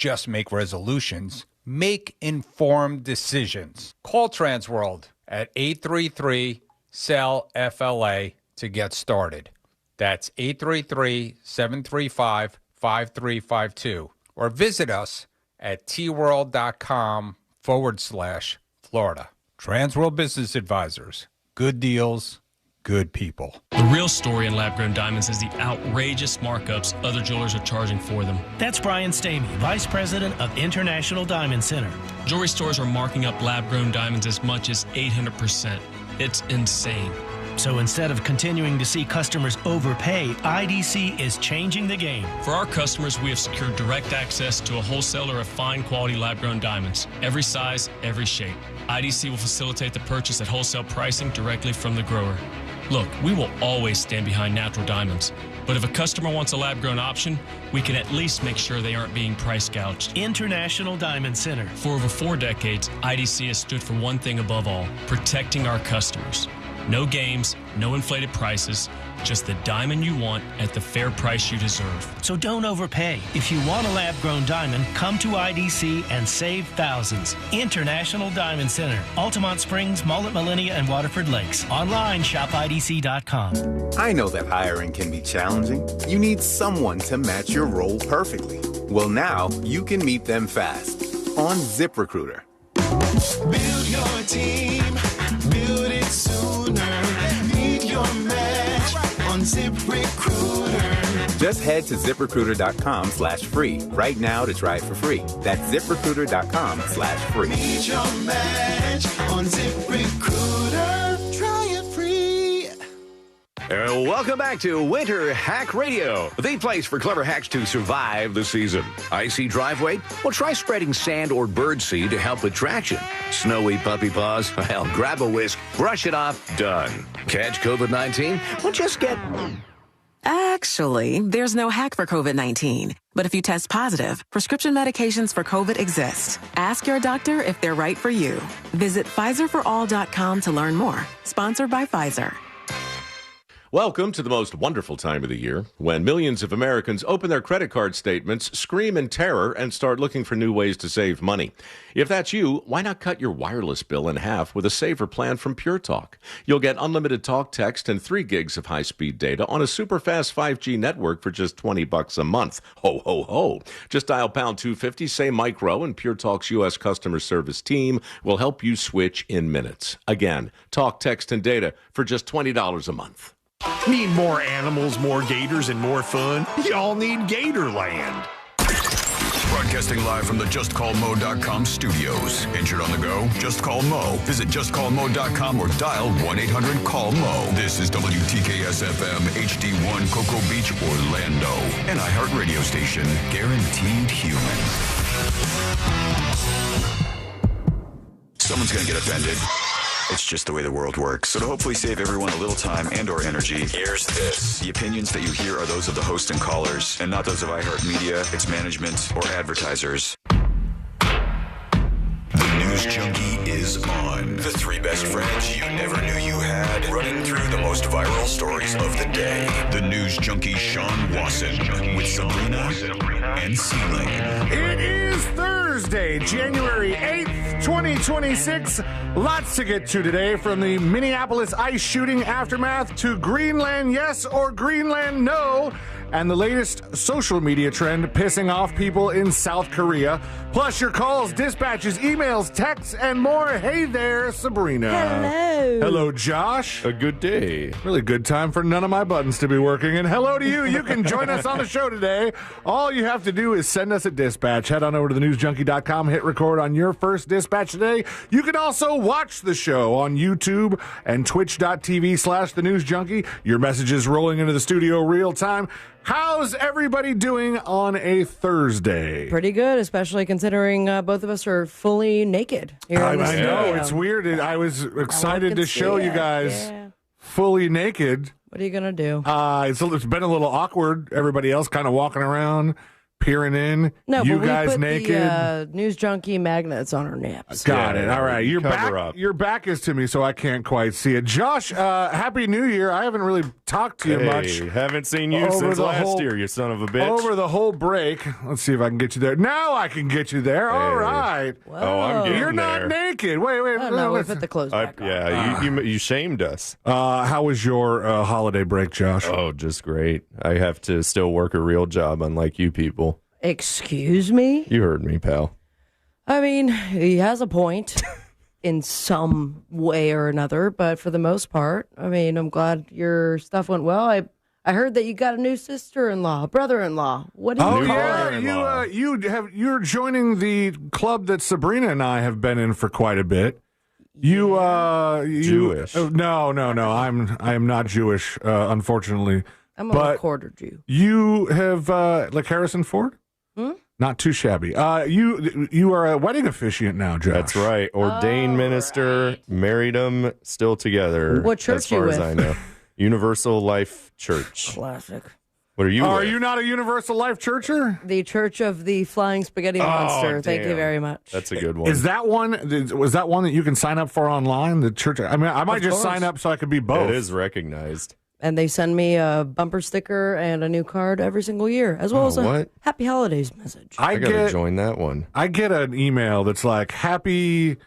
just make resolutions. Make informed decisions. Call Transworld at 833-SELL-FLA to get started. That's 833-735-5352. Or visit us at tworld.com/Florida. Transworld Business Advisors. Good deals, good people. The real story in lab-grown diamonds is the outrageous markups other jewelers are charging for them. That's Brian Stamey, Vice President of International Diamond Center. Jewelry stores are marking up lab-grown diamonds as much as 800%. It's insane. So instead of continuing to see customers overpay, IDC is changing the game. For our customers, we have secured direct access to a wholesaler of fine quality lab-grown diamonds. Every size, every shape. IDC will facilitate the purchase at wholesale pricing directly from the grower. Look, we will always stand behind natural diamonds. But if a customer wants a lab-grown option, we can at least make sure they aren't being price gouged. International Diamond Center. For over 4 decades, IDC has stood for one thing above all, protecting our customers. No games, no inflated prices, just the diamond you want at the fair price you deserve. So don't overpay. If you want a lab-grown diamond, come to IDC and save thousands. International Diamond Center, Altamont Springs, Mullet, Millenia, and Waterford Lakes. Online, shopidc.com. I know that hiring can be challenging. You need someone to match your role perfectly. Well, now you can meet them fast on ZipRecruiter. Build your team, build it sooner. Meet your match on ZipRecruiter. Just head to ZipRecruiter.com/free right now to try it for free. That's ZipRecruiter.com/free. Meet your match on ZipRecruiter. Try it free. Welcome back to Winter Hack Radio, the place for clever hacks to survive the season. Icy driveway? Well, try spreading sand or birdseed to help with traction. Snowy puppy paws? Well, grab a whisk, brush it off, done. Catch COVID-19? Well, just get... Actually, there's no hack for COVID-19. But if you test positive, prescription medications for COVID exist. Ask your doctor if they're right for you. Visit PfizerForAll.com to learn more. Sponsored by Pfizer. Welcome to the most wonderful time of the year, when millions of Americans open their credit card statements, scream in terror, and start looking for new ways to save money. If that's you, why not cut your wireless bill in half with a saver plan from Pure Talk? You'll get unlimited talk, text, and 3 gigs of high-speed data on a super-fast 5G network for just $20 a month. Ho, ho, ho. Just dial pound 250, say micro, and Pure Talk's U.S. customer service team will help you switch in minutes. Again, talk, text, and data for just $20 a month. Need more animals, more gators, and more fun? Y'all need Gatorland. Broadcasting live from the JustCallMo.com studios. Injured on the go? Just call Mo. Visit JustCallMo.com or dial 1-800-CALL-MO. This is WTKS-FM HD1 Cocoa Beach, Orlando. An iHeart radio station. Guaranteed human. Someone's going to get offended. It's just the way the world works. So to hopefully save everyone a little time and or energy, here's this. The opinions that you hear are those of the host and callers, and not those of iHeartMedia, its management, or advertisers. The News Junkie is on. The 3 best friends you never knew you had, running through the most viral stories of the day. The News Junkie Sean Wasson with Sabrina and Sealing. It is Thursday, January 8th, 2026. Lots to get to today, from the Minneapolis ice shooting aftermath to Greenland yes or Greenland no, and the latest social media trend pissing off people in South Korea. Plus your calls, dispatches, emails, texts, and more. Hey there, Sabrina. Hello. Hello, Josh. A good day. Really good time for none of my buttons to be working. And hello to you. You can join us on the show today. All you have to do is send us a dispatch. Head on over to thenewsjunkie.com, hit record on your first dispatch today. You can also watch the show on YouTube and twitch.tv/thenewsjunkie. Your messages rolling into the studio real time. How's everybody doing on a Thursday? Pretty good, especially considering both of us are fully naked here in the I studio. know, it's weird. I was excited to show you guys fully naked. What are you going to do? It's been a little awkward. Everybody else kind of walking around, peering in. No, you but guys we put naked. the news junkie magnets on our nips. Got it. All right. Your cover back, up. your back is to me, so I can't quite see it. Josh, Happy New Year. I haven't really talked to you much. Haven't seen you over since the last whole- year, you son of a bitch. Over the whole break. Let's see if I can get you there. Now I can get you there. All right. Oh, I'm getting You're not there. naked. Wait. I don't know. We put the clothes back on. Yeah, you shamed us. How was your holiday break, Josh? Oh, just great. I have to still work a real job, unlike you people. Excuse me? You heard me, pal. I mean, he has a point in some way or another, but for the most part, I mean, I'm glad your stuff went well. I heard that you got a new sister-in-law, brother-in-law. What do you call it? You're joining the club that Sabrina and I have been in for quite a bit. Jewish? No. I am not Jewish, unfortunately. I'm but a quarter Jew. You have like Harrison Ford. Not too shabby. You are a wedding officiant now, Josh. That's right. Ordained minister, married them, still together. What church as far you as with? I know. Universal Life Church. Classic. What are you? Are with? you not a Universal Life Churcher? The Church of the Flying Spaghetti Monster. Thank you damn. very much. That's a good one. Is that one? Was that one that you can sign up for online? The church. I mean, I might Of just course. sign up so I could be both. It is recognized. And they send me a bumper sticker and a new card every single year, as well as a what? Happy Holidays message. I gotta join that one. I get an email that's like "Happy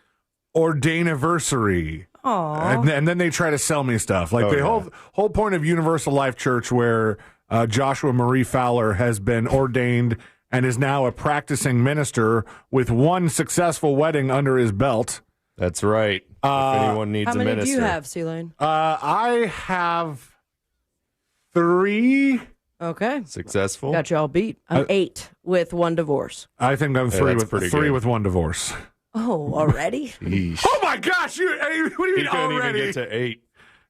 Ordainiversary," and then they try to sell me stuff. Like the whole point of Universal Life Church, where Joshua Marie Fowler has been ordained and is now a practicing minister with one successful wedding under his belt. That's right. If anyone needs How a many minister. do you have, C-Lane? I have 3. Okay. Successful? Got you all beat. I'm 8 with 1 divorce. I think I'm 3 that's with pretty 3 good. with 1 divorce. Oh, already? Oh my gosh! What do you He mean couldn't already? even get to 8.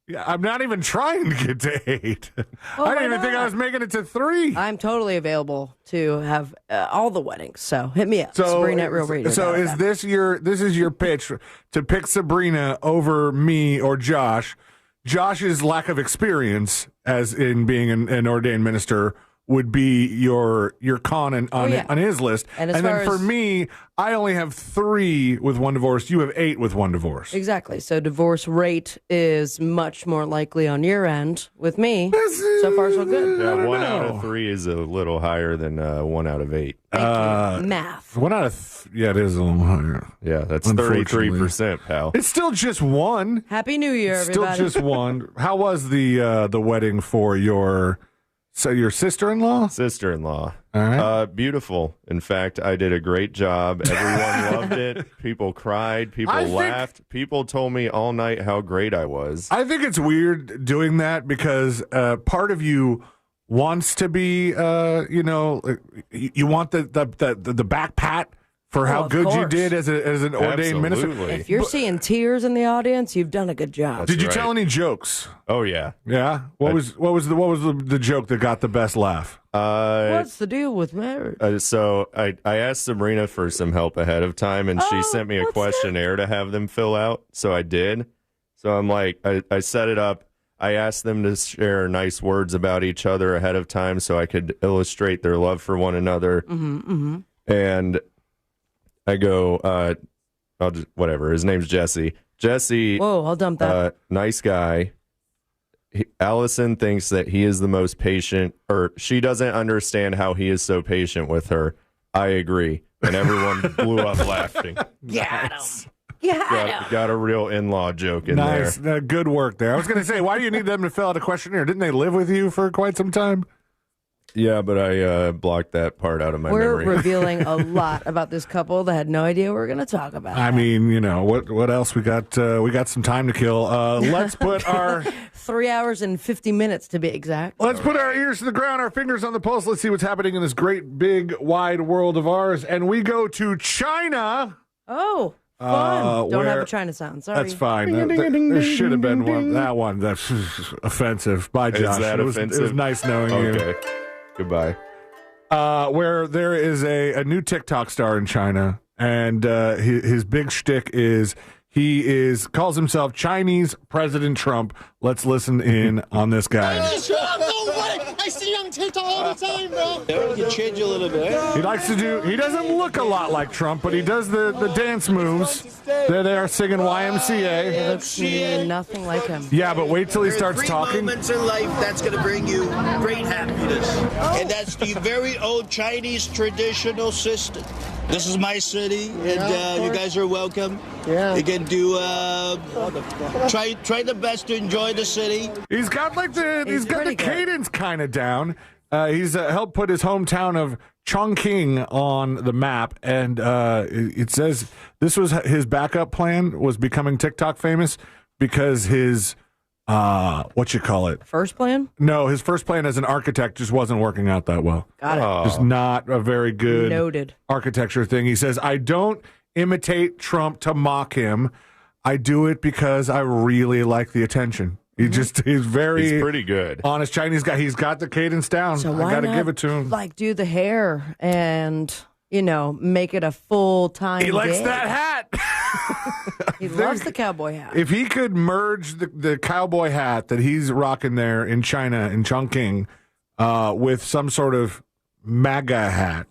Yeah, I'm not even trying to get to 8. I didn't even think I was making it to 3. I'm totally available to have all the weddings. So hit me up. Sabrina at Real Radio. So is this your pitch to pick Sabrina over me or Josh? Josh's lack of experience as in being an ordained minister would be your con on his list. And And, as then far for as- me, I only have 3 with 1 divorce. You have 8 with 1 divorce. Exactly. So divorce rate is much more likely on your end. With me, so far so good. Yeah, 1 out of 3 is a little higher than 1 out of 8. Math. 1 out of yeah, it is a little higher. Yeah, that's Unfortunately. 33%, pal. It's still just 1. Happy New Year, Still everybody. just 1. How was the wedding for your sister-in-law? Sister-in-law. All right. Beautiful. In fact, I did a great job. Everyone loved it. People cried. People I think- laughed. People told me all night how great I was. I think it's weird doing that because part of you wants to be, you want the back pat for how of good you course. did as an ordained minister. Absolutely. If you're seeing tears in the audience, you've done a good job. Did you right. tell any jokes? Oh, yeah. Yeah. What was the joke that got the best laugh? What's the deal with marriage? So I asked Sabrina for some help ahead of time, and she sent me a questionnaire to have them fill out. So I did. So I'm like, I set it up. I asked them to share nice words about each other ahead of time so I could illustrate their love for one another. Mm-hmm. And I go, I'll just, whatever. His name's Jesse. Jesse, Whoa, I'll dump that. nice guy. Allison thinks that he is the most patient, or she doesn't understand how he is so patient with her. I agree. And everyone blew up laughing. Got him. Yeah. Got a real in-law joke in Nice. there. Good work there. I was going to say, why do you need them to fill out a questionnaire? Didn't they live with you for quite some time? Yeah, but I blocked that part out of my We're memory. revealing a lot about this couple that had no idea we were going to talk about. I mean, what else we got? We got some time to kill. Let's put our 3 hours and 50 minutes to be exact. let's put our ears to the ground, our fingers on the pulse. Let's see what's happening in this great, big, wide world of ours. And we go to China. Oh, fun. Don't have where- a China sound. Sorry. That's fine. There should have been one. That one. That's offensive. Bye, Is Josh. that It was offensive? nice knowing you. Okay. Goodbye. Where there is a new TikTok star in China, and his big shtick is he calls himself Chinese President Trump. Let's listen in on this guy. I see you on TikTok all the time, bro. Yeah, you change a little bit. He likes to do. He doesn't look a lot like Trump, but he does the dance moves. There they are singing YMCA. He looks nothing like him. Yeah, but wait till he starts Three talking. moments in life that's going to bring you great happiness. And that's the very old Chinese traditional system. This is my city, and you guys are welcome. Yeah. You can do try the best to enjoy the city. He's got like he's got the cadence kind of down. He's helped put his hometown of Chongqing on the map, and it says this was his backup plan, was becoming TikTok famous because his first plan? No, his first plan as an architect just wasn't working out that well. Got it. Just not a very good Noted. architecture thing. He says, I don't imitate Trump to mock him. I do it because I really like the attention. He's pretty good. Honest Chinese guy. He's got the cadence down. So I why got to not, give it to him. Like, do the hair and, make it a full-time He likes gig. that hat. He loves the cowboy hat. If he could merge the cowboy hat that he's rocking there in China, in Chongqing, with some sort of MAGA hat,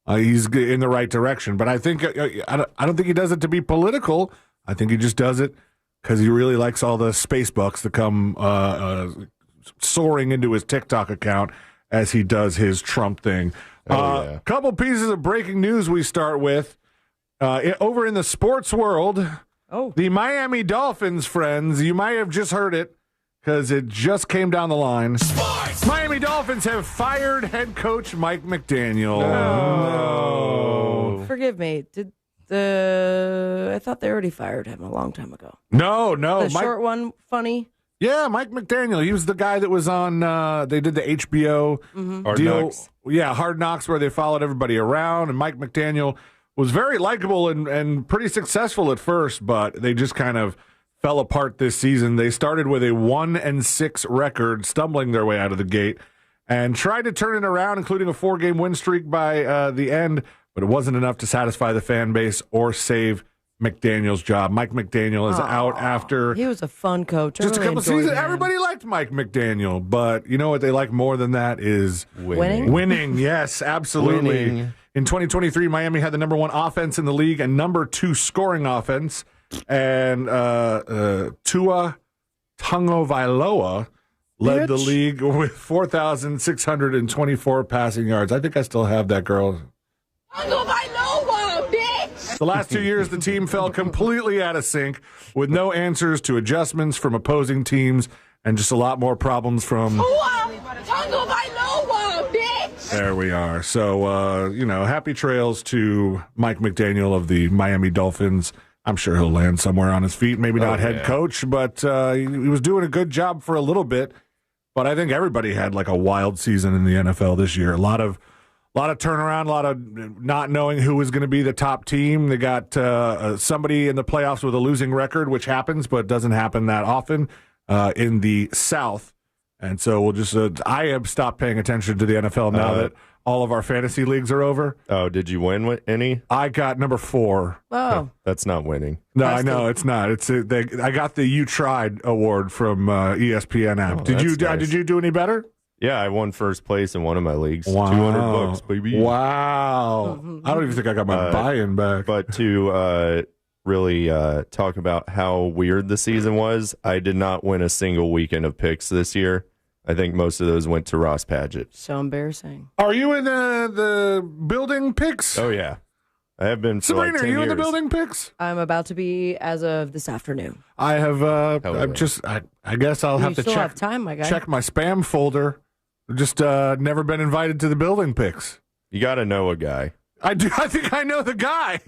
he's in the right direction. But I think I don't think he does it to be political. I think he just does it because he really likes all the space bucks that come soaring into his TikTok account as he does his Trump thing. Couple pieces of breaking news we start with. Over in the sports world, the Miami Dolphins, friends, you might have just heard it because it just came down the line. Sports! Miami Dolphins have fired head coach Mike McDaniel. No. Forgive me. I thought they already fired him a long time ago. No. The short one, funny. Yeah, Mike McDaniel. He was the guy that was on, they did the HBO Hard deal. Knocks. Yeah, Hard Knocks, where they followed everybody around. And Mike McDaniel was very likable and pretty successful at first, but they just kind of fell apart this season. They started with a 1-6 record, stumbling their way out of the gate, and tried to turn it around, including a 4-game win streak by the end, but it wasn't enough to satisfy the fan base or save McDaniel's job. Mike McDaniel is out after He was a fun coach. just a couple seasons. Everybody liked Mike McDaniel, but you know what they like more than that is Winning? Winning, yes, absolutely. Winning. In 2023, Miami had the number 1 offense in the league and number 2 scoring offense. And Tua Tagovailoa led the league with 4,624 passing yards. I think I still have that girl. The last 2 years, the team fell completely out of sync with no answers to adjustments from opposing teams and just a lot more problems from... There we are. So, happy trails to Mike McDaniel of the Miami Dolphins. I'm sure he'll land somewhere on his feet. Maybe not head coach, but he was doing a good job for a little bit. But I think everybody had like a wild season in the NFL this year. A lot of turnaround, a lot of not knowing who was going to be the top team. They got somebody in the playoffs with a losing record, which happens, but doesn't happen that often in the South. And so we'll just I have stopped paying attention to the NFL now that all of our fantasy leagues are over. Oh, did you win any? I got number 4. Oh. That's not winning. No, I know it's not. I got the You Tried award from ESPN app. Did you nice. Did you do any better? Yeah, I won first place in one of my leagues. Wow. $200, baby. Wow. I don't even think I got my buy-in back. But to really talk about how weird the season was, I did not win a single weekend of picks this year. I think most of those went to Ross Padgett. So embarrassing. Are you in the building picks? Oh, yeah. I have been for Sabrina, like 10 are you years. in the building picks? I'm about to be as of this afternoon. I have. I'm just. I guess I'll have to still check. have time, my guy. Check my spam folder. Just never been invited to the building picks. You got to know a guy. I do. I think I know the guy.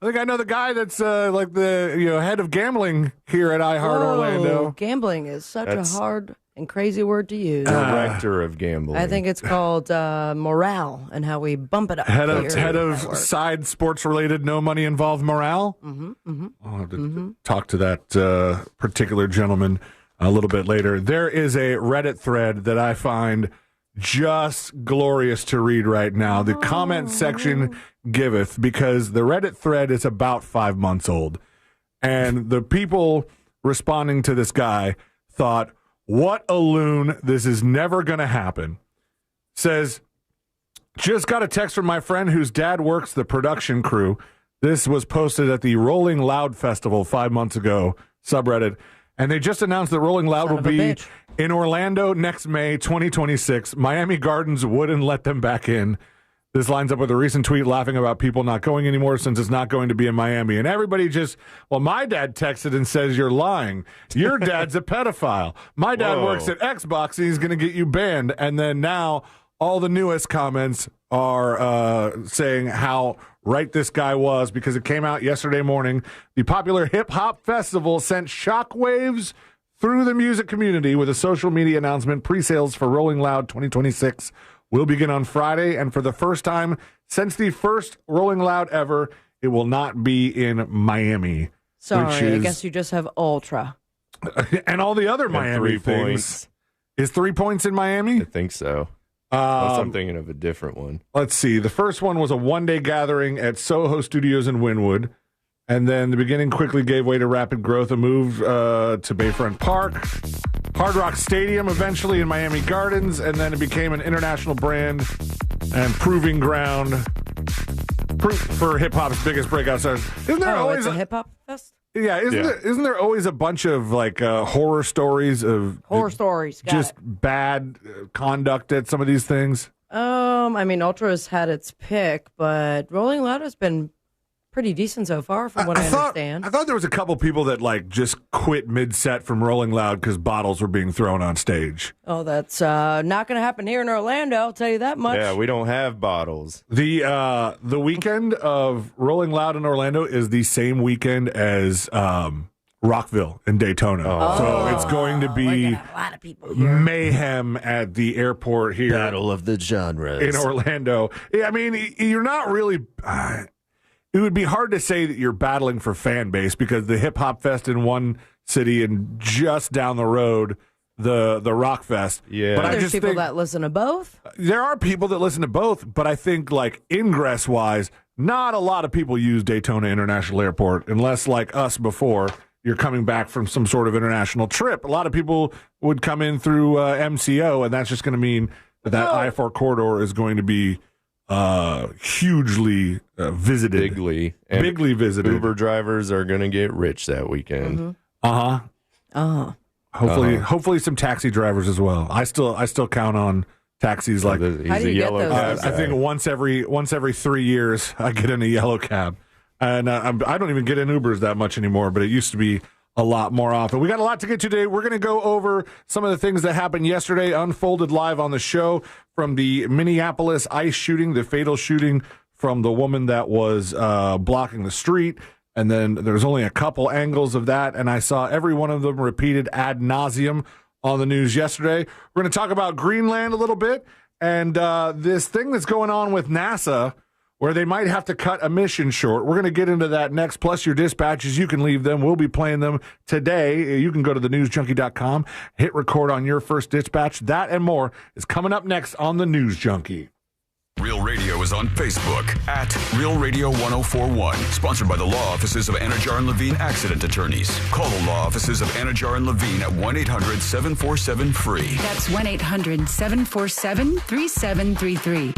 I think I know the guy that's like the head of gambling here at iHeart Orlando. Gambling is such a hard and crazy word to use. Director of gambling. I think it's called morale and how we bump it up. Head here. of side sports related, no money involved morale. I'll have to talk to that particular gentleman a little bit later. There is a Reddit thread that I find just glorious to read right now. The comment section giveth, because the Reddit thread is about 5 months old. And the people responding to this guy thought, what a loon, this is never going to happen. says, just got a text from my friend whose dad works the production crew. This was posted at the Rolling Loud Festival 5 months ago, subreddit. And they just announced that Rolling Loud will be in Orlando next May 2026. Miami Gardens wouldn't let them back in. This lines up with a recent tweet laughing about people not going anymore since it's not going to be in Miami. And everybody just, well, my dad texted and says, you're lying. Your dad's a pedophile. My dad works at Xbox and he's going to get you banned. And then now all the newest comments are saying how right this guy was because it came out yesterday morning. The popular hip-hop festival sent shockwaves through the music community with a social media announcement. Pre-sales for Rolling Loud 2026 will begin on Friday, and for the first time since the first Rolling Loud ever, it will not be in Miami. Sorry, I guess you just have Ultra. And all the other Miami things. Points. Is 3 points in Miami? I think so. Unless I'm thinking of a different one. Let's see. The first one was a one-day gathering at Soho Studios in Wynwood. And then the beginning quickly gave way to rapid growth, a move to Bayfront Park, Hard Rock Stadium eventually in Miami Gardens, and then it became an international brand and proving ground for hip-hop's biggest breakout stars. Isn't there always a hip-hop fest? Yeah, isn't there always a bunch of like horror stories of just bad conduct at some of these things? I mean, Ultra's had its pick, but Rolling Loud has been pretty decent so far, from what I understand. I thought there was a couple people that like just quit mid-set from Rolling Loud because bottles were being thrown on stage. Oh, that's not going to happen here in Orlando, I'll tell you that much. Yeah, we don't have bottles. The weekend of Rolling Loud in Orlando is the same weekend as Rockville in Daytona. So it's going to be a lot of people here. Mayhem at the airport here. Battle of the genres. In Orlando. Yeah, I mean, you're not really... it would be hard to say that you're battling for fan base because the Hip Hop Fest in one city and just down the road, the Rock Fest. Yeah. But there's people that listen to both. There are people that listen to both, but I think like ingress-wise, not a lot of people use Daytona International Airport unless like us before you're coming back from some sort of international trip. A lot of people would come in through MCO, and that's just going to mean that I-4 corridor is going to be hugely visited. Bigly visited. Uber drivers are going to get rich that weekend. Hopefully some taxi drivers as well. I still count on taxis like he's a yellow cab. I think once every 3 years I get in a yellow cab. And I don't even get in Ubers that much anymore, but it used to be a lot more often. We got a lot to get to today. We're going to go over some of the things that happened yesterday, unfolded live on the show, from the Minneapolis ICE shooting, the fatal shooting from the woman that was blocking the street. And then there's only a couple angles of that, and I saw every one of them repeated ad nauseum on the news yesterday. We're going to talk about Greenland a little bit, and this thing that's going on with NASA where they might have to cut a mission short. We're going to get into that next, plus your dispatches. You can leave them. We'll be playing them today. You can go to thenewsjunkie.com, hit record on your first dispatch. That and more is coming up next on The News Junkie. Real Radio is on Facebook at Real Radio 1041. Sponsored by the law offices of Anajar and Levine Accident Attorneys. Call the law offices of Anajar and Levine at 1-800-747-FREE. That's 1-800-747-3733.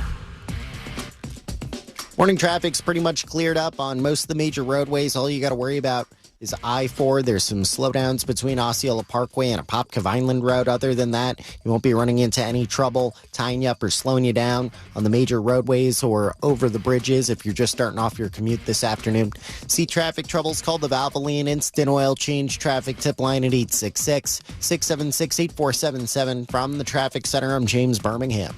Morning traffic's pretty much cleared up on most of the major roadways. All you got to worry about is I-4. There's some slowdowns between Osceola Parkway and Apopka Vineland Road. Other than that, you won't be running into any trouble tying you up or slowing you down on the major roadways or over the bridges if you're just starting off your commute this afternoon. See traffic troubles, call the Valvoline Instant Oil Change traffic tip line at 866-676-8477. From the Traffic Center, I'm James Birmingham.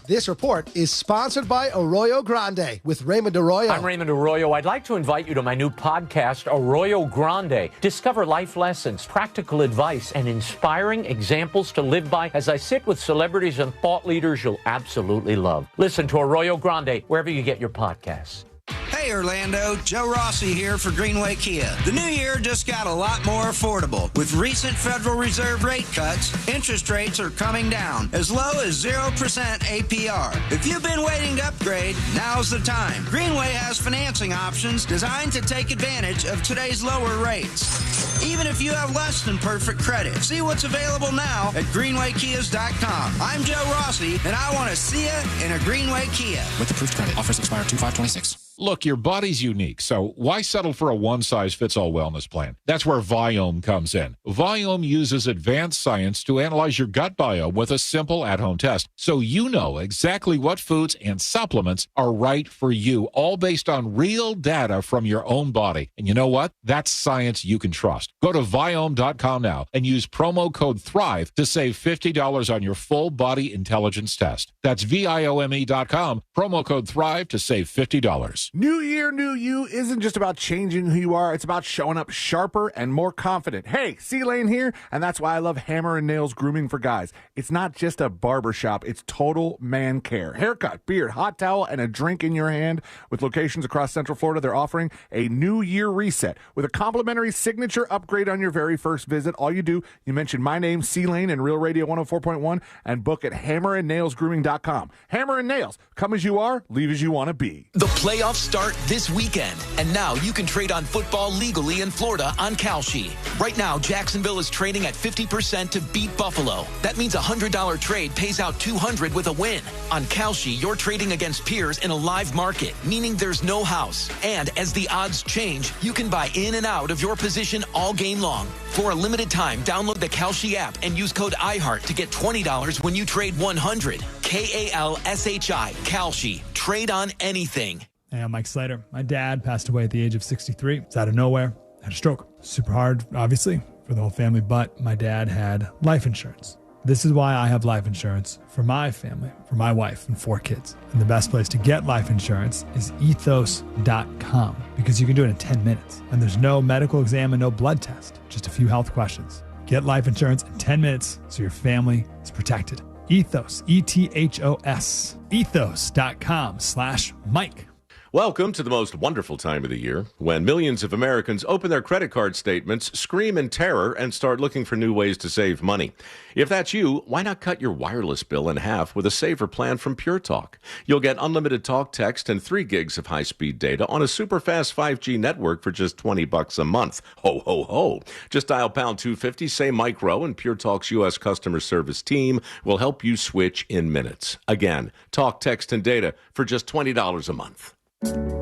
This report is sponsored by Arroyo Grande with Raymond Arroyo. I'm Raymond Arroyo. I'd like to invite you to my new podcast, Arroyo Grande. Discover life lessons, practical advice, and inspiring examples to live by as I sit with celebrities and thought leaders you'll absolutely love. Listen to Arroyo Grande wherever you get your podcasts. Hey, Hey Orlando, Joe Rossi here for Greenway Kia. The new year just got a lot more affordable. With recent Federal Reserve rate cuts, interest rates are coming down, as low as 0% APR. If you've been waiting to upgrade, now's the time. Greenway has financing options designed to take advantage of today's lower rates. Even if you have less than perfect credit. See what's available now at greenwaykias.com. I'm Joe Rossi, and I want to see you in a Greenway Kia. With approved credit. Offers expire 2/5/26. Look, your body's unique, so why settle for a one-size-fits-all wellness plan? That's where Viome comes in. Viome uses advanced science to analyze your gut biome with a simple at-home test, so you know exactly what foods and supplements are right for you, all based on real data from your own body. And you know what? That's science you can trust. Go to Viome.com now and use promo code THRIVE to save $50 on your full body intelligence test. That's VIOME.com, promo code THRIVE to save $50. New year, new you isn't just about changing who you are. It's about showing up sharper and more confident. Hey, C-Lane here, and that's why I love Hammer and Nails Grooming for Guys. It's not just a barbershop. It's total man care. Haircut, beard, hot towel, and a drink in your hand. With locations across Central Florida, they're offering a New Year reset with a complimentary signature upgrade on your very first visit. All you do, you mention my name, C-Lane, and Real Radio 104.1, and book at hammerandnailsgrooming.com. Hammer and Nails. Come as you are, leave as you want to be. The playoffs start this weekend, and now you can trade on football legally in Florida on Kalshi. Right now, Jacksonville is trading at 50% to beat Buffalo. That means a $100 trade pays out $200 with a win. On Kalshi, you're trading against peers in a live market, meaning there's no house. And as the odds change, you can buy in and out of your position all game long. For a limited time, download the Kalshi app and use code IHEART to get $20 when you trade $100. Kalshi, Kalshi. Trade on anything. Hey, I'm Mike Slater. My dad passed away at the age of 63. It's out of nowhere. Had a stroke. Super hard, obviously, for the whole family, but my dad had life insurance. This is why I have life insurance for my family, for my wife and 4 kids. And the best place to get life insurance is ethos.com, because you can do it in 10 minutes. And there's no medical exam and no blood test, just a few health questions. Get life insurance in 10 minutes so your family is protected. Ethos, ETHOS, ethos.com/Mike. Welcome to the most wonderful time of the year when millions of Americans open their credit card statements, scream in terror, and start looking for new ways to save money. If that's you, why not cut your wireless bill in half with a saver plan from Pure Talk? You'll get unlimited talk, text, and 3 gigs of high-speed data on a super-fast 5G network for just $20 a month. Ho, ho, ho. Just dial pound 250, say Micro, and Pure Talk's U.S. customer service team will help you switch in minutes. Again, talk, text, and data for just $20 a month.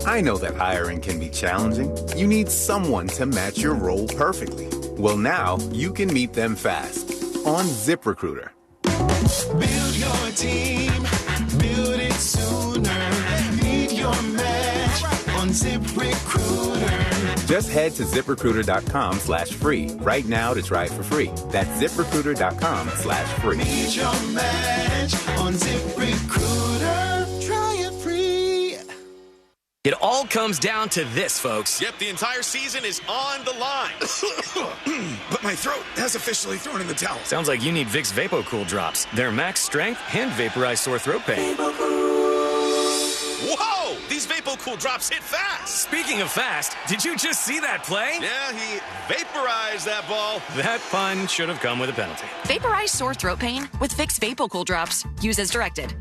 I know that hiring can be challenging. You need someone to match your role perfectly. Well, now you can meet them fast on ZipRecruiter. Build your team, build it sooner. Meet your match on ZipRecruiter. Just head to ZipRecruiter.com/free right now to try it for free. That's ZipRecruiter.com/free. Meet your match on ZipRecruiter. Try it free. It all comes down to this, folks. Yep, the entire season is on the line. But my throat has officially thrown in the towel. Sounds like you need Vicks VapoCool drops. They're max strength and vaporize sore throat pain. Whoa! These VapoCool drops hit fast. Speaking of fast, did you just see that play? Yeah, he vaporized that ball. That pun should have come with a penalty. Vaporize sore throat pain with Vicks VapoCool drops. Use as directed.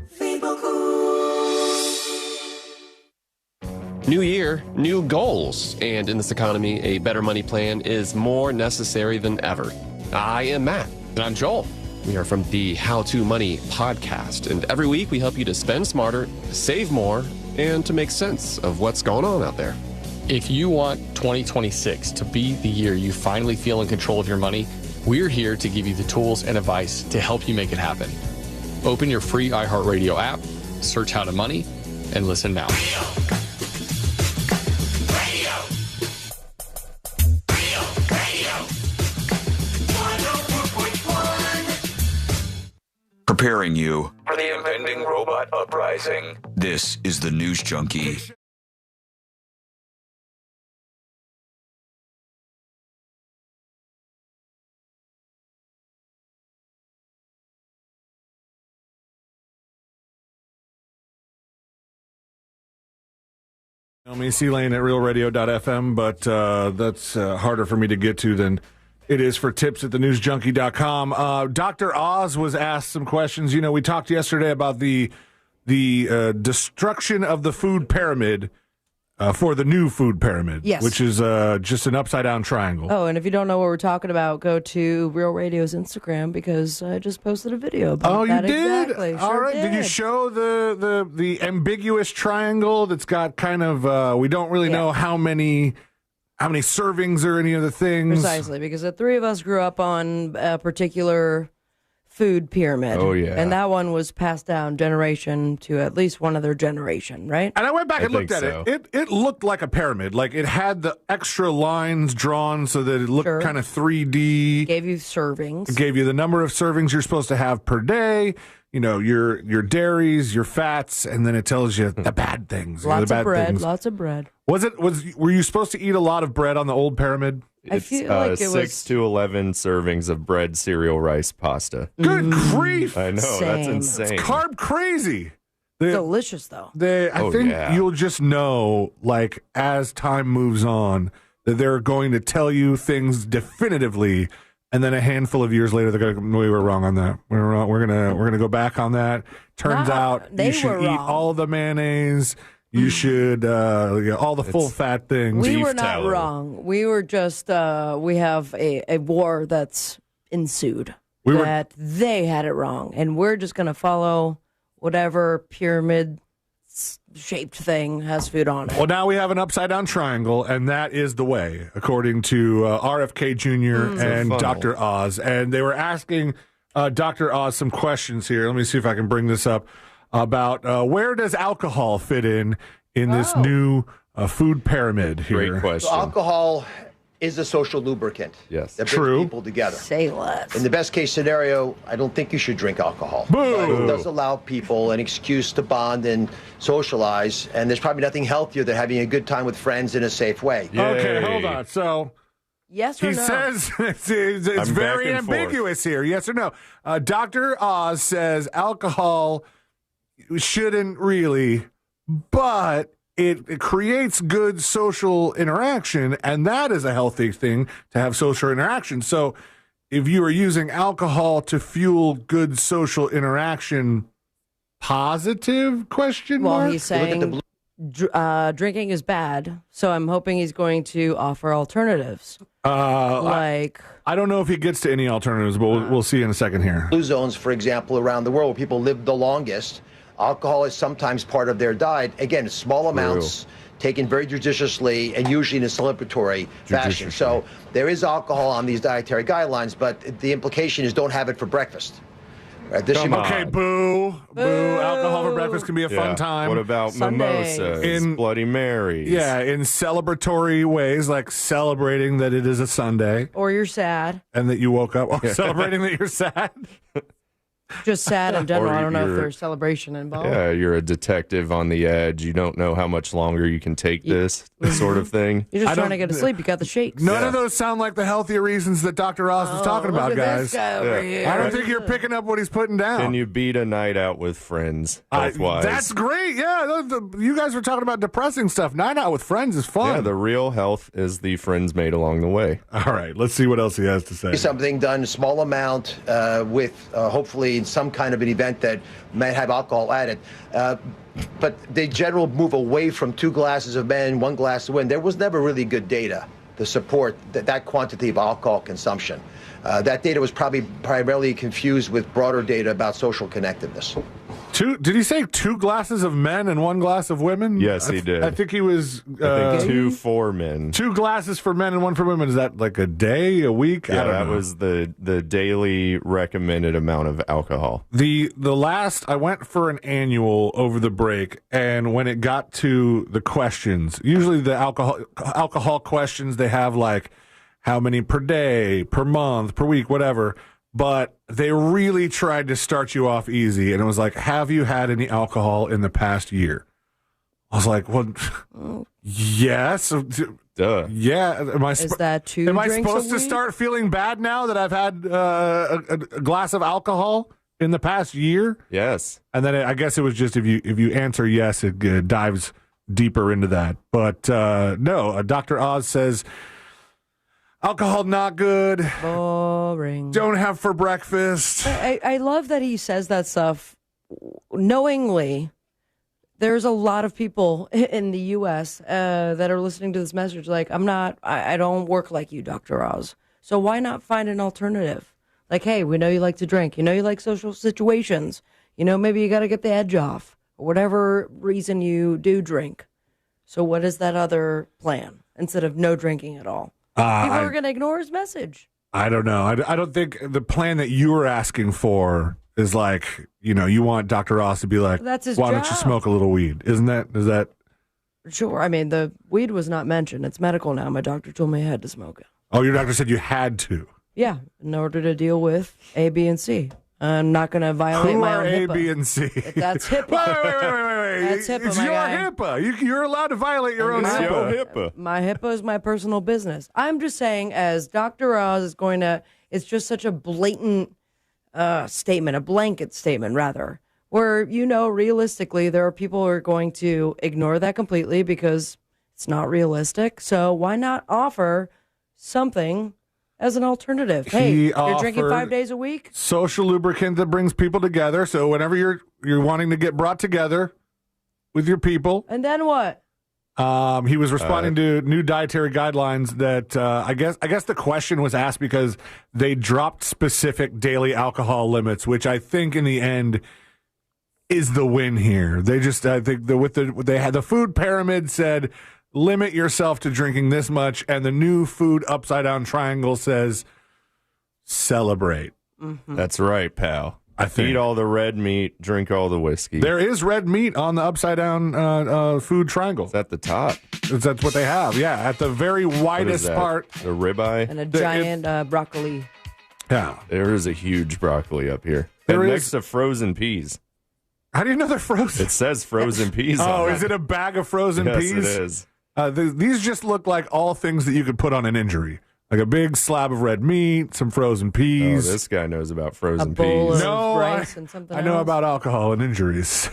New year, new goals. And in this economy, a better money plan is more necessary than ever. I am Matt. And I'm Joel. We are from the How to Money podcast. And every week we help you to spend smarter, save more, and to make sense of what's going on out there. If you want 2026 to be the year you finally feel in control of your money, we're here to give you the tools and advice to help you make it happen. Open your free iHeartRadio app, search How to Money, and listen now. Preparing you for the impending robot uprising. This is the News Junkie. C-Lane at realradio.fm, but that's harder for me to get to than it is for tips at thenewsjunkie.com. Dr. Oz was asked some questions. You know, we talked yesterday about the destruction of the food pyramid for the new food pyramid, yes, which is just an upside-down triangle. Oh, and if you don't know what we're talking about, go to Real Radio's Instagram because I just posted a video about that. You did? Exactly. All right. Did you show the ambiguous triangle that's got kind of, we don't really know how many servings or any other things? Precisely, because the three of us grew up on a particular food pyramid. Oh, yeah. And that one was passed down generation to at least one other generation, right? And I went back and looked at it. It looked like a pyramid. Like it had the extra lines drawn so that it looked kind of 3D. Gave you servings. It gave you the number of servings you're supposed to have per day. You know, your dairies, your fats, and then it tells you the bad things. Lots the bad of bread. Things. Lots of bread. Were you supposed to eat a lot of bread on the old pyramid? I feel like it 6 to 11 servings of bread, cereal, rice, pasta. Good grief! I know, that's insane. It's carb crazy. Delicious, though. I think you'll just know, like, as time moves on, that they're going to tell you things definitively, and then a handful of years later, they're going to, we were wrong on that. We're gonna go back on that. Turns out you should eat all the mayonnaise. You should all the full fat things. We were not wrong. We were just we have a war that's ensued that they had it wrong, and we're just going to follow whatever pyramid shaped thing has food on it. Well, now we have an upside down triangle, and that is the way, according to RFK Jr. and Dr. Oz. And they were asking Dr. Oz some questions here. Let me see if I can bring this up. About where does alcohol fit in this new food pyramid here? Great question. So alcohol is a social lubricant. Yes. That brings people together. Say less. In the best case scenario, I don't think you should drink alcohol. But it does allow people an excuse to bond and socialize, and there's probably nothing healthier than having a good time with friends in a safe way. Okay, hold on. So yes or he no? says it's very ambiguous here. Yes or no? Dr. Oz says alcohol shouldn't really, but it creates good social interaction, and that is a healthy thing to have social interaction. So if you are using alcohol to fuel good social interaction, positive question mark? Well, he's saying drinking is bad, so I'm hoping he's going to offer alternatives. I don't know if he gets to any alternatives, but we'll see in a second here. Blue zones, for example, around the world where people live the longest, alcohol is sometimes part of their diet. Again, small amounts, taken very judiciously, and usually in a celebratory fashion. So there is alcohol on these dietary guidelines, but the implication is don't have it for breakfast. Right, Okay, boo. Alcohol for breakfast can be a fun time. What about mimosas, Bloody Marys? Yeah, in celebratory ways, like celebrating that it is a Sunday. Or you're sad. And that you woke up. Or celebrating that you're sad. Just sad in general. Or I don't know if you're- there's celebration involved. Yeah, you're a detective on the edge. You don't know how much longer you can take this sort of thing. You're just trying to get to sleep. You got the shakes. None of those sound like the healthier reasons that Dr. Oz was talking look about, at guys. this guy over here. I don't think you're picking up what he's putting down. Can you beat a night out with friends, health-wise? That's great. Yeah, you guys were talking about depressing stuff. Night out with friends is fun. Yeah, the real health is the friends made along the way. All right, let's see what else he has to say. Something done a small amount with hopefully in some kind of an event that might have alcohol added. But the general move away from 2 glasses of men, 1 glass of women, there was never really good data to support that quantity of alcohol consumption. That data was probably primarily confused with broader data about social connectedness. Did he say 2 glasses of men and 1 glass of women? Yes, he did. I think he was. I think 2 for men. 2 glasses for men and 1 for women. Is that like a day, a week? Yeah, I don't that know. was the daily recommended amount of alcohol. The last I went for an annual over the break, and when it got to the questions, usually the alcohol questions, they have like how many per day, per month, per week, whatever. But they really tried to start you off easy, and it was like, have you had any alcohol in the past year? I was like, well, yes. Duh. Yeah. Is that 2 Am I drinks supposed a to week? start feeling bad now that I've had a glass of alcohol in the past year? Yes. And then I guess it was just if you answer yes, it dives deeper into that. But no, Dr. Oz says alcohol not good. Boring. Don't have for breakfast. I love that he says that stuff knowingly. There's a lot of people in the U.S. That are listening to this message like, I don't work like you, Dr. Oz. So why not find an alternative? Like, hey, we know you like to drink. You know you like social situations. You know, maybe you got to get the edge off. Or whatever reason you do drink. So what is that other plan instead of no drinking at all? People are going to ignore his message. I don't know. I don't think the plan that you were asking for is like, you want Dr. Oz to be like, That's his why don't you job. smoke a little weed? Is that? Sure. I mean, the weed was not mentioned. It's medical now. My doctor told me I had to smoke it. Oh, your doctor said you had to. Yeah, in order to deal with A, B, and C. I'm not going to violate Who my are own A, HIPAA. B, and C? That's HIPAA. Wait. That's HIPAA, It's my your guy. HIPAA. You're allowed to violate your own It's HIPAA. your My HIPAA is my personal business. I'm just saying, as Dr. Oz is going to, it's just such a blatant statement, a blanket statement, rather, where, realistically, there are people who are going to ignore that completely because it's not realistic. So why not offer something as an alternative? Hey, you're drinking 5 days a week? Social lubricant that brings people together. So whenever you're wanting to get brought together with your people. And then what? He was responding to new dietary guidelines that I guess the question was asked because they dropped specific daily alcohol limits, which I think in the end is the win here. They just, I think they had the food pyramid said, limit yourself to drinking this much, and the new food upside down triangle says celebrate. Mm-hmm. That's right, pal. I think. Eat all the red meat, drink all the whiskey. There is red meat on the upside down food triangle. It's at the top. That's what they have. Yeah, at the very widest part. The ribeye. And a giant broccoli. Yeah. There is a huge broccoli up here. There and is- next to frozen peas. How do you know they're frozen? It says frozen peas. Oh, on is it a bag of frozen Yes, peas? it is. These just look like all things that you could put on an injury. Like a big slab of red meat, some frozen Oh, peas. this guy knows about frozen bowl peas. of No, rice and something I know else. about alcohol and injuries.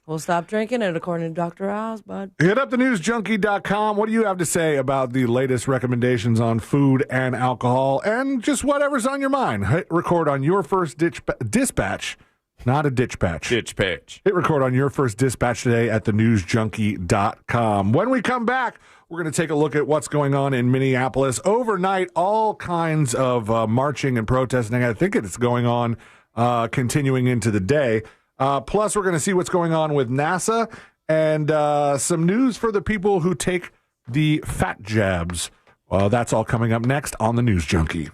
We'll stop drinking it according to Dr. Oz, bud. Hit up thenewsjunkie.com. What do you have to say about the latest recommendations on food and alcohol and just whatever's on your mind? Hit record on your first dispatch, not a ditch patch. Ditch patch. Hit record on your first dispatch today at thenewsjunkie.com. When we come back, we're going to take a look at what's going on in Minneapolis. Overnight, all kinds of marching and protesting. I think it's going on continuing into the day. Plus, we're going to see what's going on with NASA and some news for the people who take the fat jabs. That's all coming up next on the News Junkie.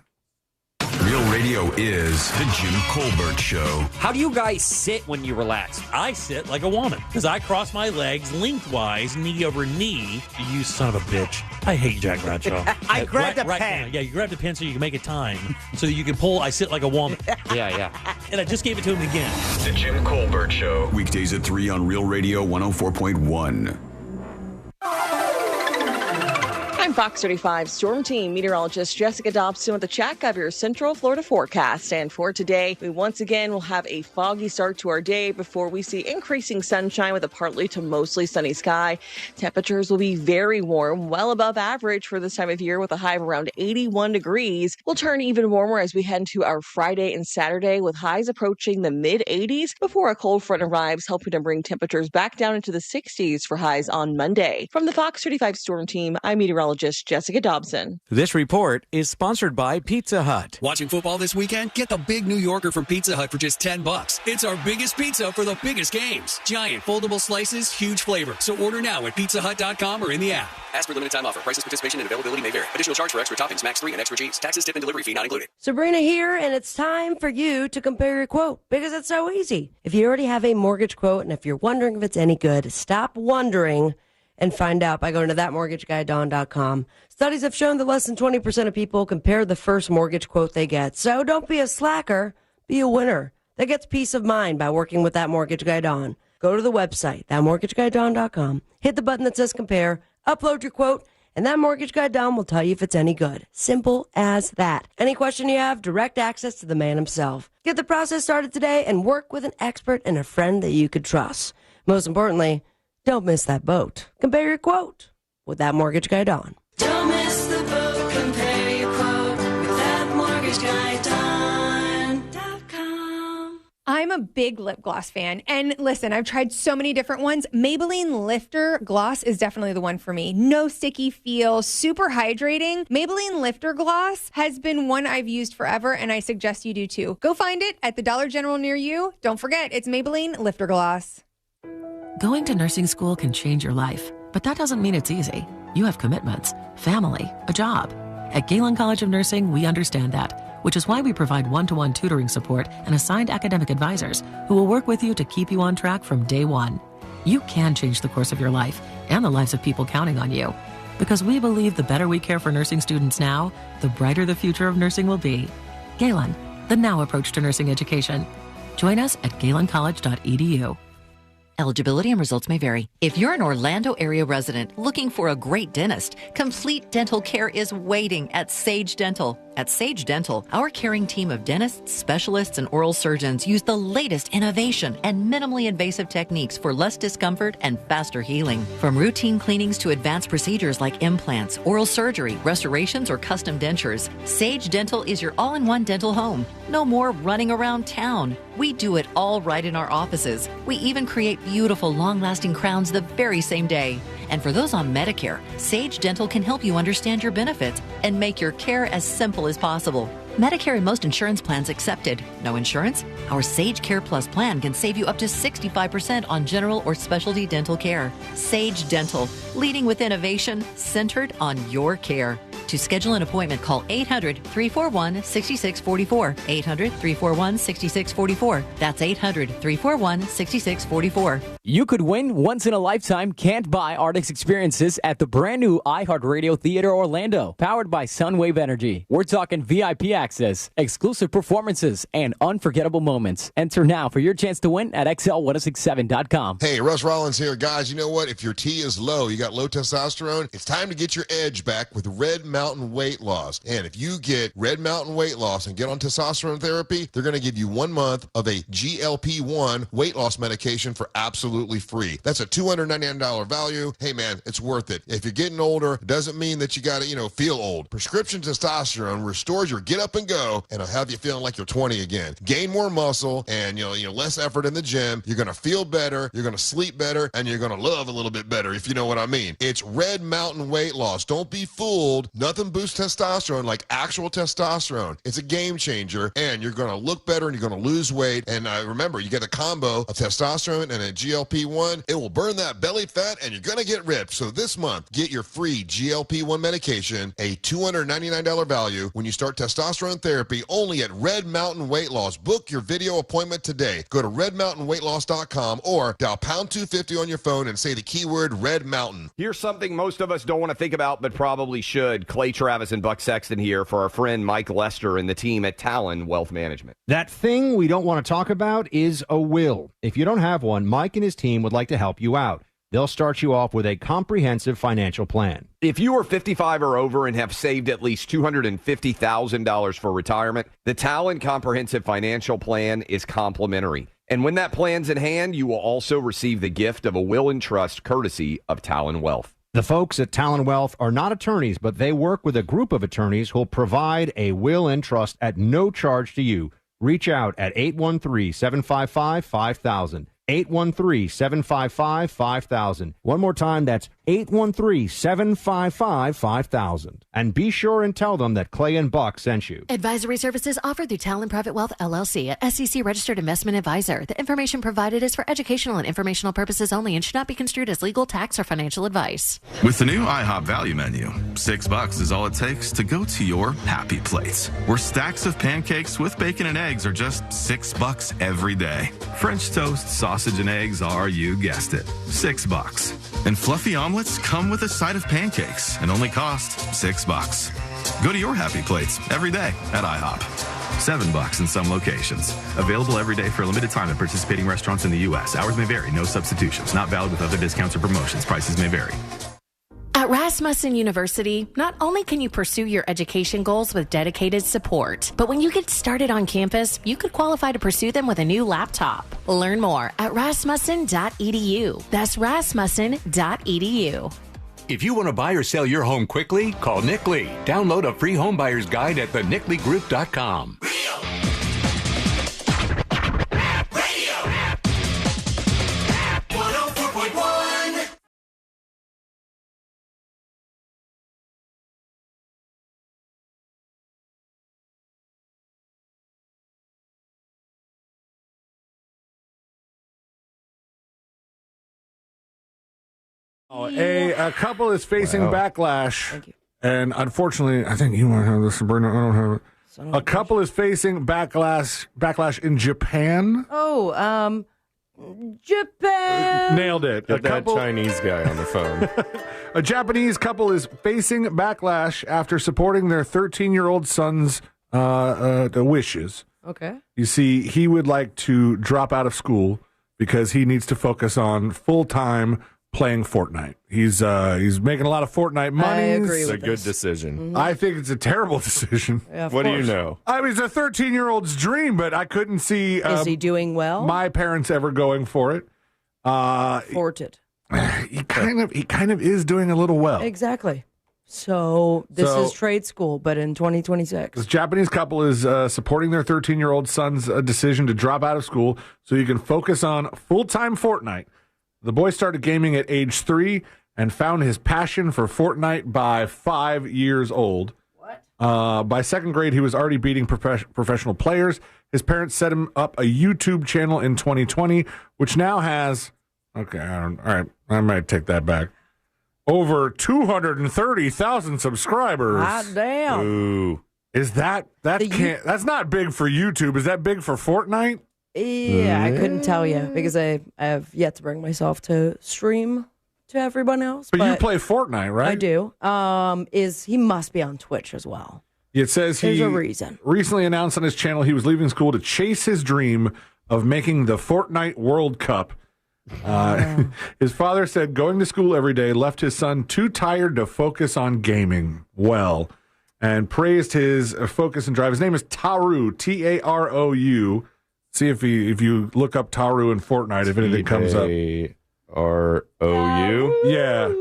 Real Radio is The Jim Colbert Show. How do you guys sit when you relax? I sit like a woman because I cross my legs lengthwise, knee over knee. You son of a bitch. I hate Jack Bradshaw. I grabbed a pen. Yeah, you grabbed a pen so you can make a time so you can pull I sit like a woman. Yeah. And I just gave it to him again. The Jim Colbert Show. Weekdays at 3 on Real Radio 104.1. I'm Fox 35 Storm Team meteorologist Jessica Dobson with a check of your Central Florida forecast. And for today, we once again will have a foggy start to our day before we see increasing sunshine with a partly to mostly sunny sky. Temperatures will be very warm, well above average for this time of year with a high of around 81 degrees. We'll turn even warmer as we head into our Friday and Saturday with highs approaching the mid-80s before a cold front arrives, helping to bring temperatures back down into the 60s for highs on Monday. From the Fox 35 Storm Team, I'm meteorologist Jessica Dobson. This report is sponsored by Pizza Hut. Watching football this weekend? Get the Big New Yorker from Pizza Hut for just $10. It's our biggest pizza for the biggest games. Giant foldable slices, huge flavor. So order now at pizzahut.com or in the app. Ask for limited time offer. Prices, participation, and availability may vary. Additional charge for extra toppings, max 3 and extra cheese. Taxes, tip, and delivery fee not included. Sabrina here, and it's time for you to compare your quote because it's so easy. If you already have a mortgage quote and if you're wondering if it's any good, stop wondering and find out by going to thatmortgageguydawn.com. Studies have shown that less than 20% of people compare the first mortgage quote they get. So don't be a slacker, be a winner. That gets peace of mind by working with That Mortgage Guy Dawn. Go to the website, thatmortgageguydawn.com, hit the button that says compare, upload your quote, and That Mortgage Guy Dawn will tell you if it's any good. Simple as that. Any question you have, direct access to the man himself. Get the process started today and work with an expert and a friend that you could trust. Most importantly, Don't miss that boat. Compare your quote with that mortgage guy, Don. Don't miss the boat. Compare your quote with that mortgage guy, Don.com. I'm a big lip gloss fan. And listen, I've tried so many different ones. Maybelline Lifter Gloss is definitely the one for me. No sticky feel, super hydrating. Maybelline Lifter Gloss has been one I've used forever, and I suggest you do too. Go find it at the Dollar General near you. Don't forget, it's Maybelline Lifter Gloss. Going to nursing school can change your life, but that doesn't mean it's easy. You have commitments, family, a job. At Galen College of Nursing, we understand that, which is why we provide one-to-one tutoring support and assigned academic advisors who will work with you to keep you on track from day one. You can change the course of your life and the lives of people counting on you. Because we believe the better we care for nursing students now, the brighter the future of nursing will be. Galen, the now approach to nursing education. Join us at galencollege.edu. Eligibility and results may vary. If you're an Orlando area resident looking for a great dentist, complete dental care is waiting at Sage Dental. At Sage Dental, our caring team of dentists, specialists, and oral surgeons use the latest innovation and minimally invasive techniques for less discomfort and faster healing. From routine cleanings to advanced procedures like implants, oral surgery, restorations, or custom dentures, Sage Dental is your all-in-one dental home. No more running around town. We do it all right in our offices. We even create beautiful, long-lasting crowns the very same day. And for those on Medicare, Sage Dental can help you understand your benefits and make your care as simple as possible. Medicare and most insurance plans accepted. No insurance? Our Sage Care Plus plan can save you up to 65% on general or specialty dental care. Sage Dental, leading with innovation, centered on your care. To schedule an appointment, call 800-341-6644. 800-341-6644. That's 800-341-6644. You could win once-in-a-lifetime can't-buy Artix experiences at the brand-new iHeartRadio Theater Orlando, powered by Sunwave Energy. We're talking VIP access, exclusive performances, and unforgettable moments. Enter now for your chance to win at XL1067.com. Hey, Russ Rollins here. Guys, you know what? If your T is low, you got low testosterone, it's time to get your edge back with Red Mountain Weight Loss. And if you get Red Mountain Weight Loss and get on testosterone therapy, they're going to give you 1 month of a GLP-1 weight loss medication for absolutely free. That's a $299 value. Hey, man, it's worth it. If you're getting older, it doesn't mean that you got to, feel old. Prescription testosterone restores your get up and go, and it'll have you feeling like you're 20 again. Gain more muscle and, less effort in the gym. You're going to feel better. You're going to sleep better, and you're going to love a little bit better, if you know what I mean. It's Red Mountain Weight Loss. Don't be fooled. Nothing boosts testosterone like actual testosterone. It's a game changer, and you're going to look better, and you're going to lose weight. And remember, you get a combo of testosterone and a GLP-1. It will burn that belly fat, and you're going to get ripped. So this month, get your free GLP-1 medication, a $299 value when you start testosterone therapy, only at Red Mountain Weight Loss. Book your video appointment today. Go to redmountainweightloss.com or dial pound 250 on your phone and say the keyword Red Mountain. Here's something most of us don't want to think about, but probably should. Clay Travis and Buck Sexton here for our friend Mike Lester and the team at Talon Wealth Management. That thing we don't want to talk about is a will. If you don't have one, Mike and his team would like to help you out. They'll start you off with a comprehensive financial plan. If you are 55 or over and have saved at least $250,000 for retirement, the Talon Comprehensive Financial Plan is complimentary. And when that plan's in hand, you will also receive the gift of a will and trust courtesy of Talon Wealth. The folks at Talon Wealth are not attorneys, but they work with a group of attorneys who'll provide a will and trust at no charge to you. Reach out at 813-755-5000. 813-755-5000. One more time, that's 813-755-5000. And be sure and tell them that Clay and Buck sent you. Advisory services offered through Talon Private Wealth, LLC, a SEC registered investment advisor. The information provided is for educational and informational purposes only and should not be construed as legal, tax, or financial advice. With the new IHOP value menu, $6 is all it takes to go to your happy place, where stacks of pancakes with bacon and eggs are just $6 every day. French toast, sausage, and eggs are, you guessed it, $6. And fluffy omelets come with a side of pancakes and only cost $6. Go to your happy plates every day at IHOP. $7 in some locations. Available every day for a limited time at participating restaurants in the U.S. Hours may vary. No substitutions. Not valid with other discounts or promotions. Prices may vary. At At Rasmussen University, not only can you pursue your education goals with dedicated support, but when you get started on campus, you could qualify to pursue them with a new laptop. Learn more at rasmussen.edu. That's rasmussen.edu. If you want to buy or sell your home quickly, call Nick Lee. Download a free home buyer's guide at theNickLeeGroup.com. A couple is facing backlash, and unfortunately, I think you might have this, Sabrina. I don't have it. A couple is facing backlash in Japan. Oh, Japan. Nailed it. Get that Chinese guy on the phone. A Japanese couple is facing backlash after supporting their 13-year-old son's wishes. Okay. You see, he would like to drop out of school because he needs to focus on full-time playing Fortnite. He's making a lot of Fortnite money. I agree It's with a good this. decision. Mm-hmm. I think it's a terrible decision. Yeah, of What do you course. know? I mean, it's a 13-year-old's dream, but I couldn't see Is he doing well? my parents ever going for it. Forted. He kind of is doing a little well. Exactly. So this is trade school, but in 2026. This Japanese couple is supporting their 13-year-old son's decision to drop out of school so he can focus on full-time Fortnite. The boy started gaming at age 3 and found his passion for Fortnite by 5 years old. What? By second grade, he was already beating professional players. His parents set him up a YouTube channel in 2020, which now has, all right, I might take that back, over 230,000 subscribers. Hot damn. Ooh. Is that's not big for YouTube. Is that big for Fortnite? Yeah, I couldn't tell you because I have yet to bring myself to stream to everyone else. But you play Fortnite, right? I do. He must be on Twitch as well. It says There's he a reason. recently announced on his channel he was leaving school to chase his dream of making the Fortnite World Cup. His father said going to school every day left his son too tired to focus on gaming well, and praised his focus and drive. His name is Taru, Tarou. See if you look up Taru in Fortnite, if anything comes up. Tarou? Yeah.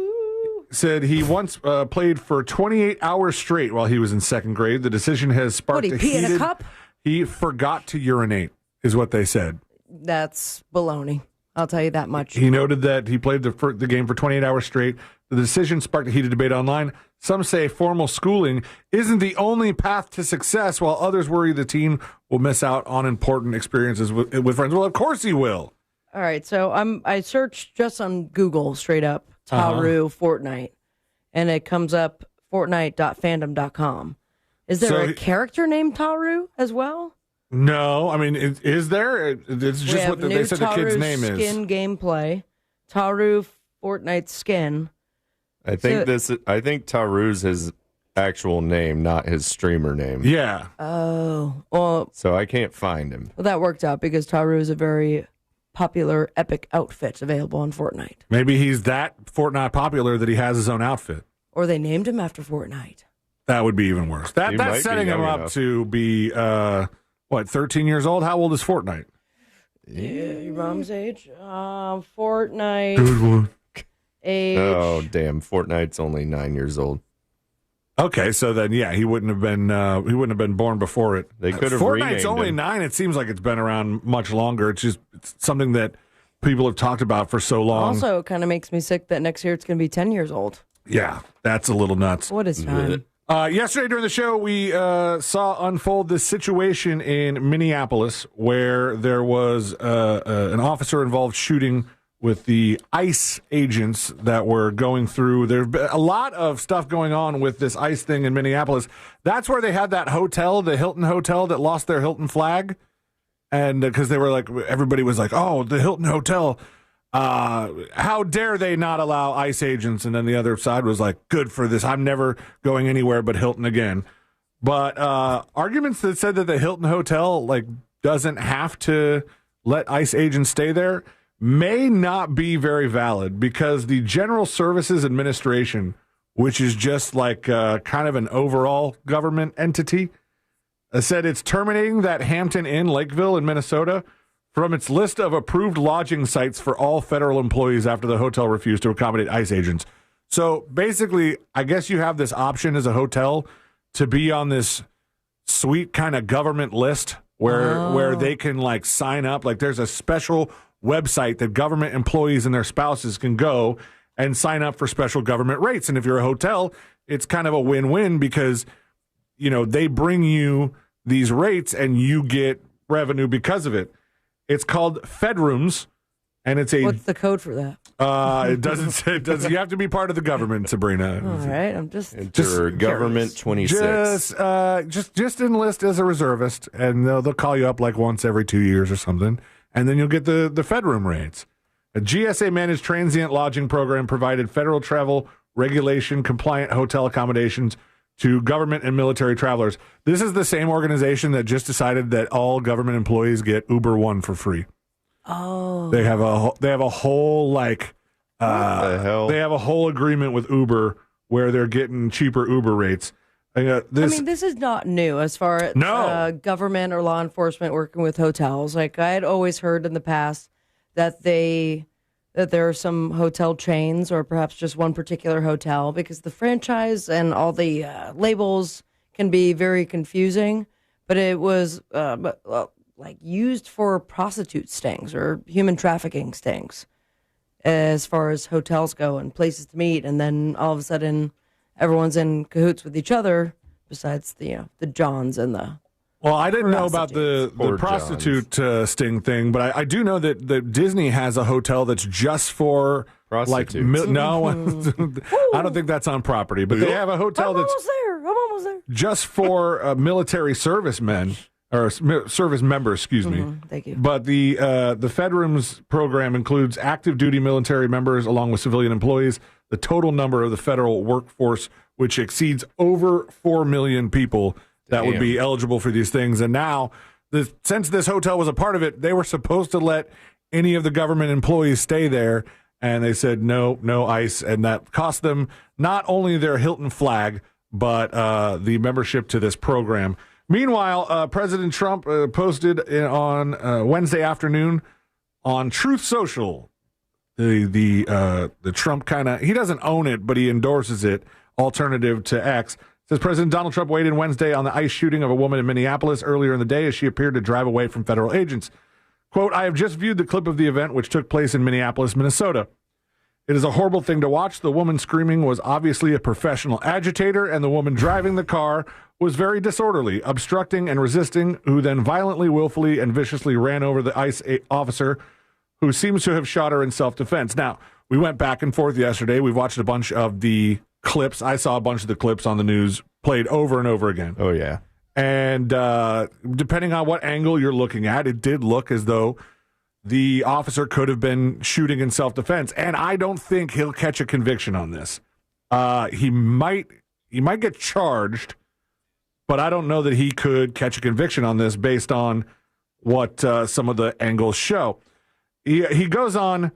Said he once played for 28 hours straight while he was in second grade. The decision has sparked What, he pee in a cup? He forgot to urinate, is what they said. That's baloney. I'll tell you that much. He noted that he played the game for 28 hours straight. The decision sparked a heated debate online. Some say formal schooling isn't the only path to success, while others worry the teen will miss out on important experiences with friends. Well, of course he will. All right, so I searched just on Google straight up Taru Fortnite, and it comes up Fortnite.fandom.com. Is there a character named Taru as well? No, I mean, is there? It's just what they said the kid's name is. Skin gameplay, Taru Fortnite skin. I think Taru's his actual name, not his streamer name. Yeah. Oh, well. So I can't find him. Well, that worked out because Taru is a very popular epic outfit available on Fortnite. Maybe he's that Fortnite popular that he has his own outfit. Or they named him after Fortnite. That would be even worse. That's setting him up to be 13 years old? How old is Fortnite? Yeah, your mom's age. Fortnite. Good one. Age. Oh, damn. Fortnite's only 9 years old. Okay, so then, yeah, he wouldn't have been born before it. They could have Fortnite's renamed only him. 9. It seems like it's been around much longer. It's something that people have talked about for so long. Also, it kind of makes me sick that next year it's going to be 10 years old. Yeah, that's a little nuts. What is time? Yesterday during the show, we saw unfold this situation in Minneapolis where there was an officer-involved shooting with the ICE agents that were going through. There's been a lot of stuff going on with this ICE thing in Minneapolis. That's where they had that hotel, the Hilton Hotel, that lost their Hilton flag. And because they were like, everybody was like, oh, the Hilton Hotel, how dare they not allow ICE agents? And then the other side was like, good for this. I'm never going anywhere but Hilton again. But arguments that said that the Hilton Hotel doesn't have to let ICE agents stay there may not be very valid because the General Services Administration which is just like kind of an overall government entity, said it's terminating that Hampton Inn Lakeville in Minnesota from its list of approved lodging sites for all federal employees after the hotel refused to accommodate ICE agents. So basically, I guess you have this option as a hotel to be on this sweet kind of government list where they can like sign up. Like there's a special website that government employees and their spouses can go and sign up for special government rates. And if you're a hotel, it's kind of a win-win because, you know, they bring you these rates and you get revenue because of it. It's called FedRooms, and it's a... What's the code for that? It doesn't say. You have to be part of the government, Sabrina. All right, I'm just government 26. Just enlist as a reservist, and they'll call you up like once every 2 years or something, and then you'll get the FedRoom rates. A GSA-managed transient lodging program provided federal travel regulation-compliant hotel accommodations to government and military travelers. This is the same organization that just decided that all government employees get Uber One for free. Oh, they have a whole like what the hell? They have a whole agreement with Uber where they're getting cheaper Uber rates. This is not new as far as government or law enforcement working with hotels. Like I had always heard in the past that there are some hotel chains or perhaps just one particular hotel because the franchise and all the labels can be very confusing. But it was like used for prostitute stings or human trafficking stings as far as hotels go and places to meet. And then all of a sudden everyone's in cahoots with each other besides the Johns and the... Well, I didn't know about the prostitute sting thing, but I do know that Disney has a hotel that's just for prostitutes. No, I don't think that's on property, but they have a hotel I'm almost there. Just for military servicemen or service members. Excuse me. Thank you. But the FedRooms program includes active duty military members along with civilian employees. The total number of the federal workforce, which exceeds over 4 million people. That would be eligible for these things. And now, since this hotel was a part of it, they were supposed to let any of the government employees stay there. And they said, no ICE. And that cost them not only their Hilton flag, but the membership to this program. Meanwhile, President Trump posted on Wednesday afternoon on Truth Social, the Trump kind of, he doesn't own it, but he endorses it, alternative to X. Says President Donald Trump weighed in Wednesday on the ICE shooting of a woman in Minneapolis earlier in the day as she appeared to drive away from federal agents. Quote, I have just viewed the clip of the event which took place in Minneapolis, Minnesota. It is a horrible thing to watch. The woman screaming was obviously a professional agitator, and the woman driving the car was very disorderly, obstructing and resisting, who then violently, willfully, and viciously ran over the ICE officer who seems to have shot her in self-defense. Now, we went back and forth yesterday. We've watched a bunch of the clips. I saw a bunch of the clips on the news played over and over again. Oh, yeah. And depending on what angle you're looking at, it did look as though the officer could have been shooting in self-defense. And I don't think he'll catch a conviction on this. He might get charged, but I don't know that he could catch a conviction on this based on what some of the angles show. He goes on,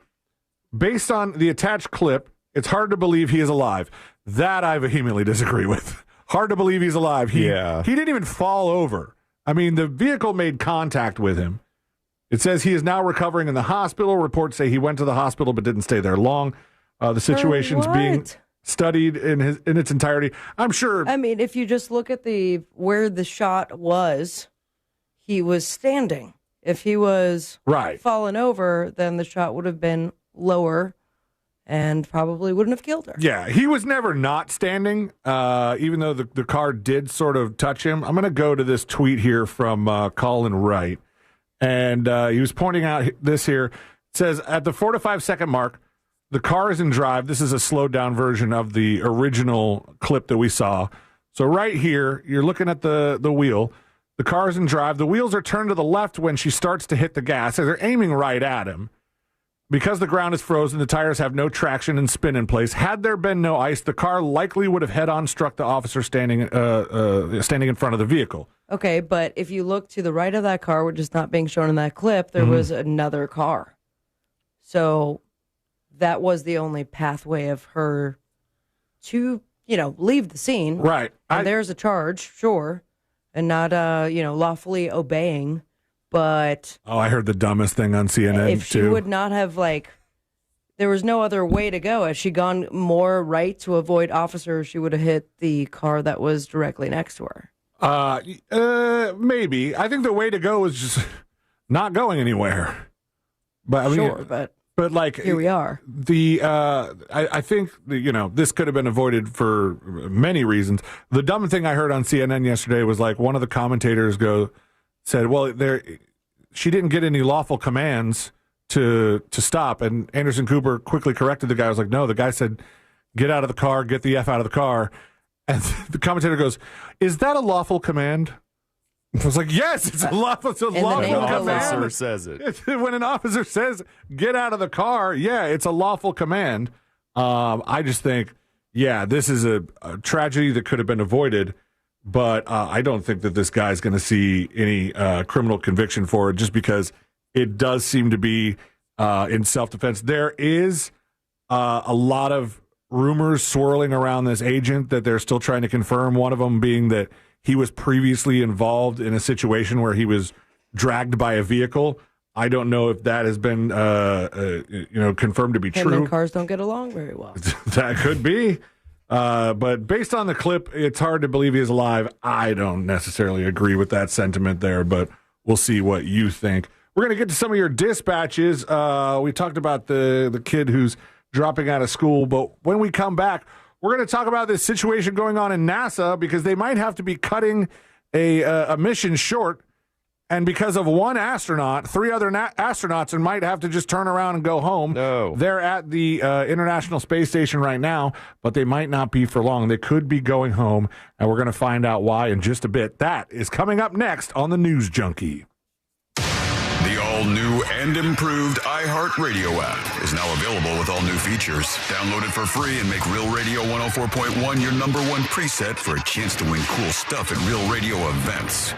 based on the attached clip, it's hard to believe he is alive. That I vehemently disagree with. Hard to believe he's alive. He didn't even fall over. I mean, the vehicle made contact with him. It says he is now recovering in the hospital. Reports say he went to the hospital but didn't stay there long. The situation's being studied in its entirety. I'm sure. I mean, if you just look at where the shot was, he was standing. If he was fallen over, then the shot would have been lower and probably wouldn't have killed her. Yeah, he was never not standing, even though the car did sort of touch him. I'm going to go to this tweet here from Colin Wright, and he was pointing out this here. It says, at the 4 to 5 second mark, the car is in drive. This is a slowed down version of the original clip that we saw. So right here, you're looking at the wheel. The car is in drive. The wheels are turned to the left when she starts to hit the gas. So they're aiming right at him. Because the ground is frozen, the tires have no traction and spin in place. Had there been no ice, the car likely would have head-on struck the officer standing in front of the vehicle. Okay, but if you look to the right of that car, which is not being shown in that clip, there was another car. So that was the only pathway of her to leave the scene. Right. And there's a charge, sure, and not, lawfully obeying. But I heard the dumbest thing on CNN, if she would not have, there was no other way to go. Had she gone more right to avoid officers, she would have hit the car that was directly next to her. Maybe. I think the way to go is just not going anywhere. But I mean, sure, but here we are. I think this could have been avoided for many reasons. The dumb thing I heard on CNN yesterday was one of the commentators said, well, she didn't get any lawful commands to stop, and Anderson Cooper quickly corrected the guy. I was like, no, the guy said, get out of the car, get the F out of the car. And the commentator goes, is that a lawful command? I was like, yes, it's a lawful command. Officer says it. When an officer says, get out of the car, yeah, it's a lawful command. I just think, this is a tragedy that could have been avoided, but I don't think that this guy's going to see any criminal conviction for it, just because it does seem to be in self-defense. There is a lot of rumors swirling around this agent that they're still trying to confirm, one of them being that he was previously involved in a situation where he was dragged by a vehicle. I don't know if that has been confirmed to be true. And cars don't get along very well. That could be. But based on the clip, it's hard to believe he is alive. I don't necessarily agree with that sentiment there, but we'll see what you think. We're going to get to some of your dispatches. We talked about the kid who's dropping out of school, but when we come back, we're going to talk about this situation going on in NASA, because they might have to be cutting a mission short, and because of one astronaut, 3 other astronauts might have to just turn around and go home. No. They're at the International Space Station right now, but they might not be for long. They could be going home, and we're going to find out why in just a bit. That is coming up next on the News Junkie. The all-new and improved iHeartRadio app is now available with all new features. Download it for free and make Real Radio 104.1 your number one preset for a chance to win cool stuff at Real Radio events.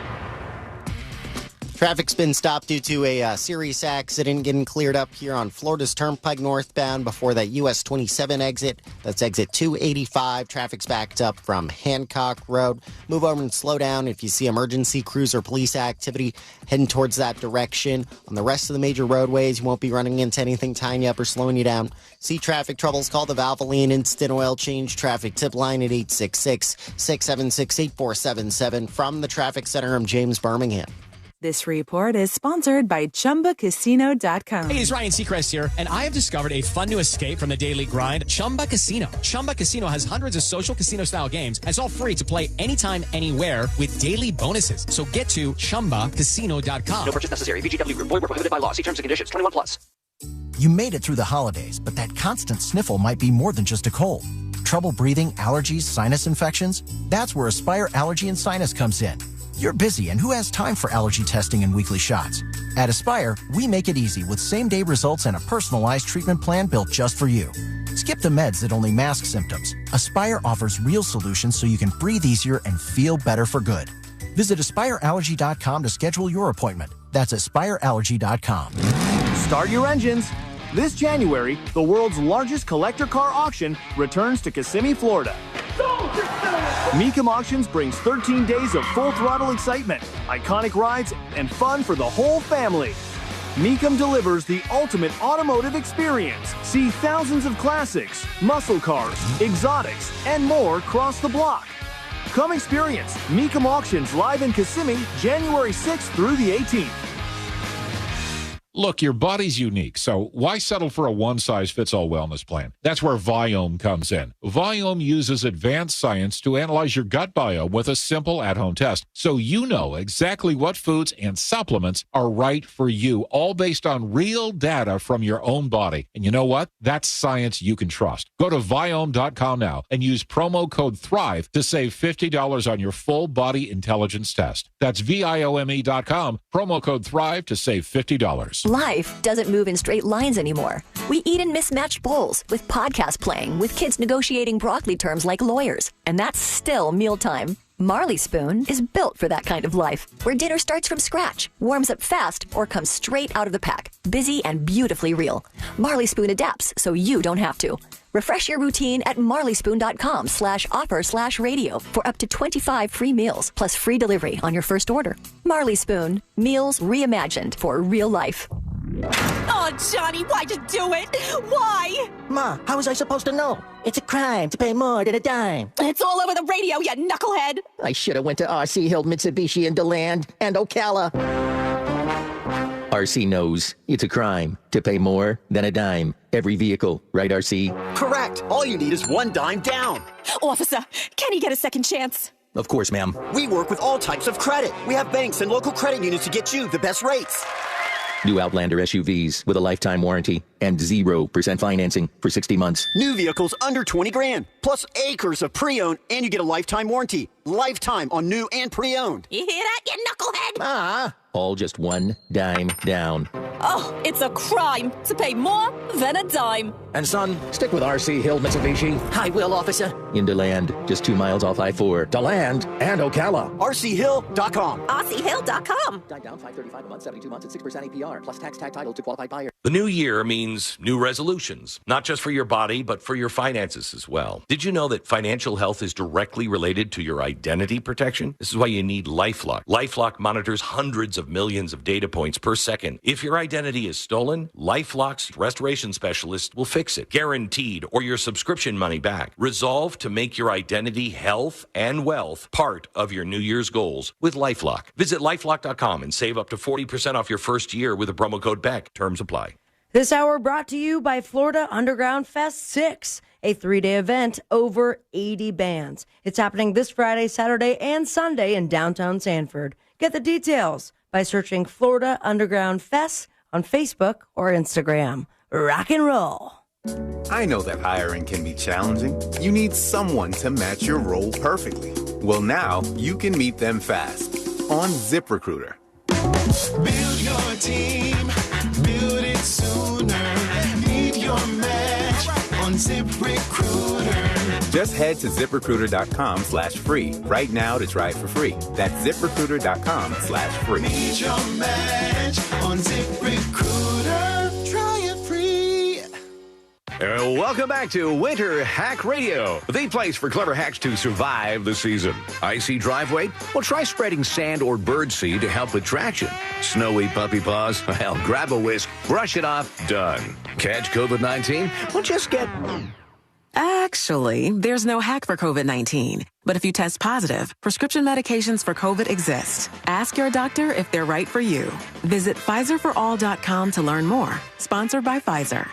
Traffic's been stopped due to a serious accident getting cleared up here on Florida's Turnpike northbound before that US 27 exit. That's exit 285. Traffic's backed up from Hancock Road. Move over and slow down if you see emergency crews or police activity heading towards that direction. On the rest of the major roadways, you won't be running into anything tying you up or slowing you down. See traffic troubles, call the Valvoline Instant Oil Change Traffic Tip Line at 866-676-8477. From the Traffic Center, I'm James Birmingham. This report is sponsored by ChumbaCasino.com. Hey, it's Ryan Seacrest here, and I have discovered a fun new escape from the daily grind, Chumba Casino. Chumba Casino has hundreds of social casino-style games, and it's all free to play anytime, anywhere with daily bonuses. So get to ChumbaCasino.com. No purchase necessary. VGW Group. Void where prohibited by law. See terms and conditions. 21 plus. You made it through the holidays, but that constant sniffle might be more than just a cold. Trouble breathing, allergies, sinus infections? That's where Aspire Allergy and Sinus comes in. You're busy, and who has time for allergy testing and weekly shots? At Aspire, we make it easy with same-day results and a personalized treatment plan built just for you. Skip the meds that only mask symptoms. Aspire offers real solutions so you can breathe easier and feel better for good. Visit AspireAllergy.com to schedule your appointment. That's AspireAllergy.com. Start your engines. This January, the world's largest collector car auction returns to Kissimmee, Florida. Mecum Auctions brings 13 days of full-throttle excitement, iconic rides, and fun for the whole family. Mecum delivers the ultimate automotive experience. See thousands of classics, muscle cars, exotics, and more cross the block. Come experience Mecum Auctions live in Kissimmee, January 6th through the 18th. Look, your body's unique, so why settle for a one-size-fits-all wellness plan? That's where Viome comes in. Viome uses advanced science to analyze your gut biome with a simple at-home test, so you know exactly what foods and supplements are right for you, all based on real data from your own body. And you know what? That's science you can trust. Go to Viome.com now and use promo code THRIVE to save $50 on your full body intelligence test. That's Viome.com, promo code THRIVE to save $50. Life doesn't move in straight lines anymore. We eat in mismatched bowls, with podcasts playing, with kids negotiating broccoli terms like lawyers. And that's still mealtime. Marley Spoon is built for that kind of life, where dinner starts from scratch, warms up fast, or comes straight out of the pack. Busy and beautifully real. Marley Spoon adapts so you don't have to. Refresh your routine at marleyspoon.com/offer/radio for up to 25 free meals, plus free delivery on your first order. Marley Spoon, meals reimagined for real life. Oh, Johnny, why'd you do it? Why? Ma, how was I supposed to know? It's a crime to pay more than a dime. It's all over the radio, you knucklehead. I should have went to RC Hill, Mitsubishi, and DeLand, and Ocala. RC knows it's a crime to pay more than a dime. Every vehicle, right, RC? Correct. All you need is one dime down. Officer, can he get a second chance? Of course, ma'am. We work with all types of credit. We have banks and local credit unions to get you the best rates. New Outlander SUVs with a lifetime warranty and 0% financing for 60 months. New vehicles under 20 grand, plus acres of pre-owned, and you get a lifetime warranty. Lifetime on new and pre-owned. You hear that, you knucklehead? All just one dime down. Oh, it's a crime to pay more than a dime. And son, stick with RC Hill, Mitsubishi. I will, officer. In DeLand, just 2 miles off I-4. DeLand and Ocala. RCHill.com. RCHill.com. Dime down, $535 a month, 72 months at 6% APR, plus tax tag title to qualified buyer. The new year means new resolutions, not just for your body, but for your finances as well. Did you know that financial health is directly related to your identity protection? This is why you need LifeLock. LifeLock monitors hundreds of millions of data points per second. If your identity is stolen, LifeLock's restoration specialist will fix it, guaranteed, or your subscription money back. Resolve to make your identity, health, and wealth part of your New Year's goals with LifeLock. Visit LifeLock.com and save up to 40% off your first year with the promo code BECK. Terms apply. This hour brought to you by Florida Underground Fest 6, a 3-day event, over 80 bands. It's happening this Friday, Saturday, and Sunday in downtown Sanford. Get the details by searching Florida Underground Fest on Facebook or Instagram. Rock and roll. I know that hiring can be challenging. You need someone to match your role perfectly. Well, now you can meet them fast on ZipRecruiter. Build your team, build it sooner. Need your match on ZipRecruiter. Just head to ZipRecruiter.com/free right now to try it for free. That's ZipRecruiter.com/free. Need your match on ZipRecruiter. Try it free. Welcome back to Winter Hack Radio, the place for clever hacks to survive the season. Icy driveway? Well, try spreading sand or birdseed to help with traction. Snowy puppy paws? Well, grab a whisk, brush it off, done. Catch COVID-19? Well, just get... Actually, there's no hack for COVID-19. But if you test positive, prescription medications for COVID exist. Ask your doctor if they're right for you. Visit PfizerForAll.com to learn more. Sponsored by Pfizer.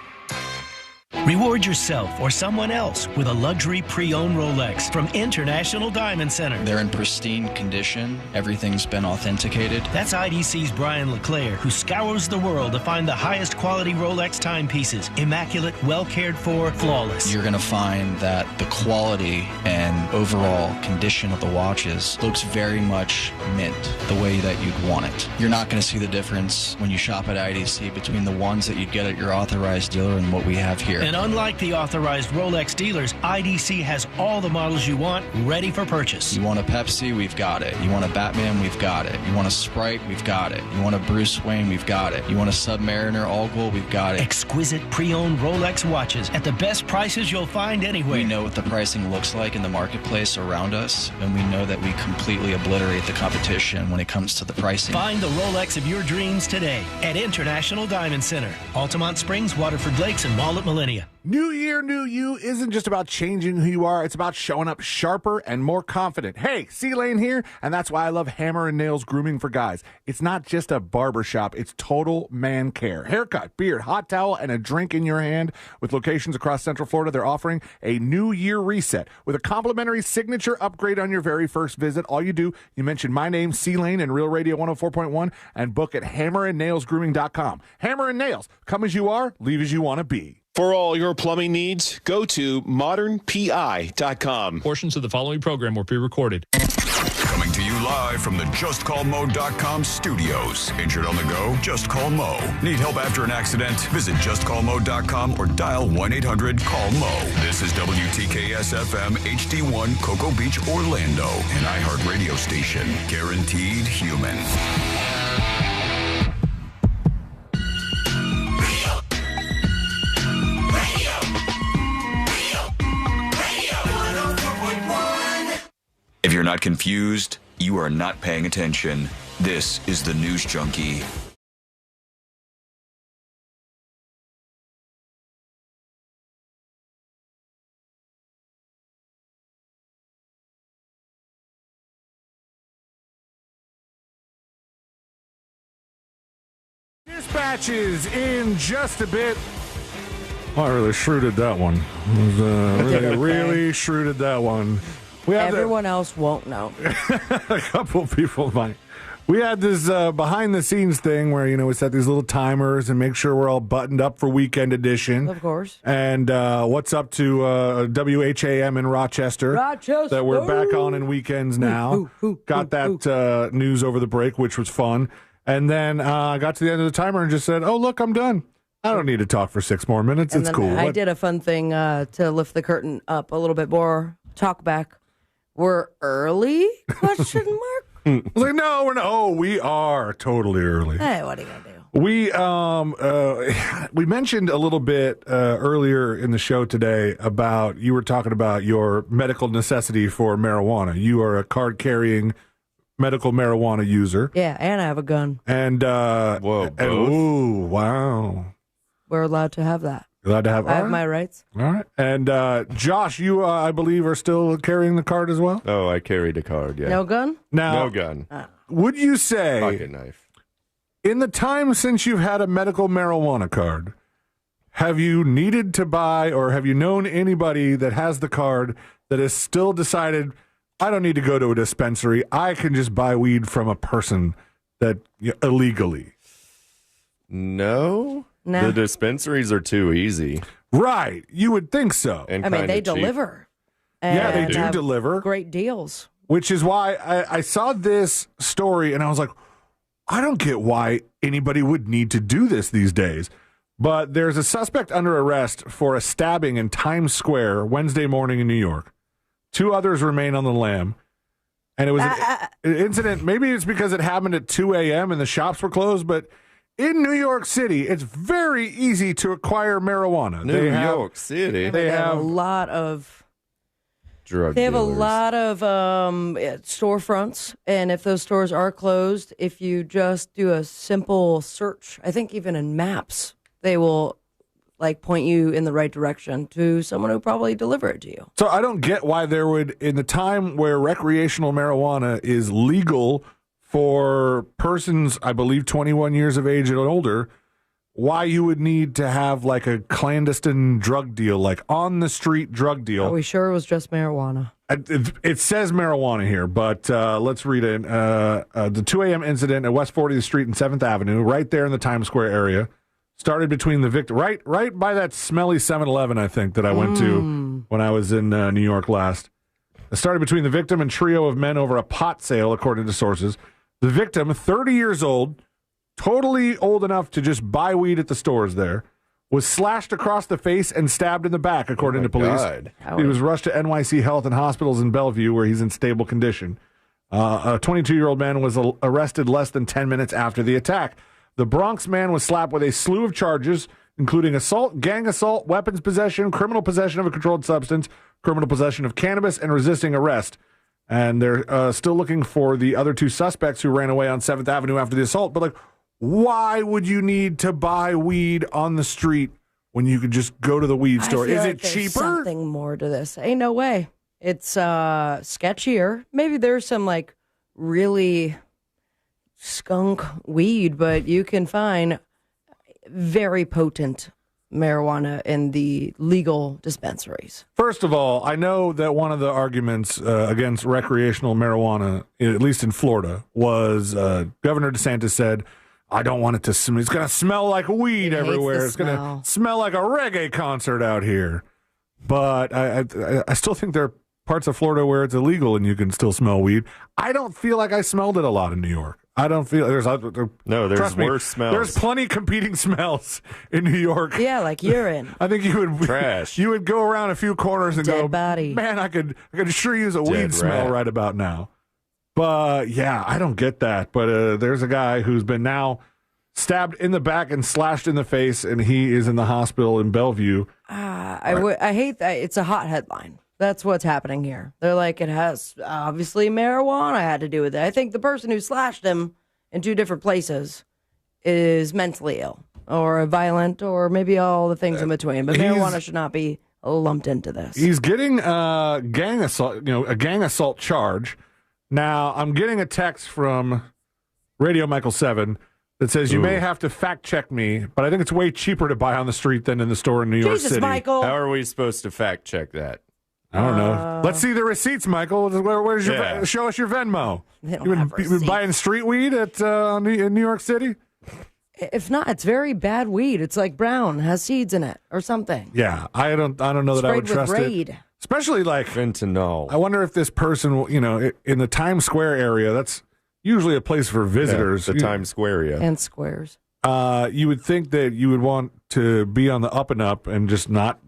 Reward yourself or someone else with a luxury pre-owned Rolex from International Diamond Center. They're in pristine condition. Everything's been authenticated. That's IDC's Brian LeClaire, who scours the world to find the highest quality Rolex timepieces. Immaculate, well cared for, flawless. You're going to find that the quality and overall condition of the watches looks very much mint, the way that you'd want it. You're not going to see the difference when you shop at IDC between the ones that you'd get at your authorized dealer and what we have here. And unlike the authorized Rolex dealers, IDC has all the models you want ready for purchase. You want a Pepsi? We've got it. You want a Batman? We've got it. You want a Sprite? We've got it. You want a Bruce Wayne? We've got it. You want a Submariner All Gold? We've got it. Exquisite pre-owned Rolex watches at the best prices you'll find anywhere. We know what the pricing looks like in the marketplace around us, and we know that we completely obliterate the competition when it comes to the pricing. Find the Rolex of your dreams today at International Diamond Center, Altamont Springs, Waterford Lakes, and Mall at Millennia. New year, new you isn't just about changing who you are. It's about showing up sharper and more confident. Hey, C-Lane here, and that's why I love Hammer and Nails Grooming for Guys. It's not just a barbershop. It's total man care. Haircut, beard, hot towel, and a drink in your hand. With locations across Central Florida, they're offering a New Year reset with a complimentary signature upgrade on your very first visit. All you do, you mention my name, C-Lane, and Real Radio 104.1, and book at hammerandnailsgrooming.com. Hammer and Nails. Come as you are, leave as you want to be. For all your plumbing needs, go to modernpi.com. Portions of the following program were pre-recorded. Coming to you live Live from the JustCallMo.com studios. Injured on the go? Just call Mo. Need help after an accident? Visit JustCallMo.com or dial 1-800-CALL-MO. This is WTKS-FM HD1 Cocoa Beach, Orlando. An iHeart radio station. Guaranteed human. If you're not confused, you are not paying attention. This is the News Junkie. Dispatches in just a bit. Oh, I really shrewded that one. Really shrewded that one. Everyone else won't know. A couple people might. We had this behind-the-scenes thing where, we set these little timers and make sure we're all buttoned up for Weekend Edition. Of course. And what's up to WHAM in Rochester. That we're back on in weekends now. Got that news over the break, which was fun. And then I got to the end of the timer and just said, oh, look, I'm done. I don't need to talk for 6 more minutes. And it's then cool. I did a fun thing to lift the curtain up a little bit more. Talk back. We're early? Question mark. I was like, no, we're not. Oh, we are totally early. Hey, what are you gonna do? We mentioned a little bit earlier in the show today about you were talking about your medical necessity for marijuana. You are a card-carrying medical marijuana user. Yeah, and I have a gun. And ooh, wow. We're allowed to have that. You're allowed to have. I have my rights. All right. And Josh, you, I believe, are still carrying the card as well? Oh, I carried a card, yeah. No gun? Now, no gun. Would you say, pocket knife, in the time since you've had a medical marijuana card, have you needed to buy or have you known anybody that has the card that has still decided, I don't need to go to a dispensary, I can just buy weed from a person that illegally? No. Nah. The dispensaries are too easy. Right. You would think so. And I mean, they cheap. deliver. Yeah, they and do have deliver. Great deals. Which is why I saw this story and I was like, I don't get why anybody would need to do this these days. But there's a suspect under arrest for a stabbing in Times Square Wednesday morning in New York. 2 others remain on the lam. And it was an incident. Maybe it's because it happened at 2 a.m. and the shops were closed, but in New York City, it's very easy to acquire marijuana. New York City. They have a lot of drug They have dealers. a lot of storefronts, and if those stores are closed, if you just do a simple search, I think even in maps, they will point you in the right direction to someone who probably deliver it to you. So I don't get why there would, in the time where recreational marijuana is legal for persons, I believe, 21 years of age and older, why you would need to have a clandestine drug deal, on-the-street drug deal. Are we sure it was just marijuana? It says marijuana here, but let's read it. The 2 a.m. incident at West 40th Street and 7th Avenue, right there in the Times Square area, started between the victim, right by that smelly 7-Eleven, I think, that I went to when I was in New York last. It started between the victim and trio of men over a pot sale, according to sources. The victim, 30 years old, totally old enough to just buy weed at the stores there, was slashed across the face and stabbed in the back, according to police. God. He was rushed to NYC Health and Hospitals in Bellevue, where he's in stable condition. A 22-year-old man was arrested less than 10 minutes after the attack. The Bronx man was slapped with a slew of charges, including assault, gang assault, weapons possession, criminal possession of a controlled substance, criminal possession of cannabis, and resisting arrest. And they're still looking for the other 2 suspects who ran away on 7th Avenue after the assault. But, why would you need to buy weed on the street when you could just go to the weed store? Is it there's cheaper? Something more to this. Ain't no way. It's sketchier. Maybe there's some, really skunk weed, but you can find very potent marijuana in the legal dispensaries. First of all, I know that one of the arguments against recreational marijuana, at least in Florida, was Governor DeSantis said, I don't want it to smell. It's going to smell like weed everywhere. It's going to smell like a reggae concert out here. But I still think there are parts of Florida where it's illegal and you can still smell weed. I don't feel like I smelled it a lot in New York. I don't feel there's there's worse smells. There's plenty competing smells in New York. Yeah, like urine. I think you would trash. You would go around a few corners and Dead go, body. man, I could sure use a Dead weed smell rat. right about now. But yeah, I don't get that. But there's a guy who's been now stabbed in the back and slashed in the face, and he is in the hospital in Bellevue. I hate that. It's a hot headline. That's what's happening here. They're like, it has obviously marijuana had to do with it. I think the person who slashed him in two different places is mentally ill or violent or maybe all the things in between. But marijuana should not be lumped into this. He's getting a gang assault charge. Now, I'm getting a text from Radio Michael 7 that says you may have to fact check me, but I think it's way cheaper to buy on the street than in the store in New York City. Michael. How are we supposed to fact check that? I don't know. Let's see the receipts, Michael. Where's your show us your Venmo? They don't You have been buying street weed in New York City? If not, it's very bad weed. It's like brown, has seeds in it or something. Yeah, I don't know that I would Sprayed with trust Raid. it. Especially like fentanyl. I wonder if this person, in the Times Square area, that's usually a place for visitors. The Times Square area. And squares. You would think that you would want to be on the up and up and just not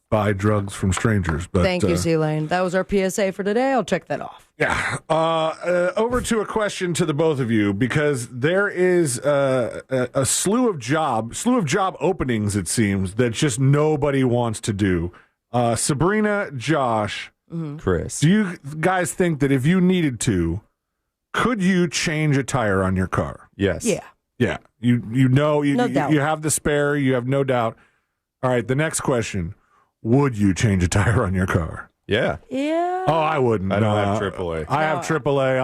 buy drugs from strangers. But Thank you, C-Lane. That was our PSA for today. I'll check that off. Yeah. Over to a question to the both of you, because there is a slew of job openings, it seems, that just nobody wants to do. Sabrina, Josh, Chris, do you guys think that if you needed to, could you change a tire on your car? Yes. Yeah. Yeah. You have the spare. You have no doubt. All right. The next question: would you change a tire on your car? Yeah. Yeah. Oh, I wouldn't. I don't have AAA. I have AAA.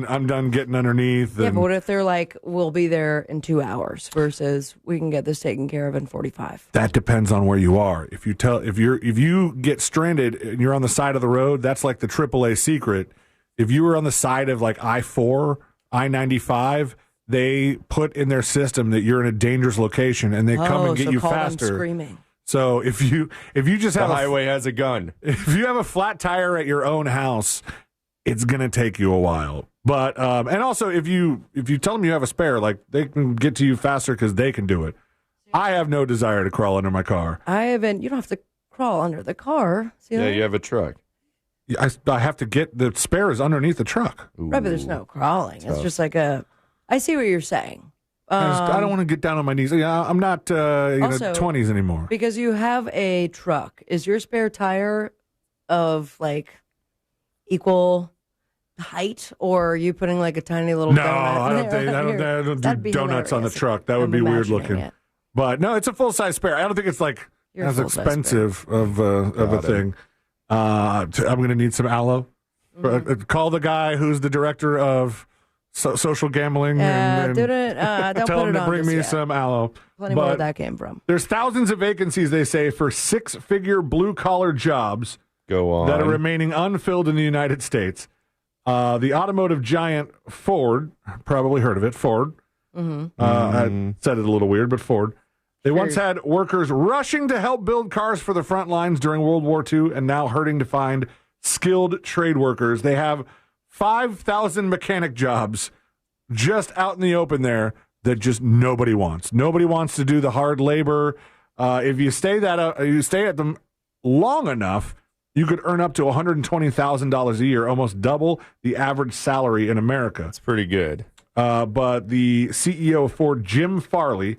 I'm done getting underneath. Yeah, and- but what if they're like, we'll be there in 2 hours versus we can get this taken care of in 45? That depends on where you are. If you get stranded and you're on the side of the road, that's like the AAA secret. If you were on the side of like I-4, I-95, they put in their system that you're in a dangerous location and they come and get so you call them faster. screaming. So if you just have the highway has a gun. If you have a flat tire at your own house, it's gonna take you a while. But and also if you tell them you have a spare, like they can get to you faster because they can do it. I have no desire to crawl under my car. You don't have to crawl under the car. See Yeah, that? you have a truck. I have to get the spares underneath the truck. Right, but there's no crawling. It's just like I see what you're saying. I don't want to get down on my knees. Yeah, I'm not Also, 20s anymore. Because you have a truck. Is your spare tire of like equal height, or are you putting like a tiny little No, donut I don't there? do That'd be donuts on the hilarious. truck. That would I'm be weird imagining looking. it. But no, it's a full size spare. I don't think it's like You're a as full-size expensive of a thing. I'm going to need some aloe. Mm-hmm. Call the guy who's the director of social gambling and don't tell put him it to on bring just me yet. some aloe. Plenty more where that came from. There's thousands of vacancies, they say, for 6-figure blue-collar jobs Go on. that are remaining unfilled in the United States. The automotive giant Ford, probably heard of it, Ford. I said it a little weird, but Ford. They once had workers rushing to help build cars for the front lines during World War II and now hurting to find skilled trade workers. They have 5,000 mechanic jobs just out in the open there that just nobody wants. Nobody wants to do the hard labor. If you stay at them long enough, you could earn up to $120,000 a year, almost double the average salary in America. That's pretty good. But the CEO of Ford, Jim Farley,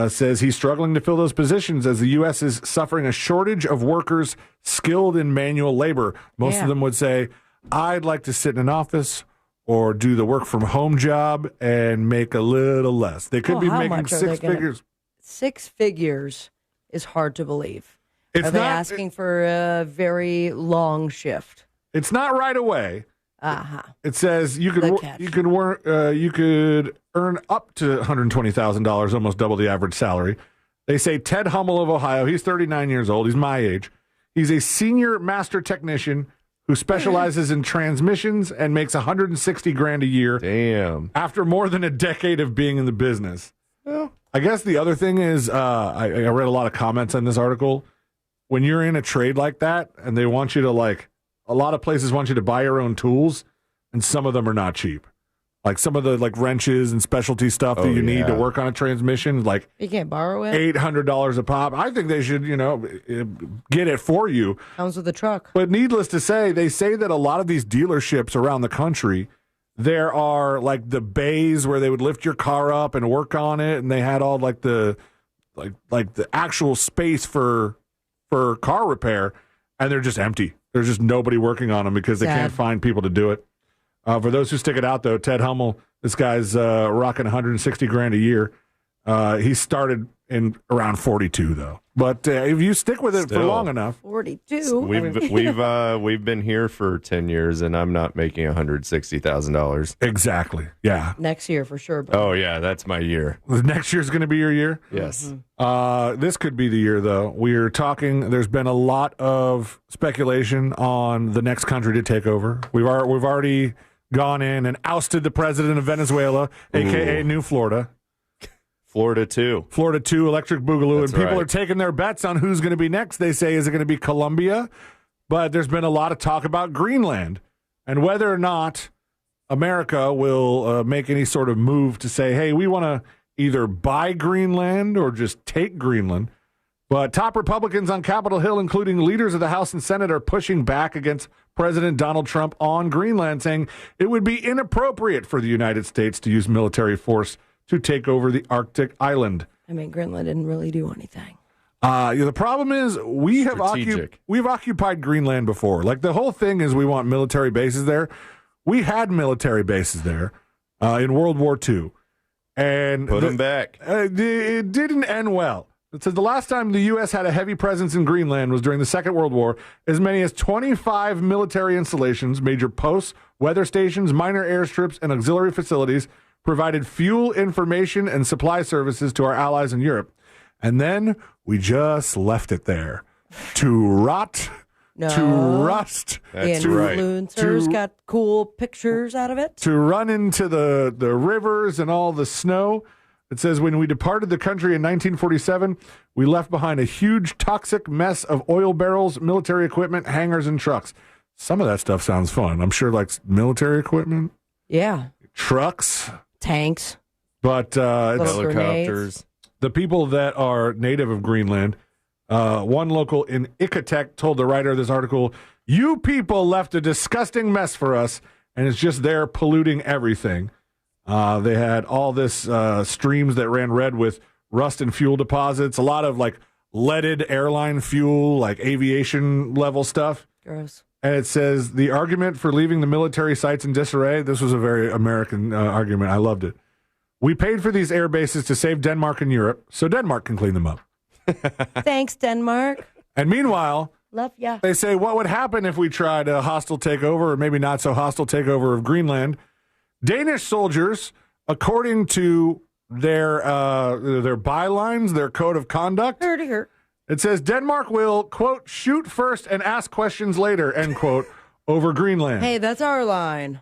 says he's struggling to fill those positions as the U.S. is suffering a shortage of workers skilled in manual labor. Most of them would say, I'd like to sit in an office or do the work from home job and make a little less. They could be how making much are 6 they gonna- figures. 6 figures is hard to believe. It's Are they not- asking for a very long shift? It's not right away. Uh-huh. It says you could The wor- catch. you could earn up to $120,000, almost double the average salary. They say Ted Hummel of Ohio, he's 39 years old, he's my age. He's a senior master technician who specializes in transmissions and makes $160,000 a year. Damn. After more than a decade of being in the business. Well, I guess the other thing is, I read a lot of comments on this article. When you're in a trade like that and they want you to like a lot of places want you to buy your own tools, and some of them are not cheap. Like some of the wrenches and specialty stuff that you need to work on a transmission, like you can't borrow it. $800 a pop. I think they should, get it for you. Comes with the truck. But needless to say, they say that a lot of these dealerships around the country, there are like the bays where they would lift your car up and work on it, and they had all like the actual space for car repair, and they're just empty. There's just nobody working on them because they can't find people to do it. For those who stick it out, though, Ted Hummel, this guy's rocking $160,000 a year. He started in around 42, though. But if you stick with it for long enough, 42. We've been here for 10 years, and I'm not making $160,000. Exactly. Yeah. Next year for sure. But oh yeah, that's my year. Next year's going to be your year. Yes. This could be the year, though. We're talking. There's been a lot of speculation on the next country to take over. We've already gone in and ousted the president of Venezuela, a.k.a. New Florida. Florida 2, Electric Boogaloo. That's and people right. are taking their bets on who's going to be next. They say, is it going to be Colombia? But there's been a lot of talk about Greenland and whether or not America will make any sort of move to say, hey, we want to either buy Greenland or just take Greenland. But top Republicans on Capitol Hill, including leaders of the House and Senate, are pushing back against President Donald Trump on Greenland, saying it would be inappropriate for the United States to use military force to take over the Arctic island. I mean, Greenland didn't really do anything. The problem is we've occupied Greenland before. Like the whole thing is we want military bases there. We had military bases there in World War II. And put them back. It didn't end well. It says the last time the U.S. had a heavy presence in Greenland was during the Second World War. As many as 25 military installations, major posts, weather stations, minor airstrips, and auxiliary facilities provided fuel, information, and supply services to our allies in Europe. And then we just left it there to rot, to rust. That's right. Influencers got cool pictures out of it. To run into the rivers and all the snow. It says, when we departed the country in 1947, we left behind a huge toxic mess of oil barrels, military equipment, hangars, and trucks. Some of that stuff sounds fun. I'm sure, like military equipment. Yeah. Trucks. Tanks. But it's helicopters. The people that are native of Greenland, one local in Ikatek told the writer of this article, you people left a disgusting mess for us, and it's just there polluting everything. They had all this streams that ran red with rust and fuel deposits, a lot of like leaded airline fuel, like aviation level stuff. Gross. And it says the argument for leaving the military sites in disarray. This was a very American argument. I loved it. We paid for these air bases to save Denmark and Europe, so Denmark can clean them up. Thanks, Denmark. And meanwhile, love ya. They say, what would happen if we tried a hostile takeover, or maybe not so hostile takeover of Greenland? Danish soldiers, according to their bylines, their code of conduct, it says Denmark will, quote, shoot first and ask questions later, end quote, over Greenland. Hey, that's our line.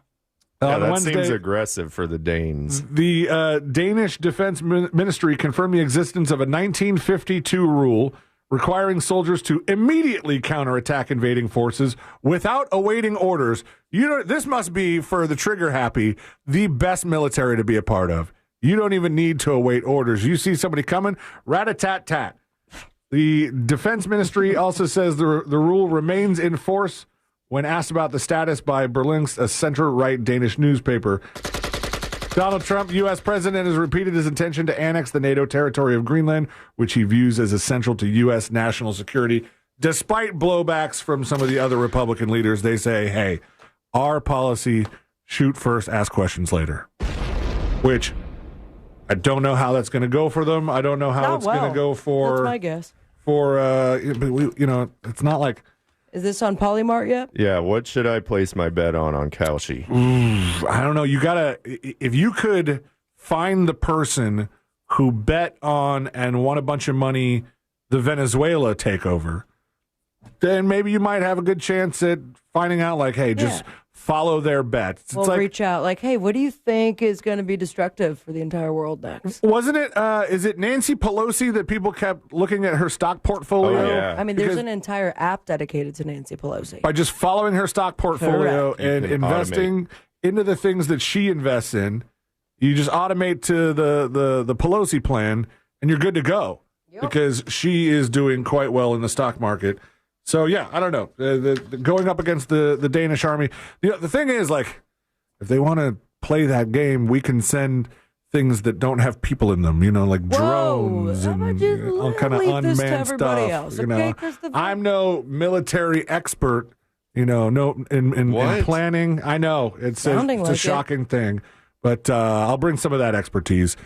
That Wednesday, seems aggressive for the Danes. The Danish Defense Ministry confirmed the existence of a 1952 rule requiring soldiers to immediately counterattack invading forces without awaiting orders. This must be, for the trigger-happy, the best military to be a part of. You don't even need to await orders. You see somebody coming, rat-a-tat-tat. The Defense Ministry also says the rule remains in force when asked about the status by Berlingske, a center-right Danish newspaper. Donald Trump, U.S. president, has repeated his intention to annex the NATO territory of Greenland, which he views as essential to U.S. national security. Despite blowbacks from some of the other Republican leaders, they say, hey, our policy, shoot first, ask questions later. Which I don't know how that's going to go for them. I don't know how it's going to go for... That's my guess. It's not like... Is this on Polymart yet? Yeah, what should I place my bet on Kalshi? I don't know. You gotta, if you could find the person who bet on and won a bunch of money the Venezuela takeover, then maybe you might have a good chance at finding out, like, hey, just follow their bets. It's We'll like, reach out like, hey, what do you think is going to be destructive for the entire world next? wasn't it? Is it Nancy Pelosi that people kept looking at her stock portfolio? I mean, there's Because an entire app dedicated to Nancy Pelosi. by just following her stock portfolio Correct. and You can investing into the things that she invests in, you just automate to the Pelosi plan, and you're good to go because she is doing quite well in the stock market. So yeah, I don't know. The going up against the Danish army. The thing is, like, if they want to play that game, we can send things that don't have people in them. Like drones and all kind of leave this to unmanned everybody stuff. else, you okay, know, Christopher? I'm no military expert. No in planning. I know it's a Sounding like it. shocking thing, but I'll bring some of that expertise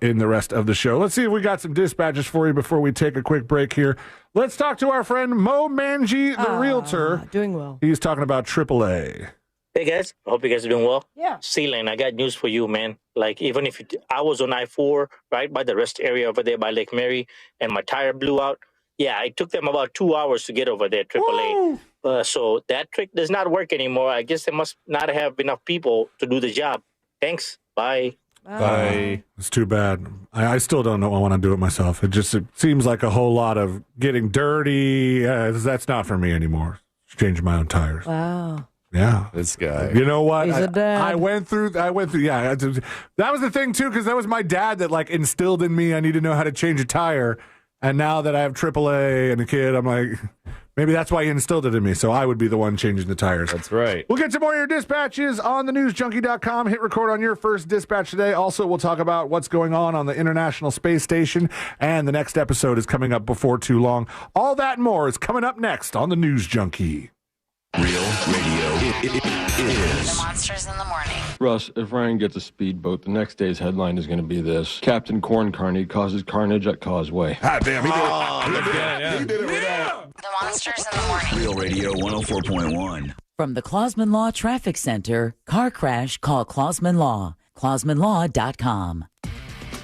in the rest of the show. Let's see if we got some dispatches for you before we take a quick break here. Let's talk to our friend Mo Manji, the realtor. Doing well. He's talking about AAA. Hey guys, I hope you guys are doing well. Yeah. C-Lane, I got news for you, man. Like, even if I was on I-4, right by the rest area over there by Lake Mary, and my tire blew out. Yeah, it took them about 2 hours to get over there, AAA. So that trick does not work anymore. I guess they must not have enough people to do the job. Thanks. Bye. Bye. It's too bad. I still don't know. I want to do it myself. It seems like a whole lot of getting dirty. That's not for me anymore. Just change my own tires. Wow. Yeah, this guy. You know what? He's a dad. I went through. Yeah, that was the thing too, because that was my dad that like instilled in me. I need to know how to change a tire. And now that I have AAA and a kid, I'm like, maybe that's why he instilled it in me. So I would be the one changing the tires. That's right. We'll get to more of your dispatches on thenewsjunkie.com. Hit record on your first dispatch today. Also, we'll talk about what's going on the International Space Station. And the next episode is coming up before too long. All that and more is coming up next on the News Junkie. Real radio is. The Monsters in the Morning. Russ, if Ryan gets a speedboat, the next day's headline is going to be this: Captain Corn Carney causes carnage at Causeway. Ah, damn, He did it. The Monsters in the Morning. Real Radio 104.1. From the Clausman Law Traffic Center, car crash, call Clausman Law. ClausmanLaw.com.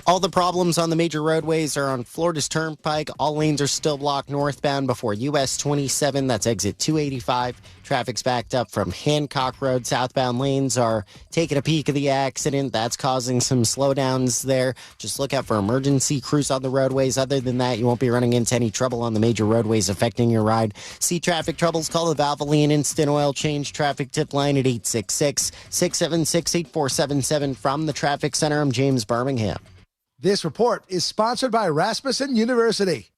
All the problems on the major roadways are on Florida's Turnpike. All lanes are still blocked northbound before US 27. That's exit 285. Traffic's backed up from Hancock Road. Southbound lanes are taking a peek of the accident. That's causing some slowdowns there. Just look out for emergency crews on the roadways. Other than that, you won't be running into any trouble on the major roadways affecting your ride. See traffic troubles? Call the Valvoline Instant Oil Change traffic tip line at 866-676-8477. From the Traffic Center, I'm James Birmingham. This report is sponsored by Rasmussen University.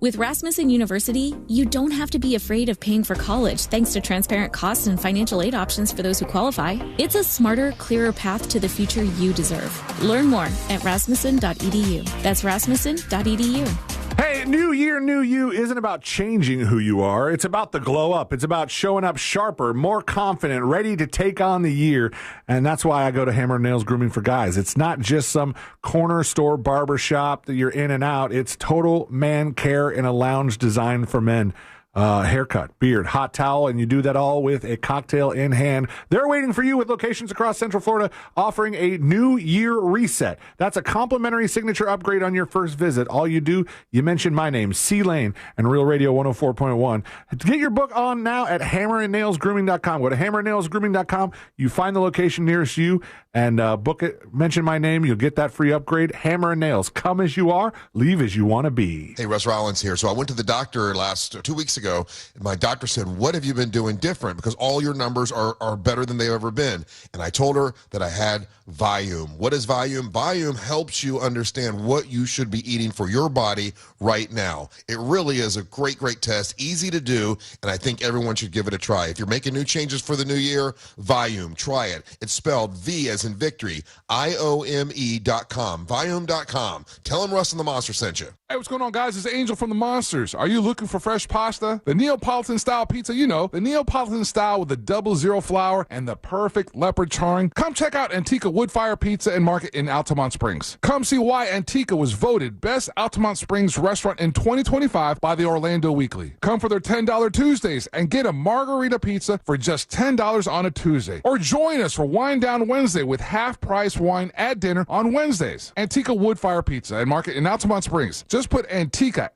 With Rasmussen University, you don't have to be afraid of paying for college thanks to transparent costs and financial aid options for those who qualify. It's a smarter, clearer path to the future you deserve. Learn more at rasmussen.edu. That's rasmussen.edu. Hey, New Year, New You isn't about changing who you are. It's about the glow up. It's about showing up sharper, more confident, ready to take on the year. And that's why I go to Hammer Nails Grooming for Guys. It's not just some corner store barber shop that you're in and out. It's total man care in a lounge designed for men. Haircut, beard, hot towel, and you do that all with a cocktail in hand. They're waiting for you with locations across Central Florida offering a New Year reset. That's a complimentary signature upgrade on your first visit. All you do, you mention my name, C-Lane, and Real Radio 104.1. Get your book on now at hammerandnailsgrooming.com. Go to hammerandnailsgrooming.com. You find the location nearest you and book it. Mention my name. You'll get that free upgrade. Hammer and Nails. Come as you are. Leave as you want to be. Hey, Russ Rollins here. So I went to the doctor 2 weeks ago, and my doctor said, what have you been doing different? Because all your numbers are better than they've ever been. And I told her that I had Valium. What is Valium? Valium helps you understand what you should be eating for your body right now. It really is a great, great test, easy to do, and I think everyone should give it a try. If you're making new changes for the new year, Valium, try it. It's spelled V as in victory, IOME.com, Valium.com. Tell them Russ and the Monster sent you. Hey, what's going on, guys? It's Angel from the Monsters. Are you looking for fresh pasta? The Neapolitan-style pizza, you know, the Neapolitan-style with the 00 flour and the perfect leopard charring. Come check out Antica Woodfire Pizza and Market in Altamont Springs. Come see why Antica was voted Best Altamont Springs Restaurant in 2025 by the Orlando Weekly. Come for their $10 Tuesdays and get a margarita pizza for just $10 on a Tuesday. Or join us for Wine Down Wednesday with half-price wine at dinner on Wednesdays. Antica Woodfire Pizza and Market in Altamont Springs. Just put Antica,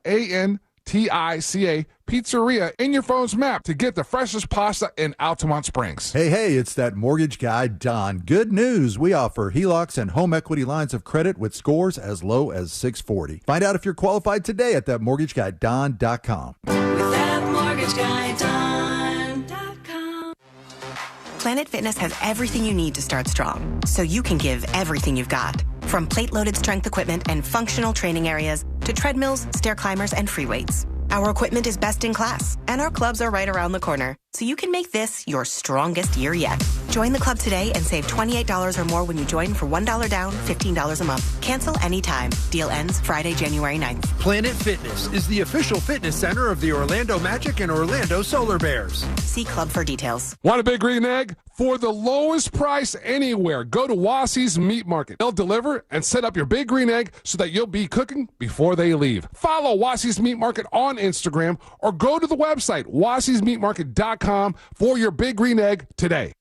TICA Pizzeria in your phone's map to get the freshest pasta in Altamont Springs. Hey, it's that mortgage guy, Don. Good news. We offer HELOCs and home equity lines of credit with scores as low as 640. Find out if you're qualified today at thatmortgageguyDon.com. With thatmortgageguyDon.com. Planet Fitness has everything you need to start strong, so you can give everything you've got. From plate-loaded strength equipment and functional training areas to treadmills, stair climbers, and free weights. Our equipment is best in class, and our clubs are right around the corner, so you can make this your strongest year yet. Join the club today and save $28 or more when you join for $1 down, $15 a month. Cancel anytime. Deal ends Friday, January 9th. Planet Fitness is the official fitness center of the Orlando Magic and Orlando Solar Bears. See club for details. Want a Big Green Egg? For the lowest price anywhere, go to Wassy's Meat Market. They'll deliver and set up your Big Green Egg so that you'll be cooking before they leave. Follow Wassy's Meat Market on Instagram or go to the website, wassysmeatmarket.com for your Big Green Egg today.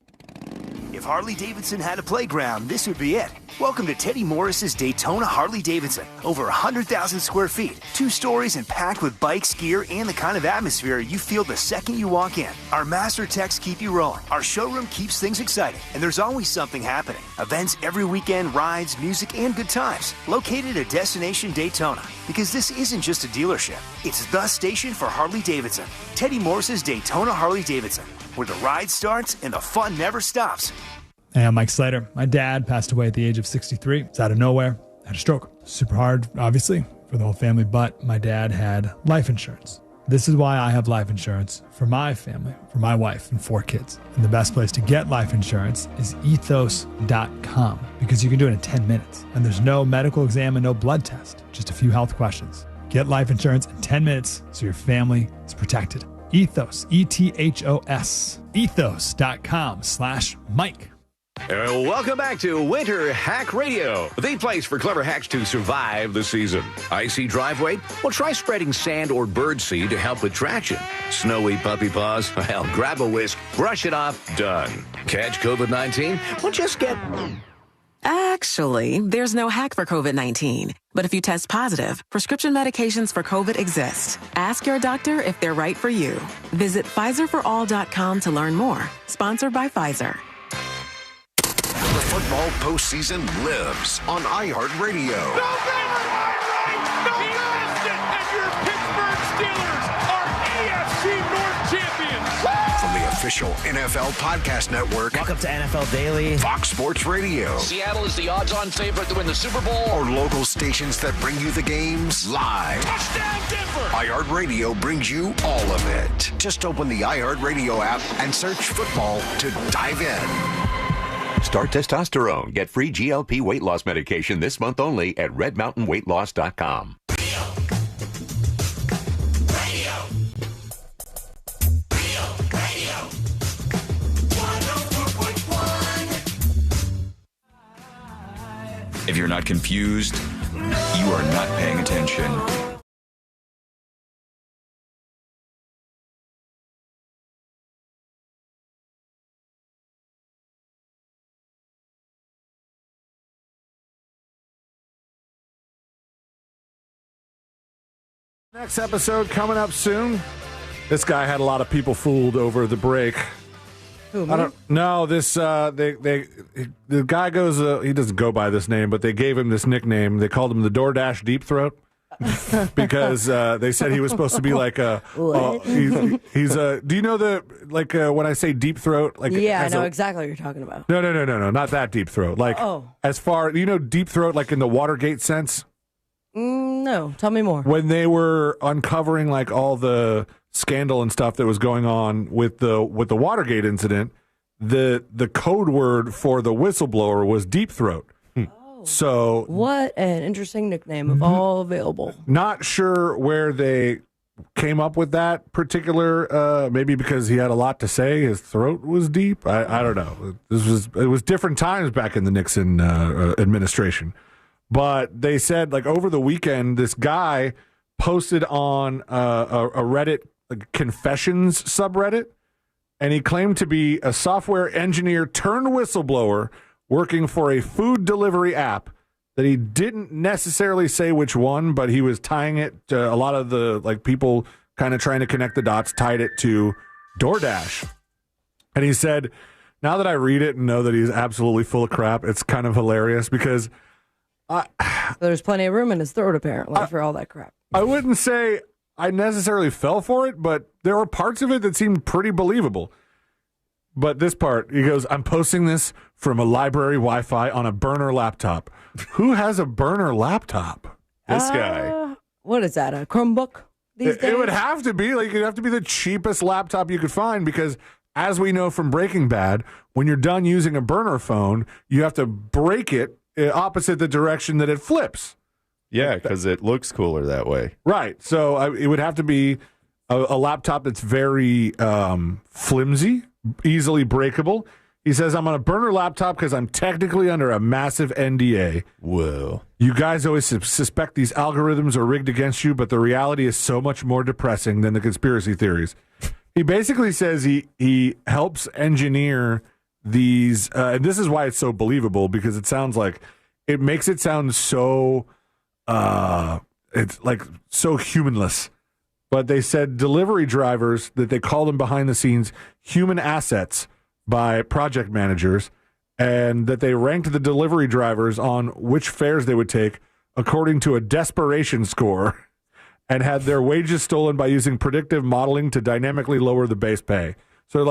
If Harley-Davidson had a playground, this would be it. Welcome to Teddy Morris's Daytona Harley-Davidson. Over 100,000 square feet, 2 stories and packed with bikes, gear, and the kind of atmosphere you feel the second you walk in. Our master techs keep you rolling. Our showroom keeps things exciting, and there's always something happening. Events every weekend, rides, music, and good times. Located at Destination Daytona, because this isn't just a dealership. It's the station for Harley-Davidson. Teddy Morris's Daytona Harley-Davidson, where the ride starts and the fun never stops. Hey, I'm Mike Slater. My dad passed away at the age of 63. It's out of nowhere. Had a stroke. Super hard, obviously, for the whole family, but my dad had life insurance. This is why I have life insurance for my family, for my wife and 4 kids. And the best place to get life insurance is ethos.com, because you can do it in 10 minutes. And there's no medical exam and no blood test, just a few health questions. Get life insurance in 10 minutes so your family is protected. Ethos, ETHOS, ethos.com/Mike. Welcome back to Winter Hack Radio, the place for clever hacks to survive the season. Icy driveway? Well, try spreading sand or birdseed to help with traction. Snowy puppy paws? Well, grab a whisk, brush it off, done. Catch COVID-19? Well, just get... Actually, there's no hack for COVID-19. But if you test positive, prescription medications for COVID exist. Ask your doctor if they're right for you. Visit PfizerForAll.com to learn more. Sponsored by Pfizer. The football postseason lives on iHeartRadio. From the official NFL Podcast Network. Welcome to NFL Daily. Fox Sports Radio. Seattle is the odds-on favorite to win the Super Bowl. Or local stations that bring you the games live. Touchdown Denver! iHeartRadio brings you all of it. Just open the iHeartRadio app and search football to dive in. Start testosterone. Get free GLP weight loss medication this month only at redmountainweightloss.com. If you're not confused, you are not paying attention. Next episode coming up soon. This guy had a lot of people fooled over the break. Who, I don't know. This the guy goes. He doesn't go by this name, but they gave him this nickname. They called him the DoorDash Deep Throat because they said he was supposed to be like a. He's a. Do you know when I say deep throat? Like yeah, I know exactly what you're talking about. No, not that deep throat. Like as far deep throat, like in the Watergate sense. No, tell me more. When they were uncovering like all the scandal and stuff that was going on with the Watergate incident, the code word for the whistleblower was deep throat. So what an interesting nickname of all available. Not sure where they came up with that particular. Maybe because he had a lot to say, his throat was deep. I don't know. It was different times back in the Nixon administration. But they said, like, over the weekend, this guy posted on a Reddit confessions subreddit, and he claimed to be a software engineer turned whistleblower working for a food delivery app that he didn't necessarily say which one, but he was tying it to a lot of the people kind of trying to connect the dots, tied it to DoorDash. And he said, now that I read it and know that he's absolutely full of crap, it's kind of hilarious because there's plenty of room in his throat, apparently, for all that crap. I wouldn't say I necessarily fell for it, but there were parts of it that seemed pretty believable. But this part, he goes, I'm posting this from a library Wi-Fi on a burner laptop. Who has a burner laptop? This guy. What is that, a Chromebook these days? It would have to be. It'd have to be the cheapest laptop you could find because, as we know from Breaking Bad, when you're done using a burner phone, you have to break it opposite the direction that it flips. Yeah, because it looks cooler that way. Right. So it would have to be a laptop that's very flimsy, easily breakable. He says, I'm on a burner laptop because I'm technically under a massive NDA. Whoa. You guys always suspect these algorithms are rigged against you, but the reality is so much more depressing than the conspiracy theories. He basically says he helps engineer these, and this is why it's so believable, because it sounds like, it makes it sound so, it's like so humanless. But they said delivery drivers, that they call them behind the scenes human assets by project managers, and that they ranked the delivery drivers on which fares they would take according to a desperation score, and had their wages stolen by using predictive modeling to dynamically lower the base pay. So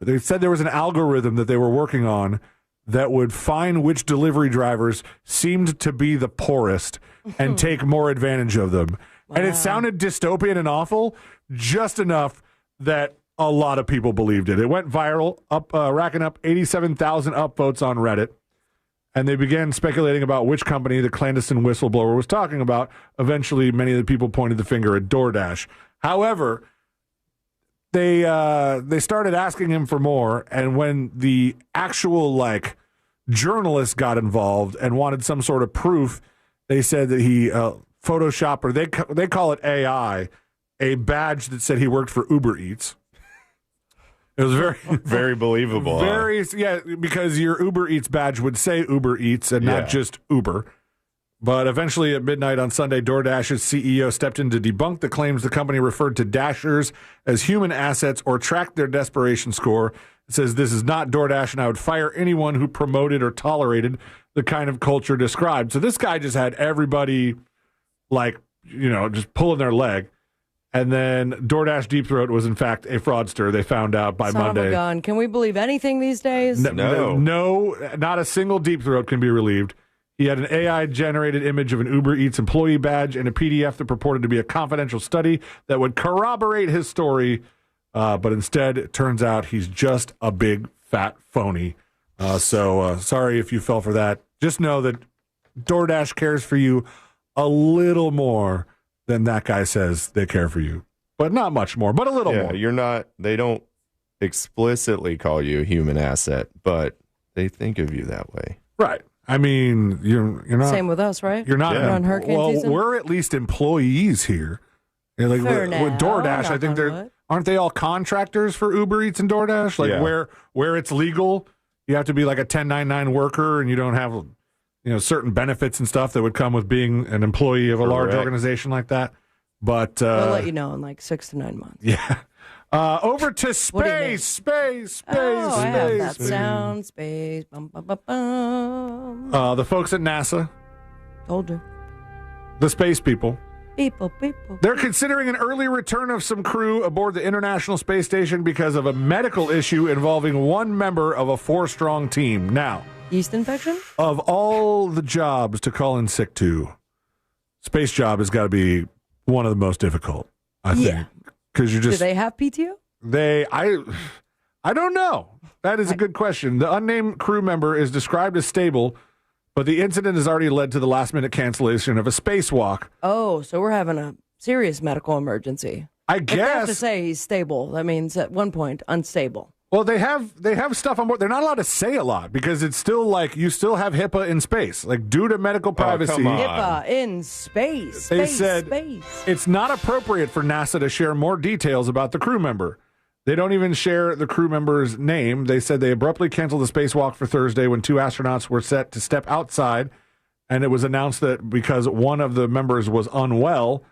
they said there was an algorithm that they were working on that would find which delivery drivers seemed to be the poorest and take more advantage of them. Wow. And it sounded dystopian and awful, just enough that a lot of people believed it. It went viral, racking up 87,000 upvotes on Reddit. And they began speculating about which company the clandestine whistleblower was talking about. Eventually, many of the people pointed the finger at DoorDash. However, they started asking him for more, and when the actual journalist got involved and wanted some sort of proof, they said that he photoshopped, or they call it AI, a badge that said he worked for Uber Eats. It was very believable. Yeah, because your Uber Eats badge would say Uber Eats and not just Uber. But eventually at midnight on Sunday, DoorDash's CEO stepped in to debunk the claims the company referred to Dashers as human assets or tracked their desperation score. It says, this is not DoorDash, and I would fire anyone who promoted or tolerated the kind of culture described. So this guy just had everybody, just pulling their leg. And then DoorDash Deep Throat was, in fact, a fraudster. They found out by Monday. Son of a gun. Can we believe anything these days? No, not a single Deep Throat can be relieved. He had an AI-generated image of an Uber Eats employee badge and a PDF that purported to be a confidential study that would corroborate his story. But instead, it turns out he's just a big, fat phony. So sorry if you fell for that. Just know that DoorDash cares for you a little more than that guy says they care for you. But not much more, but a little more. They don't explicitly call you a human asset, but they think of you that way. Right. I mean, you're not. Same with us, right? You're not on hurricane season. We're at least employees here. With DoorDash, I think aren't they all contractors for Uber Eats and DoorDash? Where it's legal, you have to be like a 1099 worker, and you don't have certain benefits and stuff that would come with being an employee of a large organization like that. But they'll let you know in 6 to 9 months. Yeah. Over to space. I have that sound. Space. Bum, bum, bum, bum. The folks at NASA. Told you. The space people. People. They're considering an early return of some crew aboard the International Space Station because of a medical issue involving one member of a 4-strong team. Now, yeast infection? Of all the jobs to call in sick to, space job has got to be one of the most difficult, I think. Because do they have PTO? I don't know. That is a good question. The unnamed crew member is described as stable, but the incident has already led to the last-minute cancellation of a spacewalk. Oh, so we're having a serious medical emergency. I guess. If they have to say he's stable, that means at one point unstable. Well, they have stuff on board. They're not allowed to say a lot because it's still you still have HIPAA in space, due to medical privacy. Come on. HIPAA in space. They said it's not appropriate for NASA to share more details about the crew member. They don't even share the crew member's name. They said they abruptly canceled the spacewalk for Thursday when 2 astronauts were set to step outside and it was announced that because one of the members was unwell,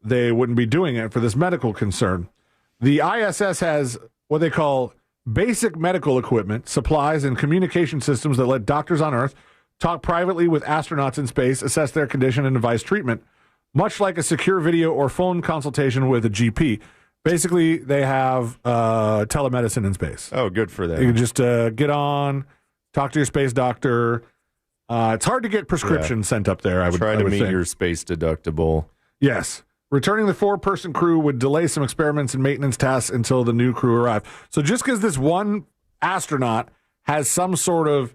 they wouldn't be doing it for this medical concern. The ISS has what they call basic medical equipment, supplies, and communication systems that let doctors on Earth talk privately with astronauts in space, assess their condition, and advise treatment, much like a secure video or phone consultation with a GP. Basically, they have telemedicine in space. Oh, good for them. You can just get on, talk to your space doctor. It's hard to get prescriptions sent up there, I would try to meet think. your space deductible. Yes. Returning the 4-person crew would delay some experiments and maintenance tasks until the new crew arrived. So just because this one astronaut has some sort of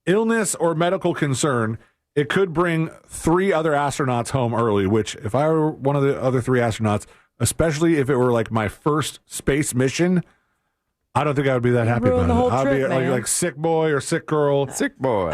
illness or medical concern, it could bring 3 other astronauts home early, which if I were one of the other 3 astronauts, especially if it were like my first space mission, I don't think I would be that happy ruin about the it. whole I'd trip, be man. like sick boy or sick girl. Sick boy.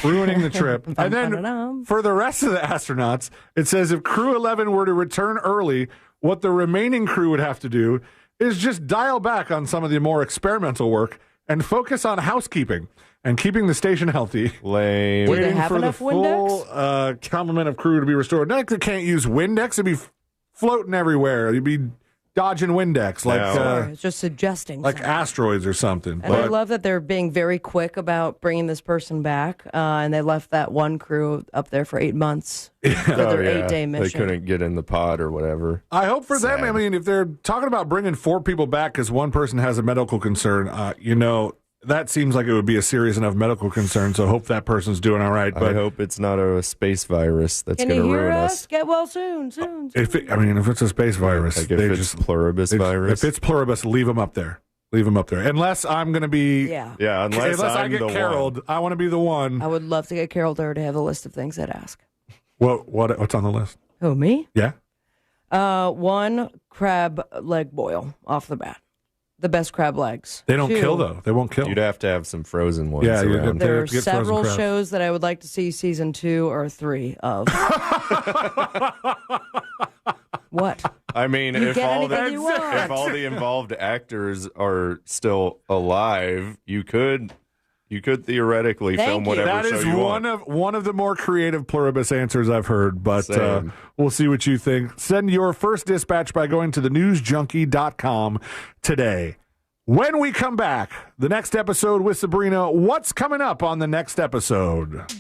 Ruining the trip. And then for the rest of the astronauts, it says if Crew 11 were to return early, what the remaining crew would have to do is just dial back on some of the more experimental work and focus on housekeeping and keeping the station healthy. Lame. Do they Waiting have for the enough full complement of crew to be restored. Not that they can't use Windex. It'd be floating everywhere. You'd be dodging Windex It's just suggesting like asteroids or something. And I love that they're being very quick about bringing this person back, and they left that one crew up there for 8 months for their 8-day mission. They couldn't get in the pod or whatever. I hope for them. I mean, if they're talking about bringing 4 people back because one person has a medical concern, that seems like it would be a serious enough medical concern. So I hope that person's doing all right. But I hope it's not a space virus that's Can going you to hear ruin us? us. Get well soon. if it's a space virus, Like if they it's pluribus virus. If it's pluribus, leave them up there. Leave them up there. Unless I'm going to be. Yeah. Yeah, unless I I'm get the caroled, one. I want to be the one. I would love to get Carol there to have a list of things I'd ask. What's on the list? Who, me? Yeah. 1, crab leg boil off the bat. The best crab legs. They don't 2, kill, though. They won't kill. You'd have to have some frozen ones. Yeah, around. There are get frozen several crabs. shows that I would like to see season 2 or 3 of. What? I mean, You if get all anything you want. the involved actors are still alive, you could theoretically film whatever That show is you one want. of the more creative pluribus answers I've heard, but Same. we'll see what you think. Send your first dispatch by going to thenewsjunkie.com today. When we come back, the next episode with Sabrina, what's coming up on the next episode?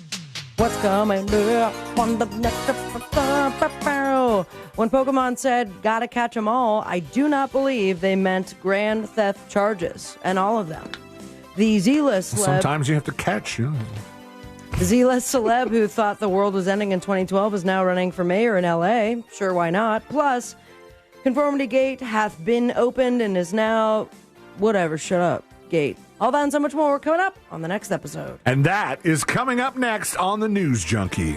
What's coming up on the next episode? When Pokemon said, gotta catch them all, I do not believe they meant grand theft charges, and all of them. The Z-list celeb, Sometimes you have to catch. the Z-list celeb who thought the world was ending in 2012 is now running for mayor in L.A. Sure, why not? Plus, Conformity Gate hath been opened and is now... Whatever, shut up, Gate. All that and so much more coming up on the next episode. And that is coming up next on the News Junkie.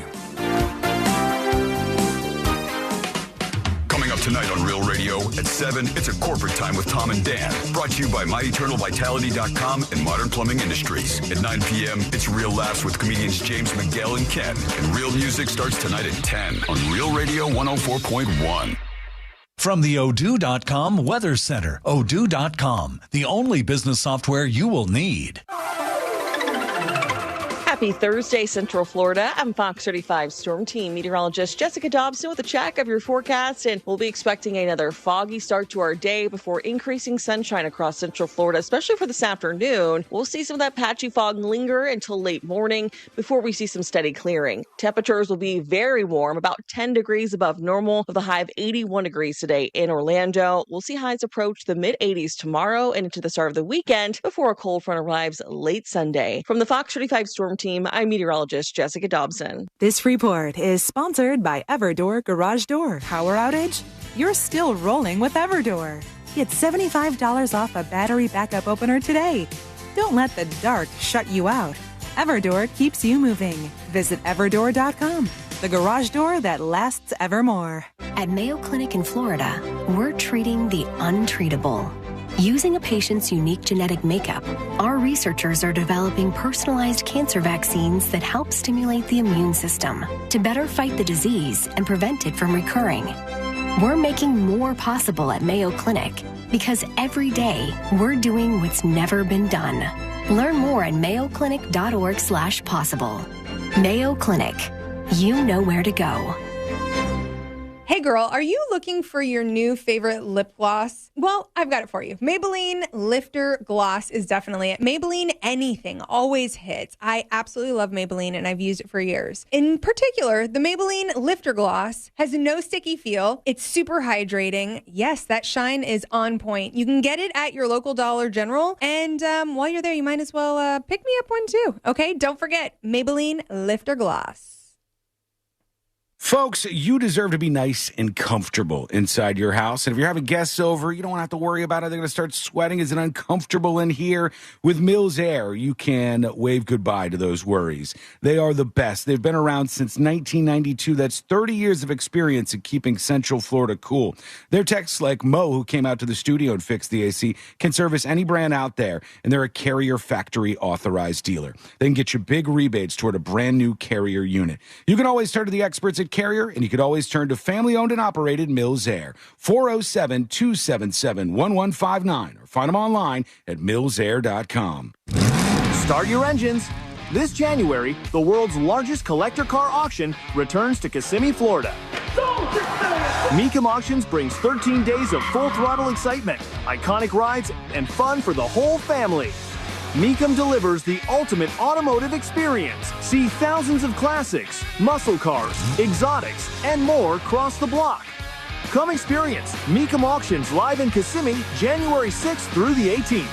Coming up tonight on Real Radio at 7, it's a corporate time with Tom and Dan. Brought to you by MyEternalVitality.com and Modern Plumbing Industries. At 9 p.m., it's Real Laughs with comedians James McGill and Ken. And Real Music starts tonight at 10 on Real Radio 104.1. From the Odoo.com Weather Center, Odoo.com, the only business software you will need. Happy Thursday, Central Florida. I'm Fox 35 Storm Team meteorologist Jessica Dobson with a check of your forecast, and we'll be expecting another foggy start to our day before increasing sunshine across Central Florida, especially for this afternoon. We'll see some of that patchy fog linger until late morning before we see some steady clearing. Temperatures will be very warm, about 10 degrees above normal, with a high of 81 degrees today in Orlando. We'll see highs approach the mid-80s tomorrow and into the start of the weekend before a cold front arrives late Sunday. From the Fox 35 Storm Team, I'm meteorologist Jessica Dobson. This report is sponsored by Everdoor Garage Door. Power outage? You're still rolling with Everdoor. Get $75 off a battery backup opener today. Don't let the dark shut you out. Everdoor keeps you moving. Visit everdoor.com, the garage door that lasts evermore. At Mayo Clinic in Florida, we're treating the untreatable. Using a patient's unique genetic makeup, our researchers are developing personalized cancer vaccines that help stimulate the immune system to better fight the disease and prevent it from recurring. We're making more possible at Mayo Clinic because every day we're doing what's never been done. Learn more at mayoclinic.org/possible. Mayo Clinic. you know where to go. Hey girl, are you looking for your new favorite lip gloss? Well, I've got it for you. Maybelline Lifter Gloss is definitely it. Maybelline anything always hits. I absolutely love Maybelline and I've used it for years. In particular, the Maybelline Lifter Gloss has no sticky feel. It's super hydrating. Yes, that shine is on point. You can get it at your local Dollar General. And while you're there, you might as well pick me up one too. Okay, don't forget Maybelline Lifter Gloss. Folks, you deserve to be nice and comfortable inside your house. And if you're having guests over, you don't have to worry about it. They're going to start sweating. Is it uncomfortable in here? With Mills Air, you can wave goodbye to those worries. They are the best. They've been around since 1992. That's 30 years of experience in keeping Central Florida cool. Their techs like Mo, who came out to the studio and fixed the AC, can service any brand out there. And they're a Carrier factory authorized dealer. They can get you big rebates toward a brand new Carrier unit. You can always turn to the experts at Carrier, and you could always turn to family-owned and operated Mills Air. 407-277-1159, or find them online at millsair.com. Start your engines. This January, the world's largest collector car auction returns to Kissimmee, Florida. Mecum Auctions brings 13 days of full-throttle excitement, iconic rides, and fun for the whole family. Mecum delivers the ultimate automotive experience. See thousands of classics, muscle cars, exotics, and more cross the block. Come experience Mecum Auctions live in Kissimmee, January 6th through the 18th.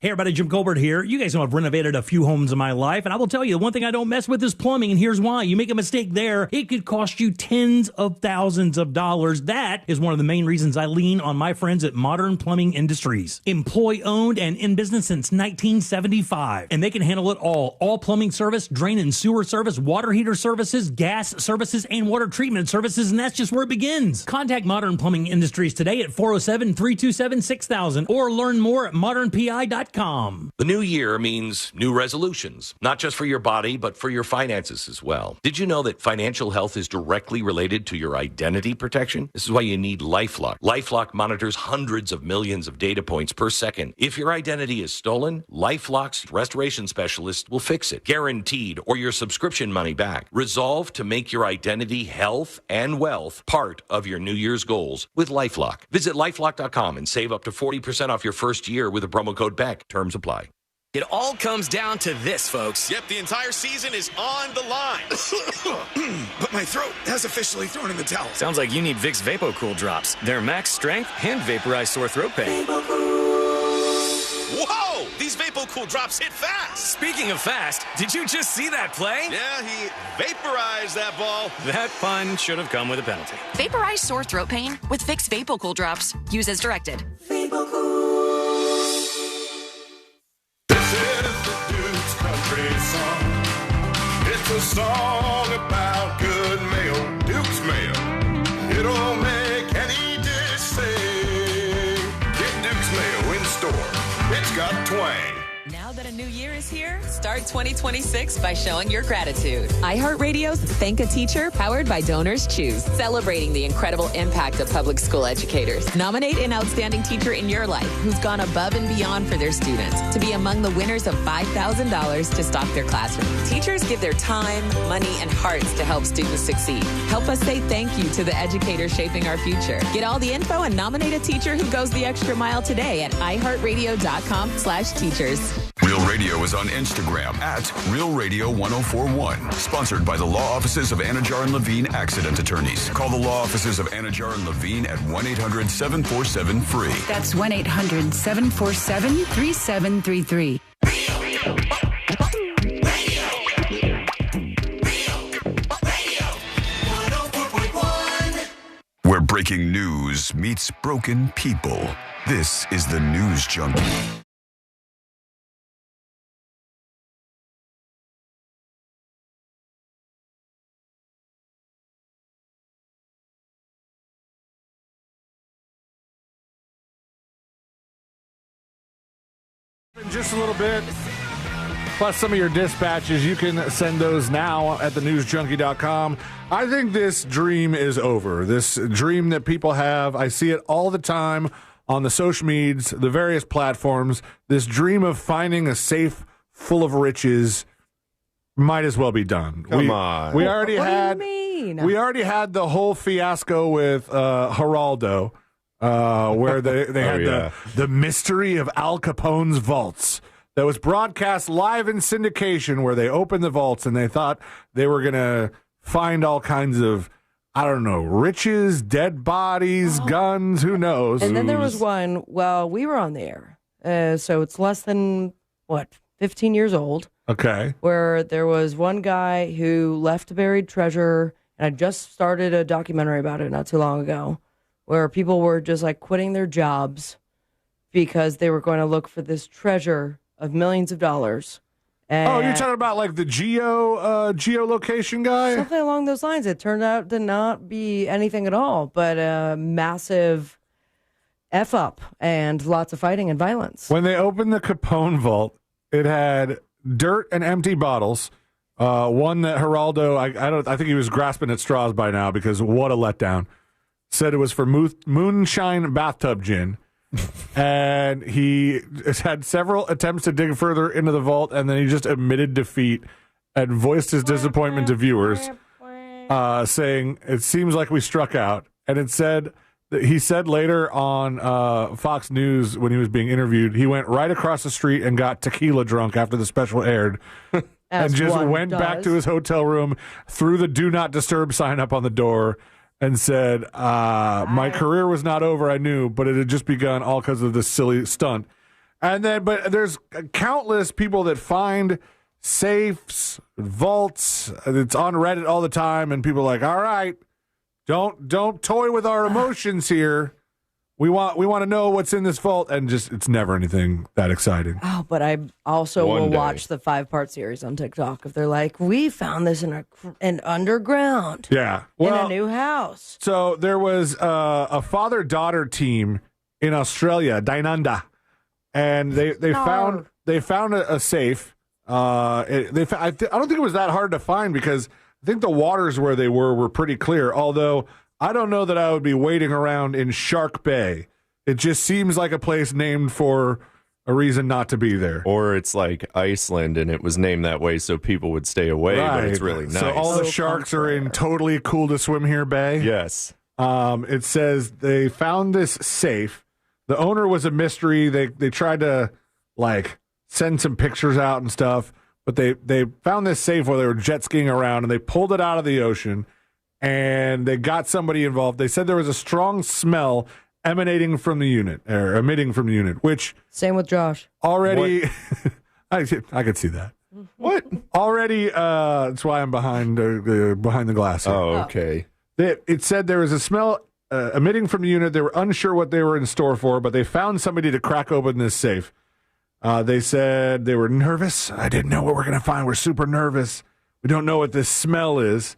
Hey everybody, Jim Colbert here. You guys know I've renovated a few homes in my life, and I will tell you, the one thing I don't mess with is plumbing, and here's why. You make a mistake there, it could cost you tens of thousands of dollars. That is one of the main reasons I lean on my friends at Modern Plumbing Industries. Employee-owned and in business since 1975, and they can handle it all. All plumbing service, drain and sewer service, water heater services, gas services, and water treatment services, and that's just where it begins. Contact Modern Plumbing Industries today at 407-327-6000 or learn more at modernpi.com. The new year means new resolutions, not just for your body, but for your finances as well. Did you know that financial health is directly related to your identity protection? This is why you need LifeLock. LifeLock monitors hundreds of millions of data points per second. If your identity is stolen, LifeLock's restoration specialist will fix it, guaranteed, or your subscription money back. Resolve to make your identity, health, and wealth part of your New Year's goals with LifeLock. Visit LifeLock.com and save up to 40% off your first year with a promo code BECK. Terms apply. It all comes down to this, folks. Yep, the entire season is on the line. But my throat has officially thrown in the towel. Sounds like you need Vicks VapoCool drops. They're max strength and vaporize sore throat pain. Whoa! These VapoCool drops hit fast. Speaking of fast, did you just see that play? Yeah, he vaporized that ball. That pun should have come with a penalty. Vaporize sore throat pain with Vicks VapoCool drops. Use as directed. It's a song about good mayo, Duke's mayo. It'll make any dish sing. Get Duke's mayo in store. It's got twang. Now that a new year is here, start 2026 by showing your gratitude. iHeartRadio's Thank a Teacher, powered by Donors Choose, celebrating the incredible impact of public school educators. Nominate an outstanding teacher in your life who's gone above and beyond for their students to be among the winners of $5,000 to stock their classroom. Teachers give their time, money, and hearts to help students succeed. Help us say thank you to the educators shaping our future. Get all the info and nominate a teacher who goes the extra mile today at iHeartRadio.com/teachers. Real Radio is on Instagram at Real Radio 1041. Sponsored by the law offices of Anajar and Levine Accident Attorneys. Call the law offices of Anajar and Levine at 1-800-747-FREE. That's 1-800-747-3733. Where breaking news meets broken people. This is the News Junkie. In just a little bit, plus some of your dispatches, you can send those now at thenewsjunkie.com. I think this dream is over. This dream that people have, I see it all the time on the social medias, the various platforms. This dream of finding a safe full of riches might as well be done. Come on. We already What had. do you mean? We already had the whole fiasco with Geraldo, where they had the mystery of Al Capone's vaults that was broadcast live in syndication, where they opened the vaults and they thought they were going to find all kinds of, I don't know, riches, dead bodies, guns, who knows. And then there was one, well, we were on the air, so it's less than, 15 years old. Okay. Where there was one guy who left buried treasure, and I just started a documentary about it not too long ago, where people were just like quitting their jobs because they were going to look for this treasure of millions of dollars. And you're talking about like the geolocation guy? something along those lines. It turned out to not be anything at all, but a massive F up and lots of fighting and violence. When they opened the Capone vault, it had dirt and empty bottles. One that Geraldo, I think he was grasping at straws by now because what a letdown. Said it was for moonshine bathtub gin. And he had several attempts to dig further into the vault, and then he just admitted defeat and voiced his disappointment to viewers, saying, "It seems like we struck out." And he said later on Fox News when he was being interviewed, he went right across the street and got tequila drunk after the special aired. And just went back to his hotel room, threw the "Do Not Disturb" sign up on the door, and said, my career was not over, I knew, but it had just begun, all because of this silly stunt. And then, but there's countless people that find safes, vaults. It's on Reddit all the time, and people are like, all right, don't toy with our emotions here. We want to know what's in this vault, and just it's never anything that exciting. Oh, but I also One will day. watch the 5-part series on TikTok if they're like, we found this in an underground, Yeah, in a new house. So there was a father-daughter team in Australia, Dynanda, and they found a safe. I don't think it was that hard to find because I think the waters where they were pretty clear. Although I don't know that I would be waiting around in Shark Bay. It just seems like a place named for a reason not to be there. Or it's like Iceland and it was named that way so people would stay away, but it's really nice. So all the sharks are in totally cool to swim here bay? Yes. It says they found this safe. The owner was a mystery. They tried to like send some pictures out and stuff, but they found this safe while they were jet skiing around and they pulled it out of the ocean and they got somebody involved. They said there was a strong smell emitting from the unit, which same with Josh. Already, I could see that. What? Already, that's why I'm behind the glass here. Oh, okay. It said there was a smell emitting from the unit. They were unsure what they were in store for, but they found somebody to crack open this safe. They said they were nervous. I didn't know what we're going to find. We're super nervous. We don't know what this smell is.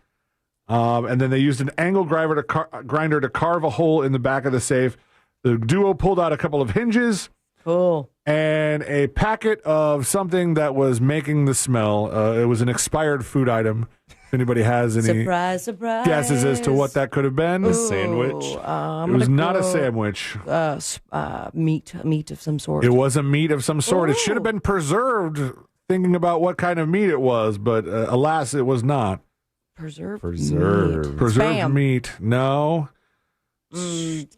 And then they used an angle grinder to carve a hole in the back of the safe. The duo pulled out a couple of hinges. Cool. And a packet of something that was making the smell. It was an expired food item. If anybody has any Surprise. guesses as to what that could have been. Ooh, sandwich? It was not a sandwich. Meat of some sort. It was a meat of some sort. It should have been preserved, thinking about what kind of meat it was, but alas, it was not. Preserved Preserved meat. No.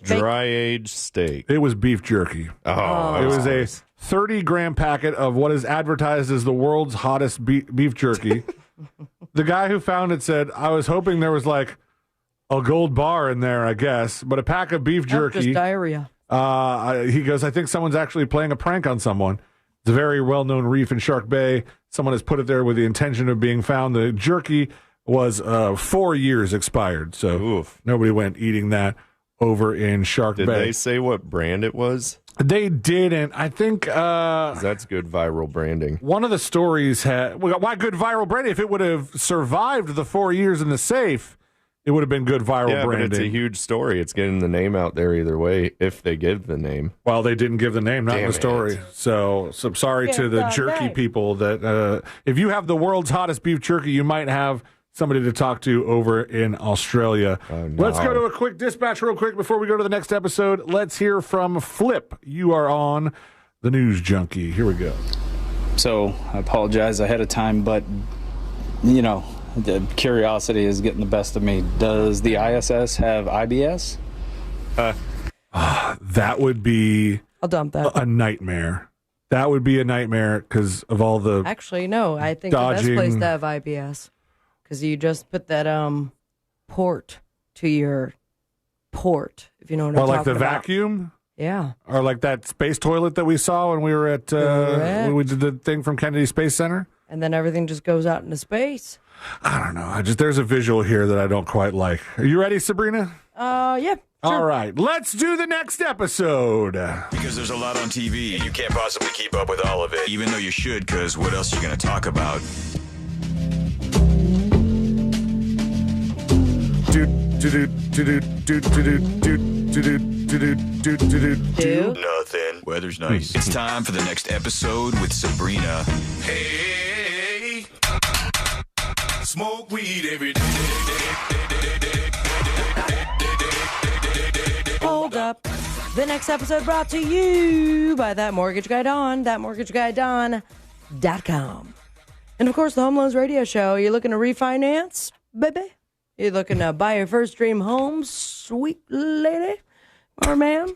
Dry aged steak. It was beef jerky. Oh, it was a 30-gram packet of what is advertised as the world's hottest beef jerky. The guy who found it said, I was hoping there was like a gold bar in there, I guess, but a pack of beef jerky. Just diarrhea. He goes, I think someone's actually playing a prank on someone. It's a very well-known reef in Shark Bay. Someone has put it there with the intention of being found. The jerky was 4 years expired, so nobody went eating that over in Shark Bay. Did they say what brand it was? They didn't. I think that's good viral branding. One of the stories had why good viral branding? If it would have survived the 4 years in the safe, it would have been good viral branding. But it's a huge story. It's getting the name out there either way, if they give the name. Well, they didn't give the name, not in the story. So sorry to the jerky people that if you have the world's hottest beef jerky, you might have somebody to talk to over in Australia. Oh, no. Let's go to a quick dispatch real quick before we go to the next episode. Let's hear from Flip. You are on the News Junkie. Here we go. So I apologize ahead of time, but the curiosity is getting the best of me. Does the ISS have IBS? That would be I'll dump that. a nightmare. That would be a nightmare because of all the Actually, no. I think dodging. the best place to have IBS because you just put that port to your port, if you know what I'm like talking the about. vacuum. Yeah. Or like that space toilet that we saw when we were at when we did the thing from Kennedy Space Center. And then everything just goes out into space. I don't know. There's a visual here that I don't quite like. Are you ready, Sabrina? Yeah. All right. Let's do the next episode. Because there's a lot on TV, and you can't possibly keep up with all of it, even though you should, because what else are you going to talk about? Nothing. Weather's nice. It's time for the next episode with Sabrina. Hey, smoke weed every day. Hold up. The next episode brought to you by That Mortgage Guy Don, thatmortgageguyDon.com. And of course, the Home Loans Radio Show. You're looking to refinance, baby? You're looking to buy your first dream home, sweet lady or man?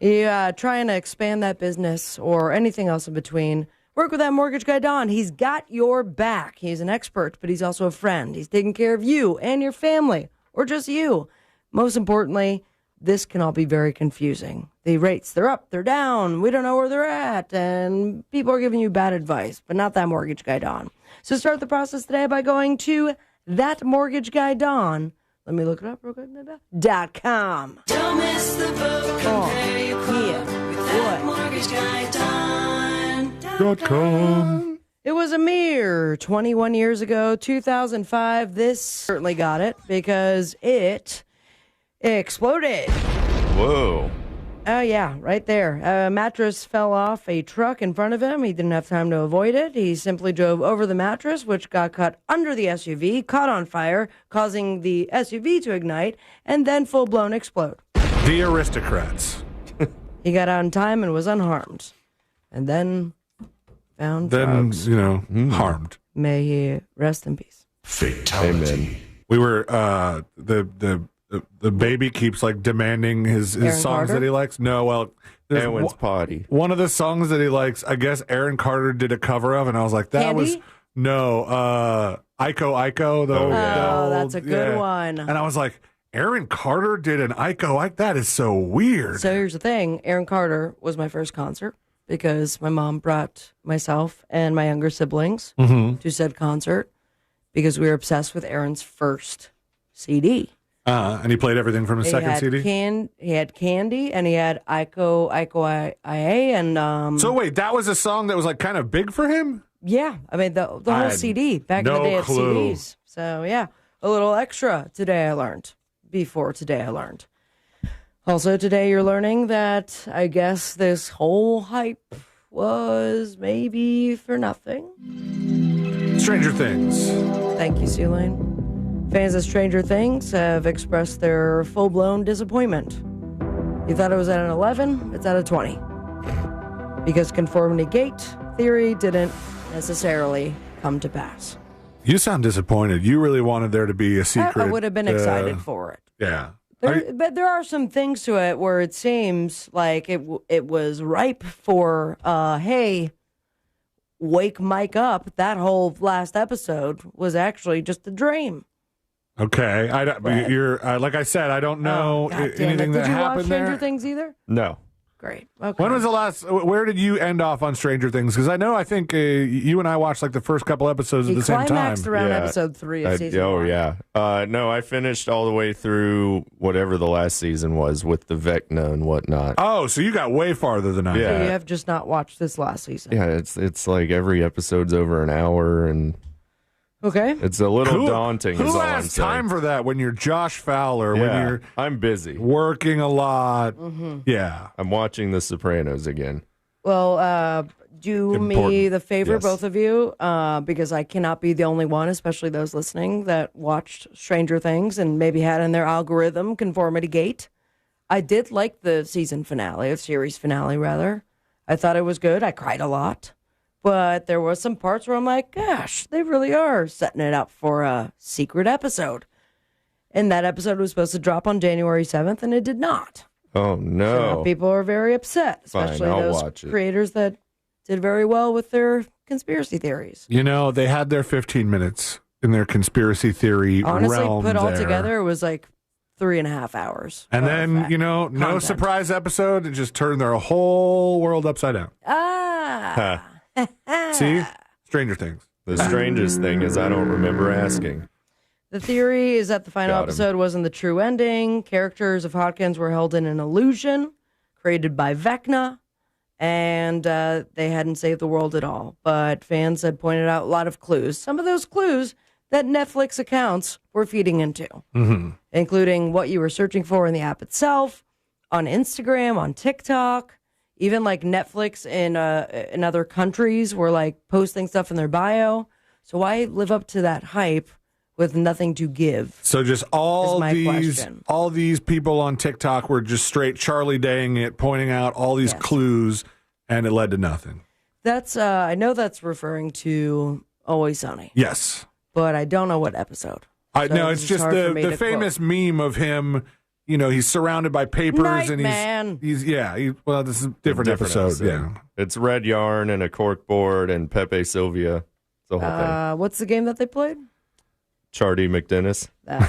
You trying to expand that business or anything else in between? Work with That Mortgage Guy Don. He's got your back. He's an expert, but he's also a friend. He's taking care of you and your family, or just you. Most importantly, this can all be very confusing. The rates, they're up, they're down. We don't know where they're at. And people are giving you bad advice, but not That Mortgage Guy Don. So start the process today by going to That Mortgage Guy Don. Let me look it up real quick. .com. Don't miss the boat. Compare your quote with That Mortgage Guy .com. It was a mere 21 years ago, 2005. This certainly got it because it exploded. Whoa. Oh, yeah, right there. A mattress fell off a truck in front of him. He didn't have time to avoid it. He simply drove over the mattress, which got cut under the SUV, caught on fire, causing the SUV to ignite, and then full-blown explode. The aristocrats. He got out in time and was unharmed. And then found drugs. Harmed. May he rest in peace. Fatality. Amen. We were the baby keeps like demanding his songs Carter? that he likes. No, well, Aaron's potty. One of the songs that he likes, I guess Aaron Carter did a cover of, and I was like, that Candy? was Iko Iko. That's a good one. And I was like, Aaron Carter did an Iko. That is so weird. So here's the thing. Aaron Carter was my first concert because my mom brought myself and my younger siblings to said concert because we were obsessed with Aaron's first CD. And he played everything from his second CD? He had Candy, and he had Iko IA, and... So wait, that was a song that was like kind of big for him? Yeah, I mean, the whole CD, back in the day of CDs. So yeah, a little extra today I learned. Before today I learned. Also today you're learning that I guess this whole hype was maybe for nothing. Stranger Things. Thank you, Seelane. Fans of Stranger Things have expressed their full-blown disappointment. You thought it was at an 11, it's at a 20. Because conformity gate theory didn't necessarily come to pass. You sound disappointed. You really wanted there to be a secret. I would have been excited for it. Yeah. But there are some things to it where it seems like it was ripe for, hey, wake Mike up. That whole last episode was actually just a dream. Okay, you're like I said, I don't know anything that happened there. Did you watch Stranger Things either? No. Great. Okay. When was the last? Where did you end off on Stranger Things? Because I think you and I watched like the first couple episodes at the same time. Climaxed around episode 3 of season 1. Yeah. No, I finished all the way through whatever the last season was with the Vecna and whatnot. Oh, so you got way farther than I did. So you have just not watched this last season. Yeah, it's like every episode's over an hour, and okay, it's a little daunting. Who is all has I'm saying. time for that when you're Josh Fowler? Yeah, when you're I'm busy working a lot. Yeah, I'm watching The Sopranos again. Well, do me Important. the favor, Yes. both of you, because I cannot be the only one, especially those listening that watched Stranger Things and maybe had in their algorithm conformity gate. I did like the series finale, rather. I thought it was good. I cried a lot. But there was some parts where I'm like, gosh, they really are setting it up for a secret episode. And that episode was supposed to drop on January 7th, and it did not. Oh, So no. now people are very upset, Fine, especially I'll those watch it. creators that did very well with their conspiracy theories. You know, they had their 15 minutes in their conspiracy theory Honestly, realm put all there. together, it was like 3.5 hours. And of then, no content. surprise episode. It just turned their whole world upside down. Ah. See? Stranger Things. The strangest thing is I don't remember asking. The theory is that the final Got him. episode wasn't the true ending. Characters of Hawkins were held in an illusion created by Vecna, and they hadn't saved the world at all. But fans had pointed out a lot of clues. Some of those clues that Netflix accounts were feeding into, including what you were searching for in the app itself, on Instagram, on TikTok, even like Netflix in other countries were like posting stuff in their bio. So why live up to that hype with nothing to give? So just is my question. all these people on TikTok were just straight Charlie Daying it, pointing out all these clues, and it led to nothing. That's I know that's referring to Always Sunny, Yes. but I don't know what episode. I So know this it's is just hard for the me to famous meme of him. You know, he's surrounded by papers, Night and Man. he's well, this is a different episode. Yeah, It's red yarn and a cork board and Pepe Sylvia. It's the whole thing. What's the game that they played? Charlie McDennis That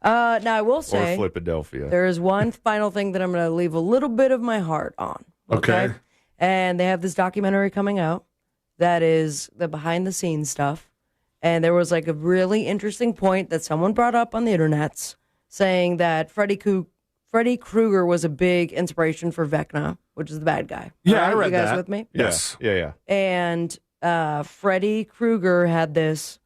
one. Now I will say, or Flipadelphia. there is one final thing that I'm going to leave a little bit of my heart on. Okay. And they have this documentary coming out that is the behind the scenes stuff. And there was like a really interesting point that someone brought up on the internets saying that Freddy Krueger was a big inspiration for Vecna, which is the bad guy. Yeah, All right, I read you guys that. with me? Yes. Yeah. And Freddy Krueger had this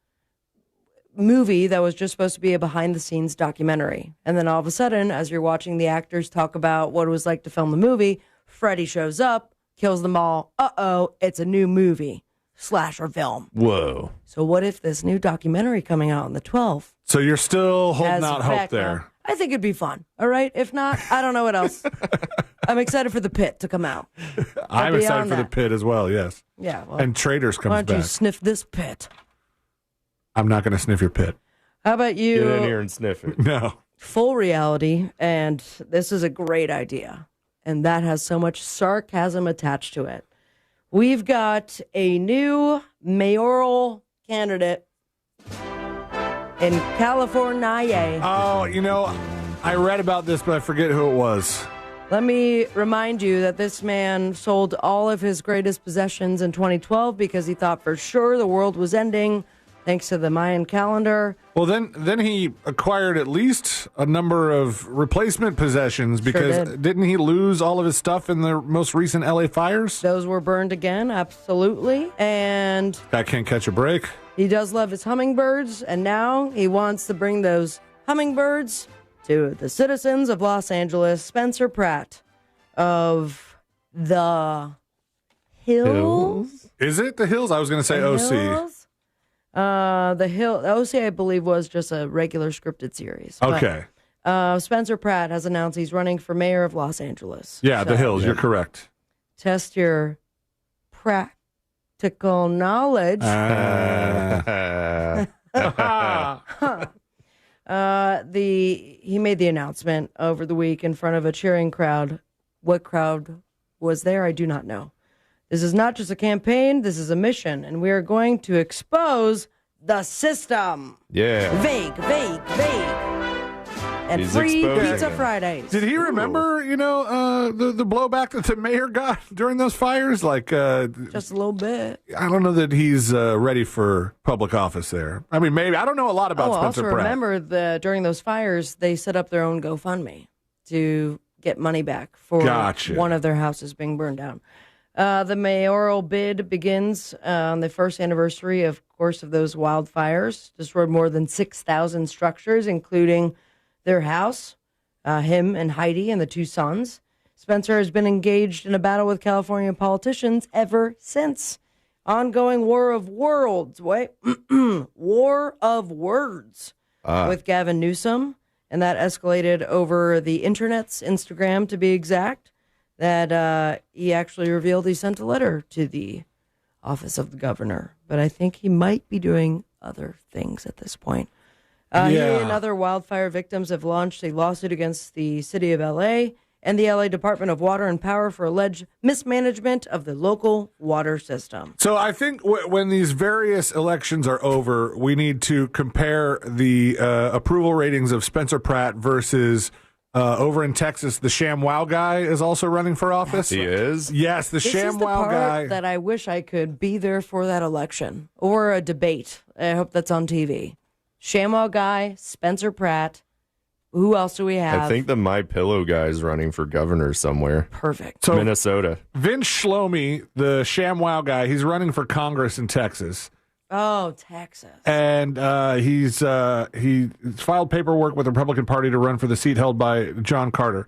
movie that was just supposed to be a behind-the-scenes documentary. And then all of a sudden, as you're watching the actors talk about what it was like to film the movie, Freddy shows up, kills them all. Uh-oh, it's a new movie. Slasher film. Whoa. So what if this new documentary coming out on the 12th So you're still holding has out hope Vecna? there. I think it'd be fun. All right. If not, I don't know what else. I'm excited for The Pit to come out. I'm But excited beyond for the that- pit as well. Yes. Yeah. Well, And Traders why comes don't you back. sniff this pit? I'm not going to sniff your pit. How about you? Get in here and sniff it. No. Full reality, and this is a great idea, and that has so much sarcasm attached to it. We've got a new mayoral candidate in California. Oh, I read about this, but I forget who it was. Let me remind you that this man sold all of his greatest possessions in 2012 because he thought for sure the world was ending thanks to the Mayan calendar. Well, then he acquired at least a number of replacement possessions because didn't he lose all of his stuff in the most recent LA fires? Those were burned again, absolutely. And Guy can't catch a break. he does love his hummingbirds, and now he wants to bring those hummingbirds to the citizens of Los Angeles. Spencer Pratt of the Hills? Is it the Hills? I was going to say OC. Hills? The OC, I believe, was just a regular scripted series. Okay. But, Spencer Pratt has announced he's running for mayor of Los Angeles. Yeah, the So, Hills. You're correct. Test your practical knowledge. He made the announcement over the week in front of a cheering crowd. What crowd was there? I do not know. This is not just a campaign. This is a mission, and we are going to expose the system. Yeah. Vague. And He's free exposing Pizza it. Fridays. Did he remember, the blowback that the mayor got during those fires? Like, Just a little bit. I don't know that he's ready for public office there. I mean, maybe. I don't know a lot about Spencer also Pratt. remember during those fires, they set up their own GoFundMe to get money back for Gotcha. one of their houses being burned down. The mayoral bid begins on the first anniversary, of course, of those wildfires. Destroyed more than 6,000 structures, including their house, him and Heidi and the two sons. Spencer has been engaged in a battle with California politicians ever since. Ongoing war of words. War of words with Gavin Newsom. And that escalated over the internet's Instagram, to be exact. That he actually revealed he sent a letter to the office of the governor, but I think he might be doing other things at this point. He and other wildfire victims have launched a lawsuit against the city of L.A. and the L.A. Department of Water and Power for alleged mismanagement of the local water system. So I think when these various elections are over, we need to compare the approval ratings of Spencer Pratt versus over in Texas. The ShamWow guy is also running for office. He is? Yes, the This is the ShamWow part guy. that I wish I could be there for that election or a debate. I hope that's on TV. ShamWow guy, Spencer Pratt. Who else do we have? I think the My Pillow guy is running for governor somewhere. Perfect. So Minnesota. Vince Shlomi, the ShamWow guy, he's running for Congress in Texas. Oh, Texas. And he filed paperwork with the Republican Party to run for the seat held by John Carter.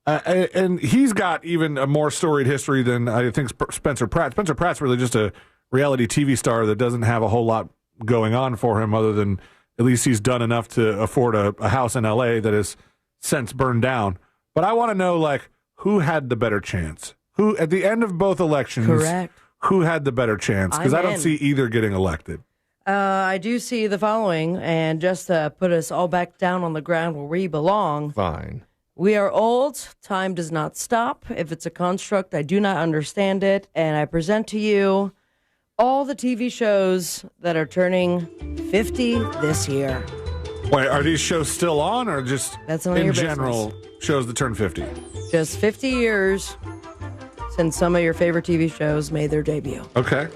And he's got even a more storied history than I think Spencer Pratt. Spencer Pratt's really just a reality TV star that doesn't have a whole lot going on for him other than at least he's done enough to afford a house in L.A. that has since burned down. But I want to know, like, who had the better chance? Who, at the end of both elections, Correct. Who had the better chance? Because I don't see either getting elected. I do see the following, and just to put us all back down on the ground where we belong. Fine. We are old. Time does not stop. If it's a construct, I do not understand it. And I present to you all the TV shows that are turning 50 this year. Wait, are these shows still on or just That's none of in your general business. shows that turn 50? Just 50 years since some of your favorite TV shows made their debut. Okay.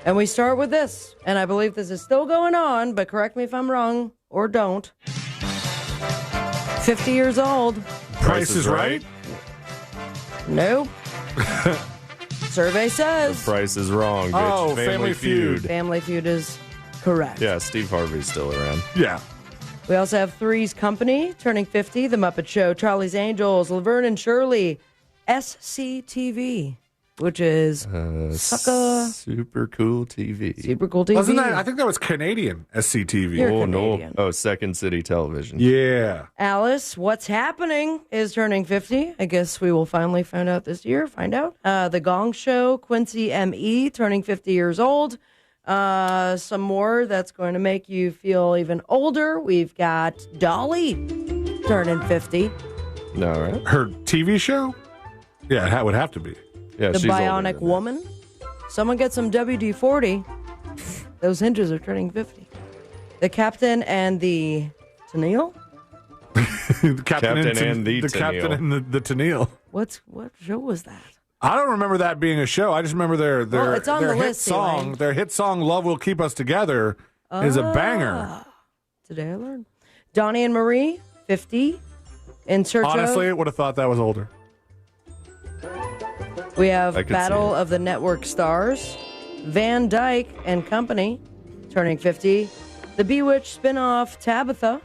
And we start with this, and I believe this is still going on, but correct me if I'm wrong or don't. 50 years old. Price is Right? Nope. Survey says. Price is Wrong. Bitch. Oh, Family Feud. Family Feud is correct. Yeah, Steve Harvey's still around. Yeah. We also have Three's Company turning 50, The Muppet Show, Charlie's Angels, Laverne and Shirley, SCTV, which is Sucka. Super Cool TV. Super Cool TV. Wasn't that? I think that was Canadian SCTV. You're Oh, Canadian. no. Oh, Second City Television. Yeah. Alice, What's Happening is turning 50. I guess we will finally find out this year. The Gong Show, Quincy M.E. turning 50 years old. Some more that's going to make you feel even older. We've got Dolly turning 50. No, right? Her TV show? Yeah, it would have to be. Yeah, The she's older Bionic than that. Woman. Someone get some WD-40. Those hinges are turning 50. The Captain and the Tennille. The Captain and the Captain Tennille. and the Tennille. What show was that? I don't remember that being a show. I just remember their Well, it's on their the hit list, song. Elaine. Their hit song "Love Will Keep Us Together" is a banger. Today I learned. Donnie and Marie, 50. In search Honestly, I of. would have thought that was older. We have I could Battle see it. of the Network Stars, Van Dyke and Company, turning 50. The Bewitched spinoff Tabitha.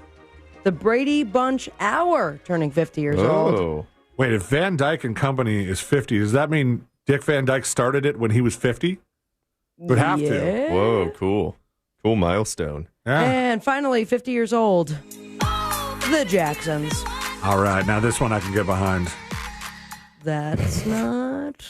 The Brady Bunch Hour, turning 50 years old. Oh. Wait, if Van Dyke and Company is 50, does that mean Dick Van Dyke started it when he was 50? Would have to. Yeah. Whoa, cool. Cool milestone. Yeah. And finally, 50 years old, The Jacksons. All right, now this one I can get behind. That's not.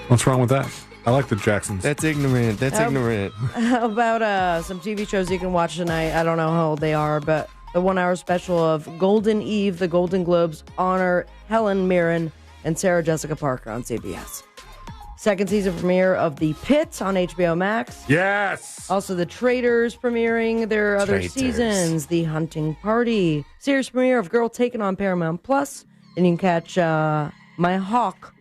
What's wrong with that? I like the Jacksons. That's ignorant. That's ignorant. How about some TV shows you can watch tonight? I don't know how old they are, but the 1 hour special of Golden Eve, the Golden Globes honor Helen Mirren and Sarah Jessica Parker on CBS. Second season premiere of The Pit on HBO Max. Yes. Also, The Traitors premiering their other Traitors. seasons. The Hunting Party. Series premiere of Girl Taken on Paramount Plus. And you can catch My Hawk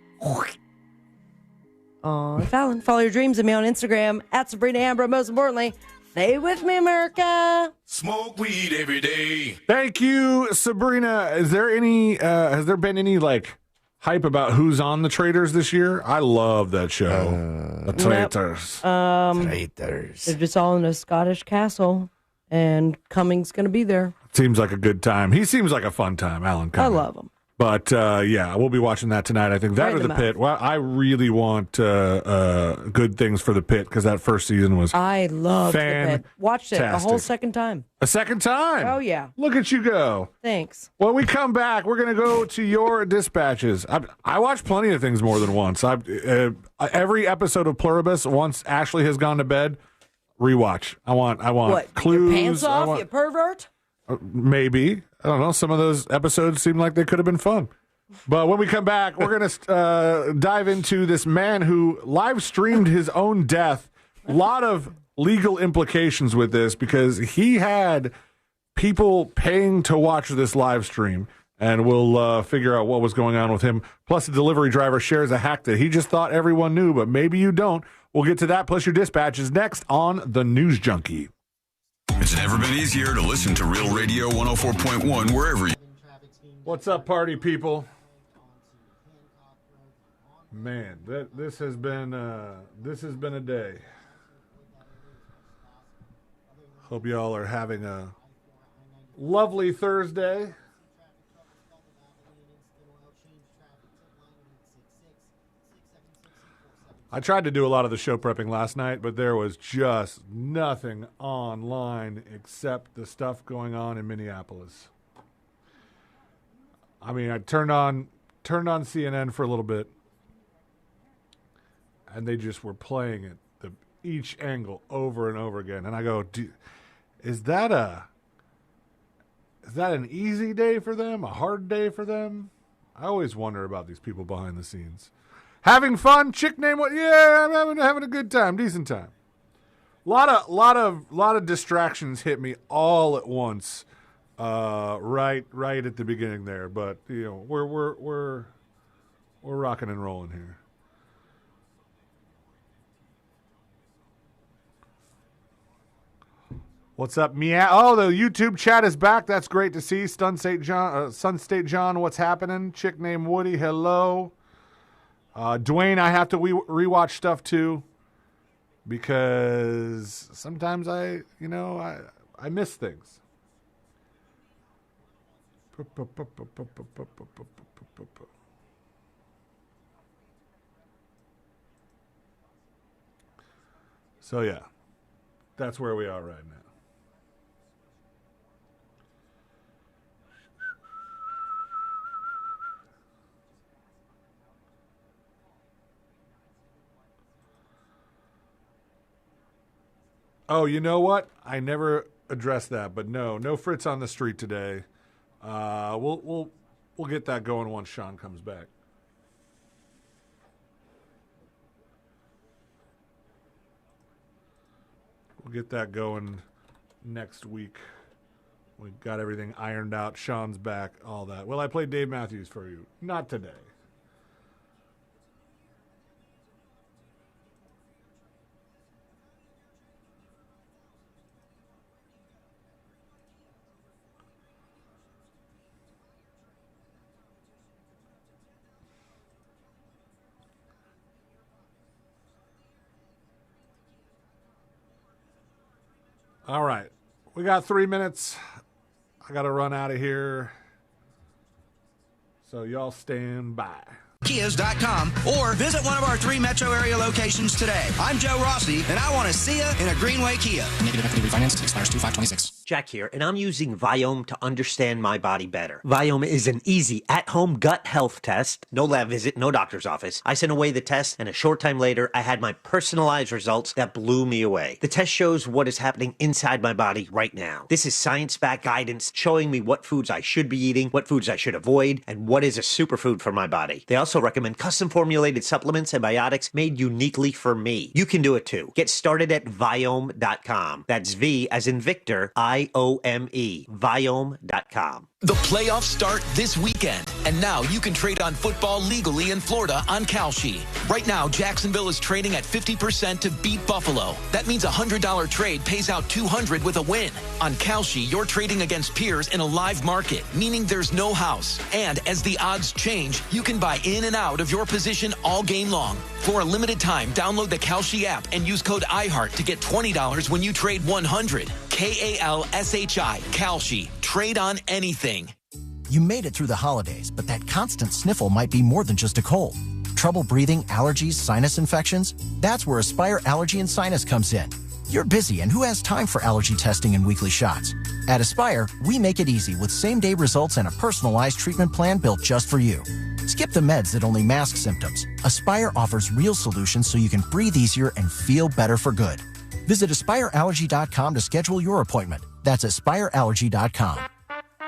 on Fallon. Follow your dreams and me on Instagram at Sabrina Ambra. Most importantly, stay with me, America. Smoke weed every day. Thank you, Sabrina. Is there any? Has there been any like hype about who's on the Traitors this year? I love that show. The Traitors. Traitors. They're just all in a Scottish castle, and Cummings going to be there. Seems like a good time. He seems like a fun time, Alan I Cumming. love him. But, yeah, we'll be watching that tonight. I think that or The Pit. Well, I really want good things for The Pit because that first season was I loved The Pit. Watched it a whole fantastic. second time. A second time? Oh, yeah. Look at you go. Thanks. When we come back, we're going to go to your dispatches. I watch plenty of things more than once. Every episode of Pluribus, once Ashley has gone to bed, rewatch. I want What, clues. your pants off, you pervert? Maybe. I don't know. Some of those episodes seem like they could have been fun. But when we come back, we're going to dive into this man who live streamed his own death. A lot of legal implications with this because he had people paying to watch this live stream. And we'll figure out what was going on with him. Plus, a delivery driver shares a hack that he just thought everyone knew, but maybe you don't. We'll get to that, plus your dispatches next on The News Junkie. It's never been easier to listen to Real Radio 104.1 wherever you... What's up, party people? Man, this has been a day. Hope y'all are having a lovely Thursday. I tried to do a lot of the show prepping last night, but there was just nothing online except the stuff going on in Minneapolis. I mean, I turned on CNN for a little bit, and they just were playing it, each angle over and over again. And I go, is that an easy day for them? A hard day for them? I always wonder about these people behind the scenes. Having fun, chick name what? Yeah, I'm having a good time, decent time. Lot of distractions hit me all at once, right at the beginning there. But you know, we're rocking and rolling here. What's up, Meow? Oh, the YouTube chat is back. That's great to see. Sun State John, what's happening? Chick named Woody, hello. Dwayne, I have to rewatch stuff too because sometimes I miss things. So yeah, that's where we are right now. Oh, you know what? I never addressed that, but no Fritz on the street today. We'll get that going once Sean comes back. We'll get that going next week. We got everything ironed out. Sean's back, all that. Well, I played Dave Matthews for you. Not today. All right. We got 3 minutes. I got to run out of here. So y'all stand by. Kias.com or visit one of our 3 metro area locations today. I'm Joe Rossi, and I want to see you in a Greenway Kia. Negative equity refinance expires 2/5/26. Jack here, and I'm using Viome to understand my body better. Viome is an easy, at-home gut health test. No lab visit, no doctor's office. I sent away the test, and a short time later, I had my personalized results that blew me away. The test shows what is happening inside my body right now. This is science-backed guidance showing me what foods I should be eating, what foods I should avoid, and what is a superfood for my body. They also recommend custom-formulated supplements and biotics made uniquely for me. You can do it too. Get started at Viome.com. That's V as in Victor, I-O-M-E, Viome.com. The playoffs start this weekend, and now you can trade on football legally in Florida on Kalshi. Right now, Jacksonville is trading at 50% to beat Buffalo. That means a $100 trade pays out $200 with a win. On Kalshi, you're trading against peers in a live market, meaning there's no house. And as the odds change, you can buy in and out of your position all game long. For a limited time, download the Kalshi app and use code IHEART to get $20 when you trade $100. Kalshi, Kalshi. Trade on anything. You made it through the holidays, but that constant sniffle might be more than just a cold. Trouble breathing, allergies, sinus infections? That's where Aspire Allergy and Sinus comes in. You're busy, and who has time for allergy testing and weekly shots? At Aspire, we make it easy with same-day results and a personalized treatment plan built just for you. Skip the meds that only mask symptoms. Aspire offers real solutions so you can breathe easier and feel better for good. Visit AspireAllergy.com to schedule your appointment. That's AspireAllergy.com.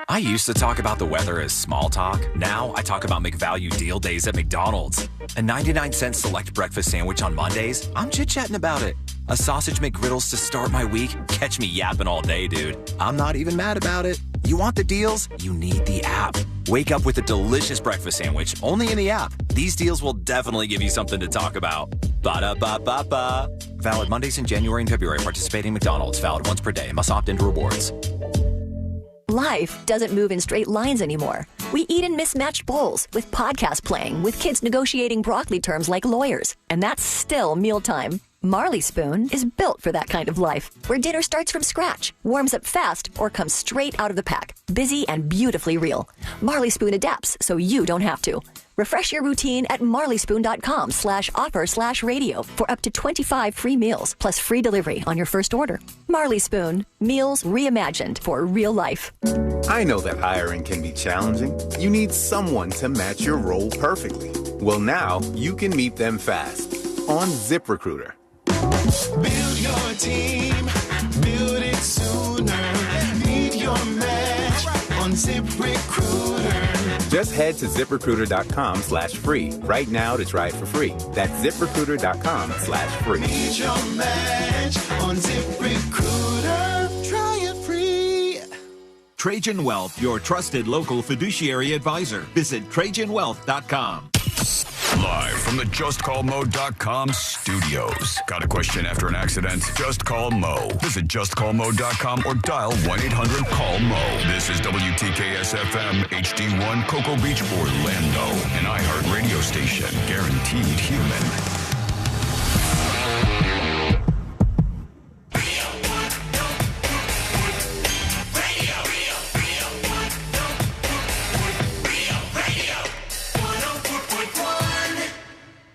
I used to talk about the weather as small talk. Now I talk about McValue deal days at McDonald's. A 99-cent select breakfast sandwich on Mondays? I'm chit-chatting about it. A sausage McGriddles to start my week? Catch me yapping all day, dude. I'm not even mad about it. You want the deals? You need the app. Wake up with a delicious breakfast sandwich only in the app. These deals will definitely give you something to talk about. Ba-da-ba-ba-ba. Valid Mondays in January and February. Participating McDonald's. Valid once per day. Must opt into rewards. Life doesn't move in straight lines anymore. We eat in mismatched bowls, with podcasts playing, with kids negotiating broccoli terms like lawyers. And that's still mealtime. Marley Spoon is built for that kind of life, where dinner starts from scratch, warms up fast, or comes straight out of the pack. Busy and beautifully real. Marley Spoon adapts so you don't have to. Refresh your routine at marleyspoon.com/offer/radio for up to 25 free meals, plus free delivery on your first order. Marley Spoon, meals reimagined for real life. I know that hiring can be challenging. You need someone to match your role perfectly. Well, now you can meet them fast on ZipRecruiter. Build your team, build it sooner. Meet your match on ZipRecruiter. Just head to ZipRecruiter.com/free right now to try it for free. That's ZipRecruiter.com/free. Meet your match on ZipRecruiter. Try it free. Trajan Wealth, your trusted local fiduciary advisor. Visit TrajanWealth.com. Live from the JustCallMo.com studios. Got a question after an accident? Just call Mo. Visit JustCallMo.com or dial 1-800-CALL-MO. This is WTKS-FM HD1 Cocoa Beach, Orlando. An iHeart radio station. Guaranteed human.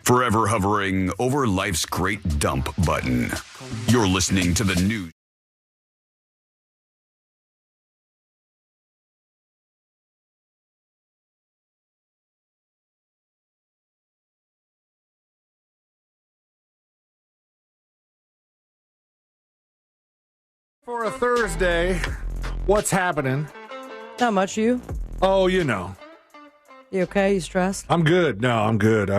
Forever hovering over life's great dump button. You're listening to the news. For a Thursday, what's happening? Not much, you? Oh, you know. You okay? You stressed? I'm good. No, I'm good. I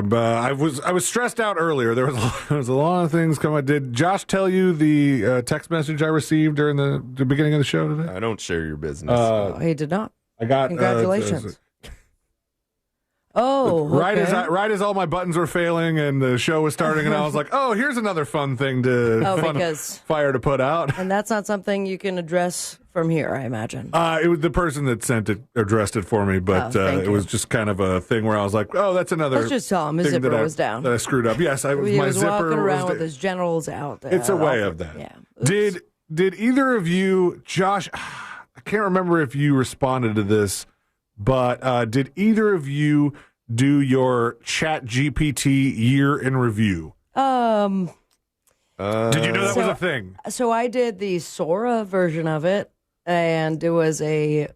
was stressed out earlier. There was a lot of things coming. Did Josh tell you the text message I received during the beginning of the show today? I don't share your business. He did not. I got congratulations. Okay. Right as all my buttons were failing and the show was starting, and I was like, "Oh, here's another fun thing to fire to put out." And that's not something you can address from here, I imagine. It was the person that sent it addressed it for me, but it was just kind of a thing where I was like, "Oh, that's another." Let's just tell him his zipper was down. That I screwed up. Yes, He my was zipper walking around was with his genitals out. It's a way of that. Yeah. Did either of you, Josh? I can't remember if you responded to this, but did either of you do your ChatGPT year in review? Did you know that was a thing? So I did the Sora version of it, and it was a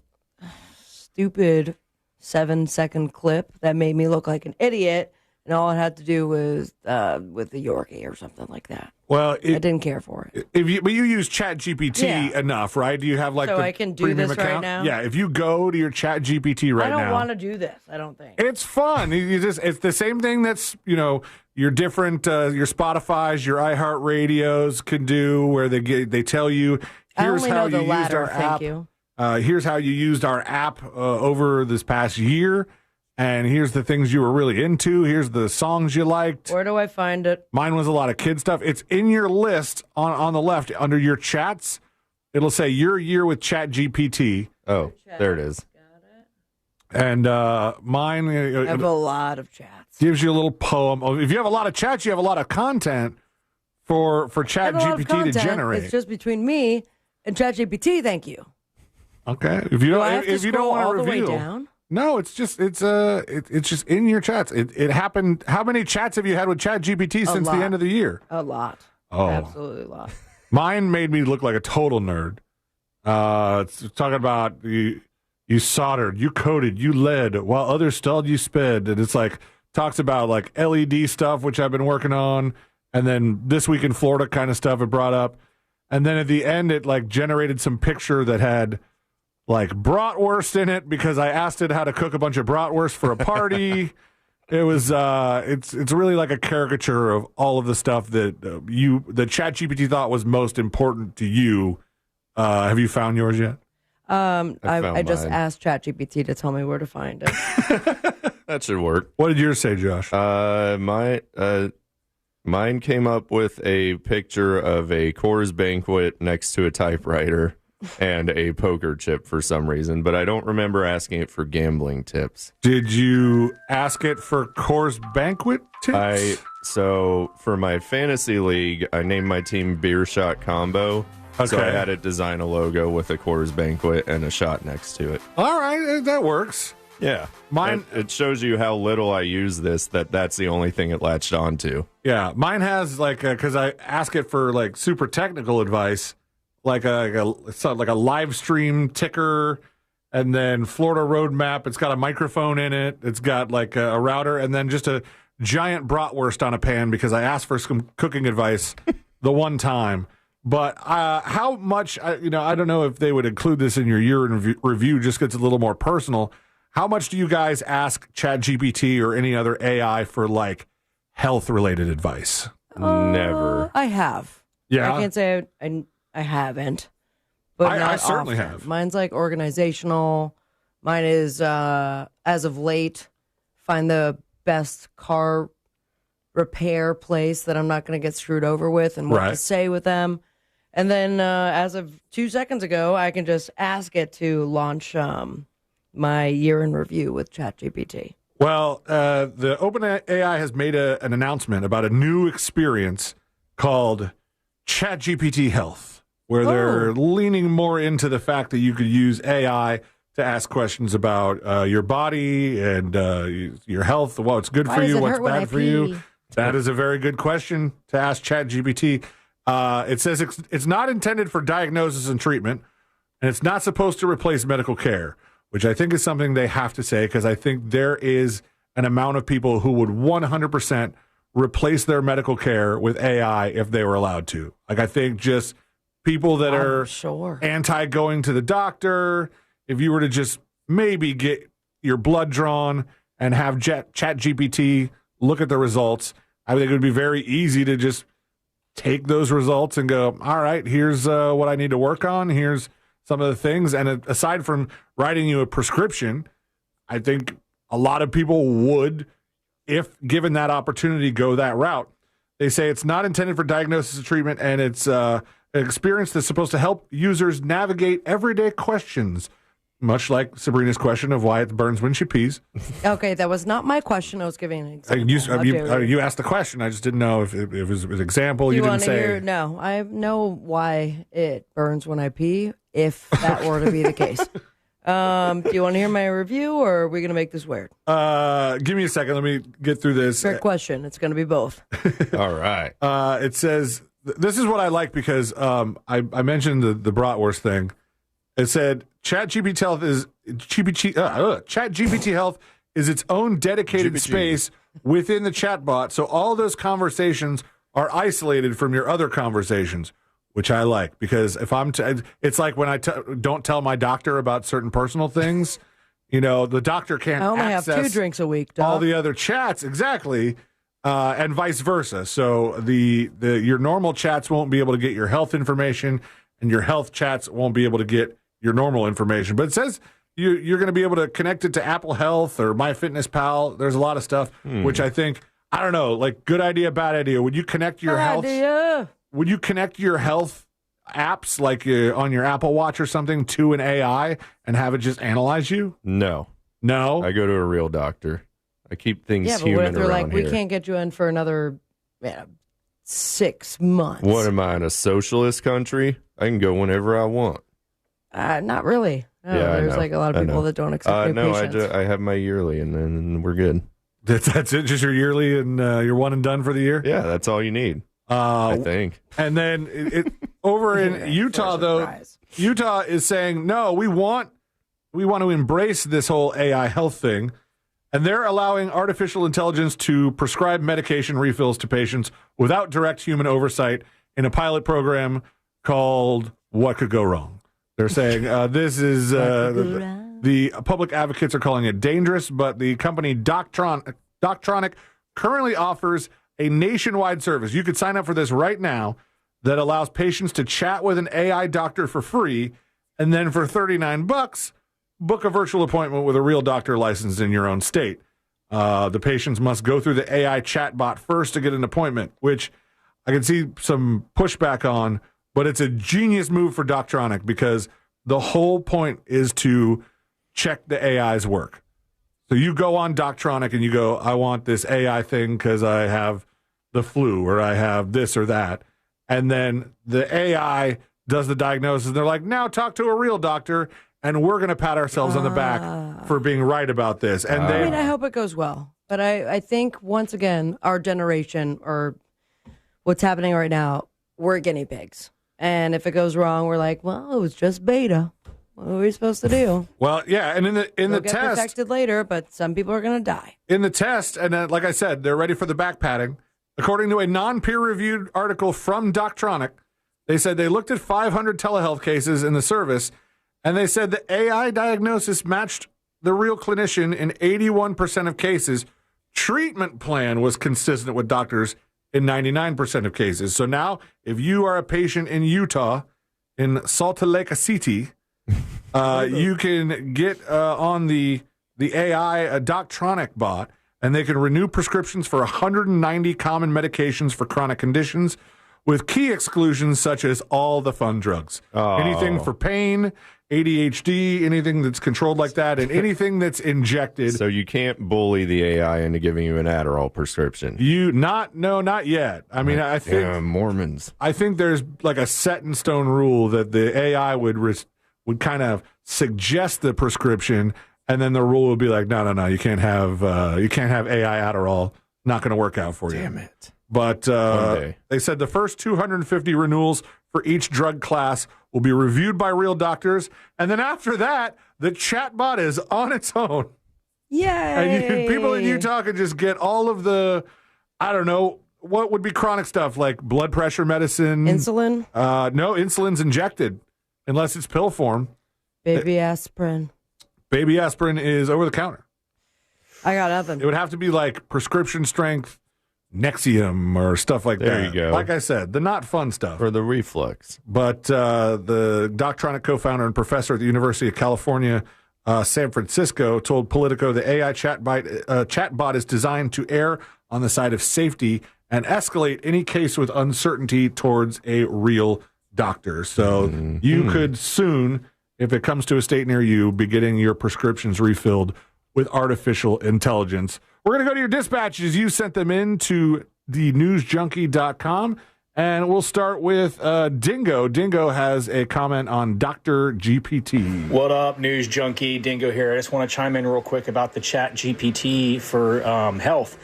stupid 7-second clip that made me look like an idiot, and all it had to do was with the Yorkie or something like that. Well, I didn't care for it. But you use ChatGPT enough, right? Do you have like so the I can do premium this account? right now? Yeah, if you go to your ChatGPT right now, I don't want to do this. I don't think it's fun. It's the same thing that's your different your Spotify's, your iHeart Radios can do, where they tell you here's how you used our app. Here's how you used our app over this past year. And here's the things you were really into. Here's the songs you liked. Where do I find it? Mine was a lot of kid stuff. It's in your list on the left under your chats. It'll say your year with ChatGPT. Oh, there it is. And mine I have a lot of chats. Gives you a little poem. If you have a lot of chats, you have a lot of content for ChatGPT to generate. It's just between me and ChatGPT. Thank you. Okay. If you Do I don't, have to if you don't scroll want all to the way reveal, down? no, it's just in your chats. It happened. How many chats have you had with ChatGPT since the end of the year? A lot. Oh, Absolutely a lot. Mine made me look like a total nerd. It's talking about you soldered, you coated, you led, while others stalled, you sped, and it's like talks about like LED stuff, which I've been working on, and then This Week in Florida kind of stuff it brought up, and then at the end it like generated some picture that had like bratwurst in it because I asked it how to cook a bunch of bratwurst for a party. It was it's really like a caricature of all of the stuff that the ChatGPT thought was most important to you. Have you found yours yet? I just asked ChatGPT to tell me where to find it. That should work. What did yours say, Josh? Mine came up with a picture of a Coors Banquet next to a typewriter and a poker chip for some reason, but I don't remember asking it for gambling tips. Did you ask it for Coors Banquet tips? So for my fantasy league, I named my team Beer Shot Combo. Okay. So I had it design a logo with a Coors Banquet and a shot next to it. All right, that works. Yeah. Mine. And it shows you how little I use this, that's the only thing it latched onto. Yeah, mine has like because I ask it for like super technical advice, like it's like a live stream ticker, and then Florida roadmap. It's got a microphone in it. It's got like a router, and then just a giant bratwurst on a pan because I asked for some cooking advice the one time. But how much? I don't know if they would include this in your year in review. Just gets a little more personal. How much do you guys ask ChatGPT or any other AI for like health-related advice? Never. I have. Yeah? I can't say I haven't, but I certainly have. Mine's like organizational. Mine is as of late, find the best car repair place that I'm not going to get screwed over with and what to say with them. And then as of 2 seconds ago, I can just ask it to launch my year in review with ChatGPT. Well, the OpenAI has made an announcement about a new experience called ChatGPT Health, where they're leaning more into the fact that you could use AI to ask questions about your body and your health, what's good for you, what's bad for you. That is a very good question to ask ChatGPT. It says it's not intended for diagnosis and treatment, and it's not supposed to replace medical care, which I think is something they have to say because I think there is an amount of people who would 100% replace their medical care with AI if they were allowed to. Like, I think just people that are anti going to the doctor, if you were to just maybe get your blood drawn and have ChatGPT look at the results, I think it would be very easy to just take those results and go, all right, here's what I need to work on. Here's some of the things. And aside from writing you a prescription, I think a lot of people would, if given that opportunity, go that route. They say it's not intended for diagnosis and treatment, and it's an experience that's supposed to help users navigate everyday questions, much like Sabrina's question of why it burns when she pees. Okay, that was not my question. I was giving an example. You asked the question. I just didn't know if it was an example. You didn't say. No, I know why it burns when I pee, if that were to be the case. Do you want to hear my review, or are we going to make this weird? Give me a second. Let me get through this. Fair question. It's going to be both. All right. It says, this is what I like because I mentioned the bratwurst thing. It said, ChatGPT Health is its own dedicated space within the chatbot, so all those conversations are isolated from your other conversations, which I like because if it's like when I don't tell my doctor about certain personal things, the doctor can't I only have access 2 drinks a week, Doc. all the other chats, exactly, and vice versa. So your normal chats won't be able to get your health information, and your health chats won't be able to get your normal information. But it says you're going to be able to connect it to Apple Health or MyFitnessPal. There's a lot of stuff, which I think, I don't know, like good idea, bad idea. Would you connect your health? Would you connect your health apps, like on your Apple Watch or something, to an AI and have it just analyze you? No. I go to a real doctor. I keep things human what if they're around like, here. we can't get you in for another 6 months? What am I, in a socialist country? I can go whenever I want. Not really. Oh, there's like a lot of people that don't accept new no, patients. I have my yearly, and then we're good. That's it? Just your yearly, and you're one and done for the year? Yeah, that's all you need, I think. And then over in Utah, though, Utah is saying, no, we want to embrace this whole AI health thing, and they're allowing artificial intelligence to prescribe medication refills to patients without direct human oversight in a pilot program called What Could Go Wrong. They're saying this is the public advocates are calling it dangerous, but the company Doctronic currently offers a nationwide service. You could sign up for this right now that allows patients to chat with an AI doctor for free, and then for $39, book a virtual appointment with a real doctor licensed in your own state. The patients must go through the AI chatbot first to get an appointment, which I can see some pushback on, but it's a genius move for Doctronic because the whole point is to check the AI's work. So you go on Doctronic and you go, I want this AI thing because I have the flu or I have this or that. And then the AI does the diagnosis. And they're like, now talk to a real doctor, and we're going to pat ourselves on the back for being right about this. And I hope it goes well. But I think, once again, our generation, or what's happening right now, we're guinea pigs. And if it goes wrong, we're like, well, it was just beta. What are we supposed to do? Well, yeah, and in the get test, protected later, but some people are going to die. In the test, and like I said, they're ready for the back patting. According to a non-peer-reviewed article from Doctronic, they said they looked at 500 telehealth cases in the service, and they said the AI diagnosis matched the real clinician in 81% of cases. Treatment plan was consistent with doctors in 99% of cases. So now, if you are a patient in Utah, in Salt Lake City, you can get on the AI Doctronic bot, and they can renew prescriptions for 190 common medications for chronic conditions, with key exclusions such as all the fun drugs. Anything for pain, ADHD, anything that's controlled like that, and anything that's injected. So you can't bully the AI into giving you an Adderall prescription. Not yet. I mean, I think Mormons. I think there's like a set in stone rule that the AI would kind of suggest the prescription, and then the rule would be like, no, you can't have AI Adderall. Not going to work out for you. Damn it. But they said the first 250 renewals for each drug class will be reviewed by real doctors. And then after that, the chatbot is on its own. Yay! And people in Utah can just get all of the, I don't know, what would be chronic stuff like blood pressure medicine. Insulin? No, insulin's injected unless it's pill form. Baby aspirin. Baby aspirin is over the counter. I got nothing. It would have to be like prescription strength Nexium or stuff like that. There you go. Like I said, the not fun stuff. Or the reflux. But the Doctronic co-founder and professor at the University of California, San Francisco, told Politico the AI chatbot is designed to err on the side of safety and escalate any case with uncertainty towards a real doctor. So you could soon, if it comes to a state near you, be getting your prescriptions refilled with artificial intelligence. We're going to go to your dispatches. You sent them in to thenewsjunkie.com, and we'll start with Dingo. Dingo has a comment on Dr. GPT. What up, News Junkie? Dingo here. I just want to chime in real quick about the Chat GPT for health.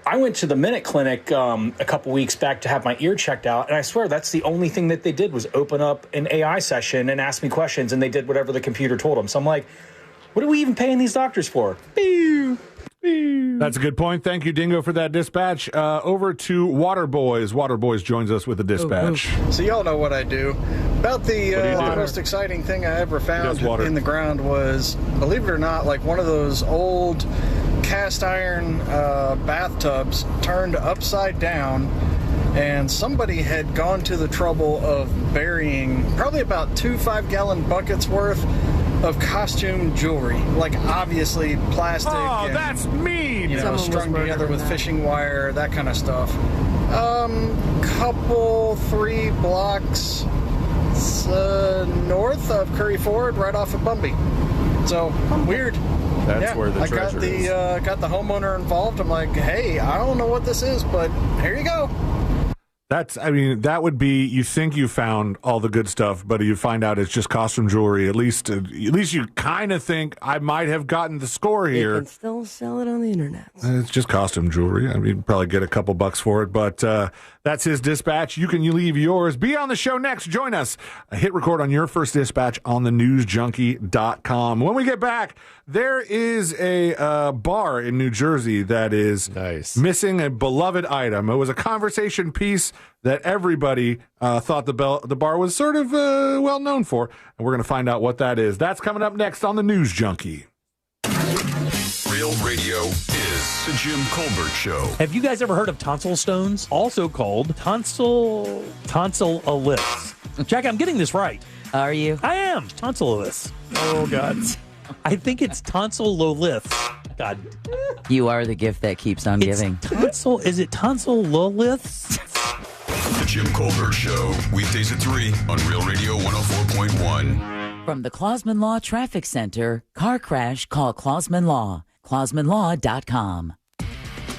I went to the Minute Clinic a couple weeks back to have my ear checked out, and I swear that's the only thing that they did was open up an AI session and ask me questions, and they did whatever the computer told them. So I'm like, what are we even paying these doctors for? That's a good point. Thank you, Dingo, for that dispatch. Over to Waterboys. Waterboys joins us with a dispatch. So y'all know what I do. About the most exciting thing I ever found in the ground was, believe it or not, like one of those old cast iron bathtubs turned upside down, and somebody had gone to the trouble of burying probably about 2 5-gallon buckets worth of costume jewelry, like obviously plastic. Oh, and, that's mean! You know, strung together with fishing wire, that kind of stuff. 3 blocks north of Curry Ford, right off of Bumby. So, weird. That's where the treasure is. Got the homeowner involved. I'm like, hey, I don't know what this is, but here you go. That would be, you think you found all the good stuff, but you find out it's just costume jewelry. At least you kind of think I might have gotten the score here. You can still sell it on the internet. It's just costume jewelry. I mean, you'd probably get a couple bucks for it, but that's his dispatch. You can leave yours. Be on the show next. Join us. Hit record on your first dispatch on the newsjunkie.com. When we get back, there is a bar in New Jersey that is missing a beloved item. It was a conversation piece that everybody thought the bar was sort of well known for, and we're going to find out what that is. That's coming up next on the News Junkie. Real Radio is the Jim Colbert Show. Have you guys ever heard of tonsil stones, also called tonsillitis? Jack, I'm getting this right. Are you? I am. Tonsillitis. Oh, God. I think it's tonsillitis. God. You are the gift that keeps on giving. Is it tonsillitis? The Jim Colbert Show, weekdays at 3 on Real Radio 104.1. From the Clausman Law Traffic Center, car crash, call Clausman Law. ClausmanLaw.com.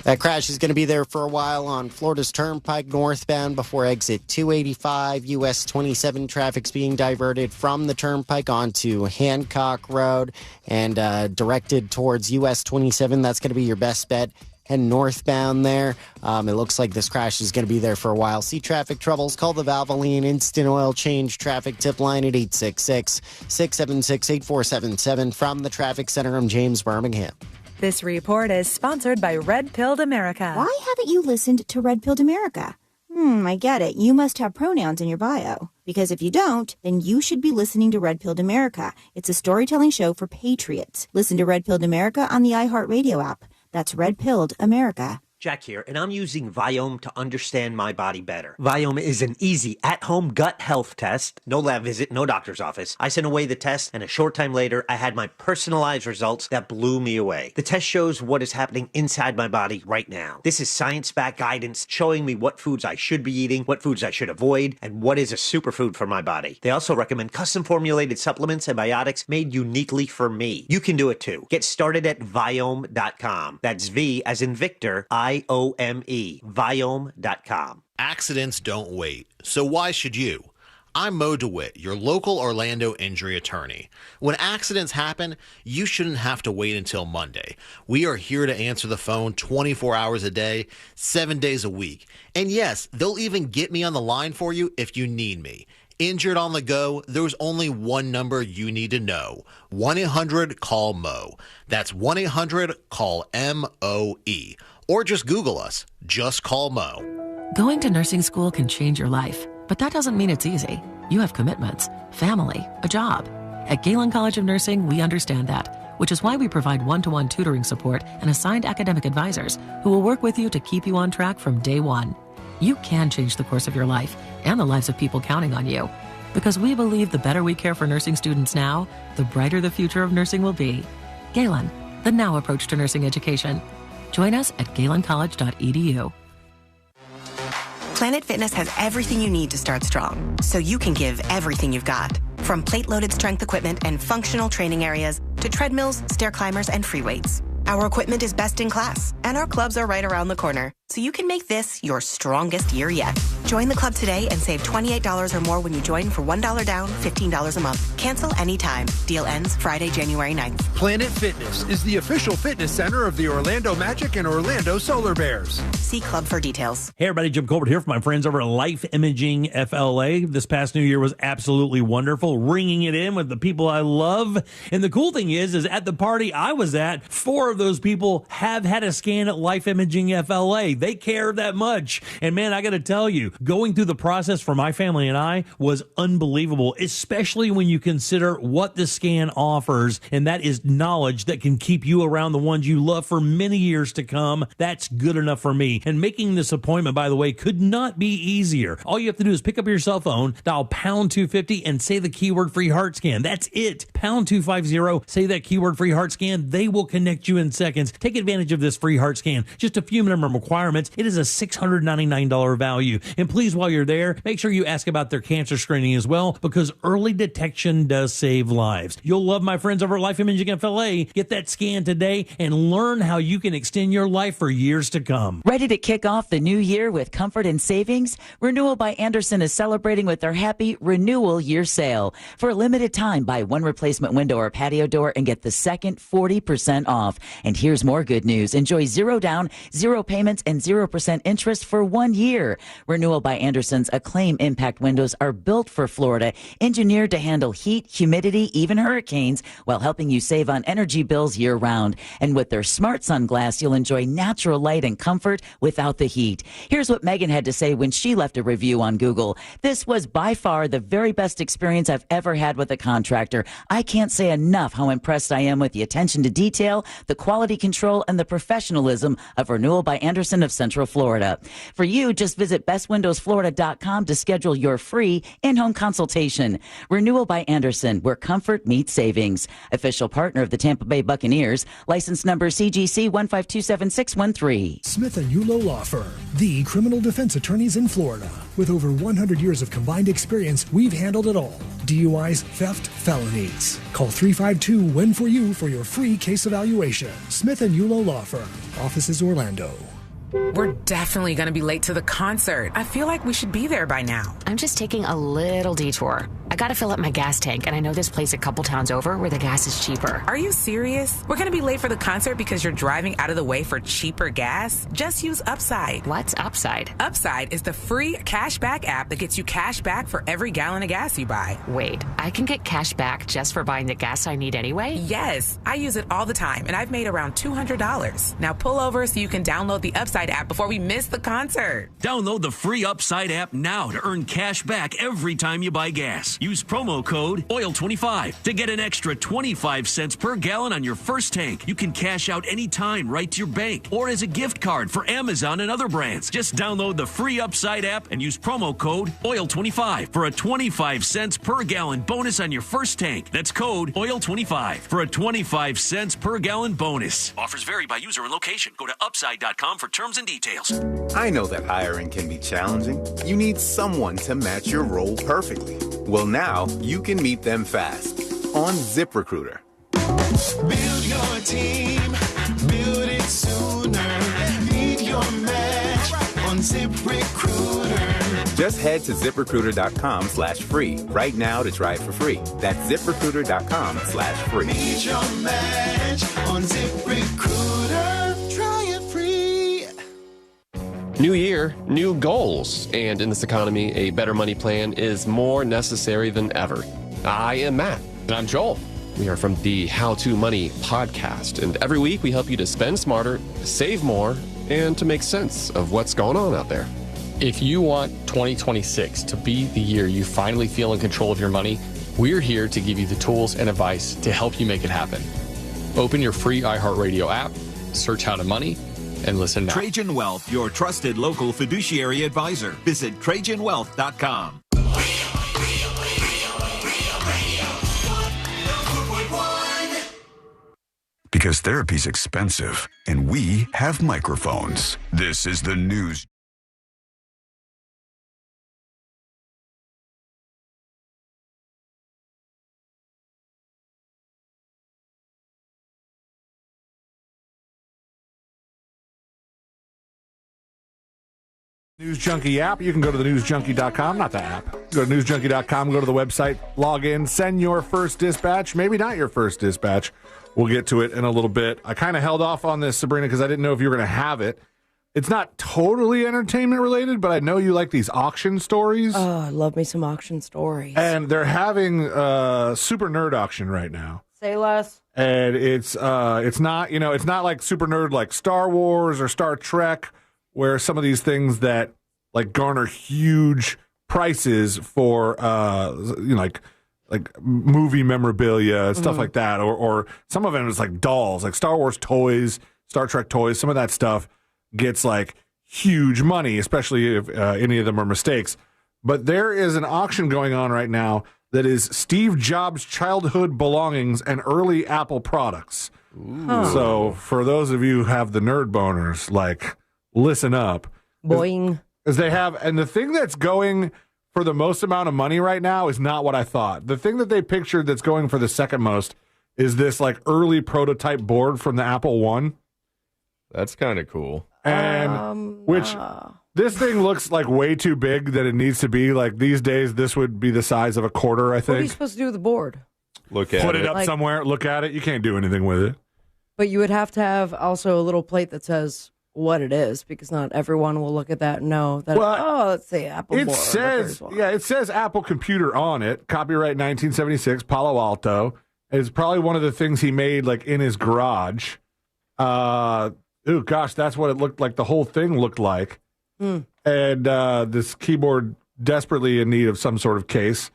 That crash is going to be there for a while on Florida's Turnpike northbound before exit 285. US 27 traffic's being diverted from the Turnpike onto Hancock Road and directed towards US 27. That's going to be your best bet. Heading northbound there. It looks like this crash is going to be there for a while. See traffic troubles? Call the Valvoline Instant Oil Change traffic tip line at 866-676-8477. From the Traffic Center, I'm James Birmingham. This report is sponsored by Red Pilled America. Why haven't you listened to Red Pilled America? I get it. You must have pronouns in your bio. Because if you don't, then you should be listening to Red Pilled America. It's a storytelling show for patriots. Listen to Red Pilled America on the iHeartRadio app. That's Red Pilled America. Jack here, and I'm using Viome to understand my body better. Viome is an easy, at-home gut health test. No lab visit, no doctor's office. I sent away the test, and a short time later, I had my personalized results that blew me away. The test shows what is happening inside my body right now. This is science-backed guidance showing me what foods I should be eating, what foods I should avoid, and what is a superfood for my body. They also recommend custom-formulated supplements and biotics made uniquely for me. You can do it too. Get started at Viome.com. That's V as in Victor, IOME, Viome.com. Accidents don't wait, so why should you? I'm Mo DeWitt, your local Orlando injury attorney. When accidents happen, you shouldn't have to wait until Monday. We are here to answer the phone 24 hours a day, 7 days a week. And yes, they'll even get me on the line for you if you need me. Injured on the go, there's only one number you need to know. 1-800-CALL-MO. That's 1-800-CALL-MOE. Or just Google us. Just call Mo. Going to nursing school can change your life, but that doesn't mean it's easy. You have commitments, family, a job. At Galen College of Nursing, we understand that, which is why we provide one-to-one tutoring support and assigned academic advisors who will work with you to keep you on track from day one. You can change the course of your life and the lives of people counting on you. Because we believe the better we care for nursing students now, the brighter the future of nursing will be. Galen, the now approach to nursing education. Join us at galencollege.edu. Planet Fitness has everything you need to start strong, so you can give everything you've got. From plate-loaded strength equipment and functional training areas to treadmills, stair climbers, and free weights. Our equipment is best in class, and our clubs are right around the corner, so you can make this your strongest year yet. Join the club today and save $28 or more when you join for $1 down, $15 a month. Cancel anytime. Deal ends Friday, January 9th. Planet Fitness is the official fitness center of the Orlando Magic and Orlando Solar Bears. See club for details. Hey everybody, Jim Colbert here from my friends over at Life Imaging FLA. This past New Year was absolutely wonderful, ringing it in with the people I love. And the cool thing is at the party I was at, 4 of those people have had a scan at Life Imaging FLA. They care that much. And man, I got to tell you, going through the process for my family and I was unbelievable, especially when you consider what the scan offers. And that is knowledge that can keep you around the ones you love for many years to come. That's good enough for me. And making this appointment, by the way, could not be easier. All you have to do is pick up your cell phone, dial pound 250 and say the keyword free heart scan. That's it. Pound 250, say that keyword free heart scan. They will connect you in seconds. Take advantage of this free heart scan. Just a few minimum requirements. It is a $699 value. And please, while you're there, make sure you ask about their cancer screening as well, because early detection does save lives. You'll love my friends over at Life Imaging FLA. Get that scan today and learn how you can extend your life for years to come. Ready to kick off the new year with comfort and savings? Renewal by Andersen is celebrating with their happy Renewal Year Sale. For a limited time, buy one replacement window or patio door and get the second 40% off. And here's more good news. Enjoy 0 down, 0 payments, and 0% interest for 1 year. Renewal by Andersen's Acclaim Impact windows are built for Florida, engineered to handle heat, humidity, even hurricanes, while helping you save on energy bills year-round. And with their Smart Sun Glass, you'll enjoy natural light and comfort without the heat. Here's what Megan had to say when she left a review on Google. This was by far the very best experience I've ever had with a contractor. I can't say enough how impressed I am with the attention to detail, the quality control, and the professionalism of Renewal by Andersen of Central Florida. For you, just visit bestwindowsflorida.com to schedule your free in-home consultation. Renewal by Andersen, where comfort meets savings. Official partner of the Tampa Bay Buccaneers. License number CGC 1527613. Smith & Yulo Law Firm, the criminal defense attorneys in Florida. With over 100 years of combined experience, we've handled it all. DUIs, theft, felonies. Call 352-WIN-FOR-YOU for your free case evaluation. Smith & Yulo Law Firm. Offices Orlando. We're definitely going to be late to the concert. I feel like we should be there by now. I'm just taking a little detour. I got to fill up my gas tank, and I know this place a couple towns over where the gas is cheaper. Are you serious? We're going to be late for the concert because you're driving out of the way for cheaper gas? Just use Upside. What's Upside? Upside is the free cashback app that gets you cash back for every gallon of gas you buy. Wait, I can get cash back just for buying the gas I need anyway? Yes, I use it all the time, and I've made around $200. Now pull over so you can download the Upside app before we miss the concert. Download the free Upside app now to earn cash back every time you buy gas. Use promo code OIL25 to get an extra 25 cents per gallon on your first tank. You can cash out anytime right to your bank or as a gift card for Amazon and other brands. Just download the free Upside app and use promo code OIL25 for a 25 cents per gallon bonus on your first tank. That's code OIL25 for a 25 cents per gallon bonus. Offers vary by user and location. Go to upside.com for terms and details. I know that hiring can be challenging. You need someone to match your role perfectly. Well, now you can meet them fast on ZipRecruiter. Build your team, build it sooner. Meet your match on ZipRecruiter. Just head to ZipRecruiter.com/free right now to try it for free. That's ZipRecruiter.com/free. Meet your match on ZipRecruiter. Try it free. New year, new goals. And in this economy, a better money plan is more necessary than ever. I am Matt. And I'm Joel. We are from the How to Money podcast. And every week we help you to spend smarter, save more, and to make sense of what's going on out there. If you want 2026 to be the year you finally feel in control of your money, we're here to give you the tools and advice to help you make it happen. Open your free iHeartRadio app, search How to Money, and listen now. Trajan Wealth, your trusted local fiduciary advisor. Visit TrajanWealth.com. Because therapy's expensive, and we have microphones. This is the news. News Junkie app. You can go to the newsjunkie.com, not the app. Go to newsjunkie.com, go to the website, log in, send your first dispatch, maybe not your first dispatch. We'll get to it in a little bit. I kind of held off on this, Sabrina, because I didn't know if you were going to have it. It's not totally entertainment related, but I know you like these auction stories. Oh, I love me some auction stories. And they're having a Super Nerd auction right now. Say less. And it's not, it's not like Super Nerd like Star Wars or Star Trek, where some of these things that like garner huge prices for like movie memorabilia, stuff like that, or some of them is like dolls, like Star Wars toys, Star Trek toys. Some of that stuff gets like huge money, especially if any of them are mistakes. But there is an auction going on right now that is Steve Jobs' childhood belongings and early Apple products. So for those of you who have the nerd boners, like, listen up. Boing. is they have, and the thing that's going for the most amount of money right now is not what I thought. The thing that they pictured that's going for the second most is this like early prototype board from the Apple One. That's kind of cool. And this thing looks like way too big than it needs to be. Like these days, this would be the size of a quarter, I think. What are you supposed to do with the board? Look at Put it up somewhere, look at it. You can't do anything with it. But you would have to have also a little plate that says what it is, because not everyone will look at that and know that, let's say Apple It board. it says Apple Computer on it. Copyright 1976, Palo Alto. It's probably one of the things he made like in his garage. Oh gosh, that's what it looked like. The whole thing looked like. And this keyboard desperately in need of some sort of case,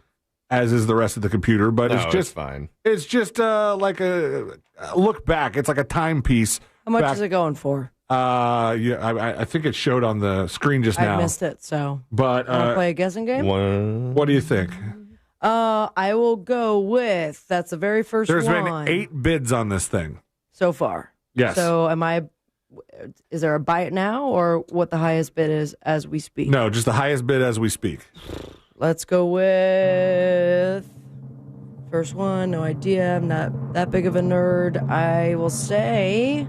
as is the rest of the computer. But No, it's just it's fine. It's just like a look back. It's like a timepiece. How much is it going for? I think it showed on the screen just now. I missed it, so. But Want to play a guessing game? What do you think? I will go with, that's the very first There's one. been 8 bids on this thing So far. Yes. So is there a buy it now, or what the highest bid is as we speak? No, just the highest bid as we speak. Let's go with first one. No idea. I'm not that big of a nerd. I will say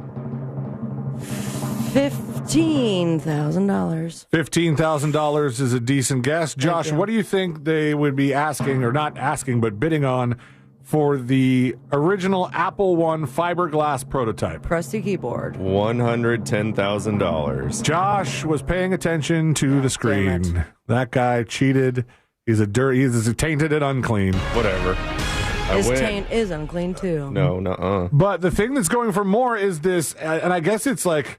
$15,000. $15,000 is a decent guess. Josh, what do you think they would be asking, or not asking, but bidding on for the original Apple One fiberglass prototype? Crusty keyboard. $110,000. Josh was paying attention to the screen. That guy cheated. He's tainted and unclean. Whatever. His taint is unclean too. No, nuh-uh. But the thing that's going for more is this, and I guess it's like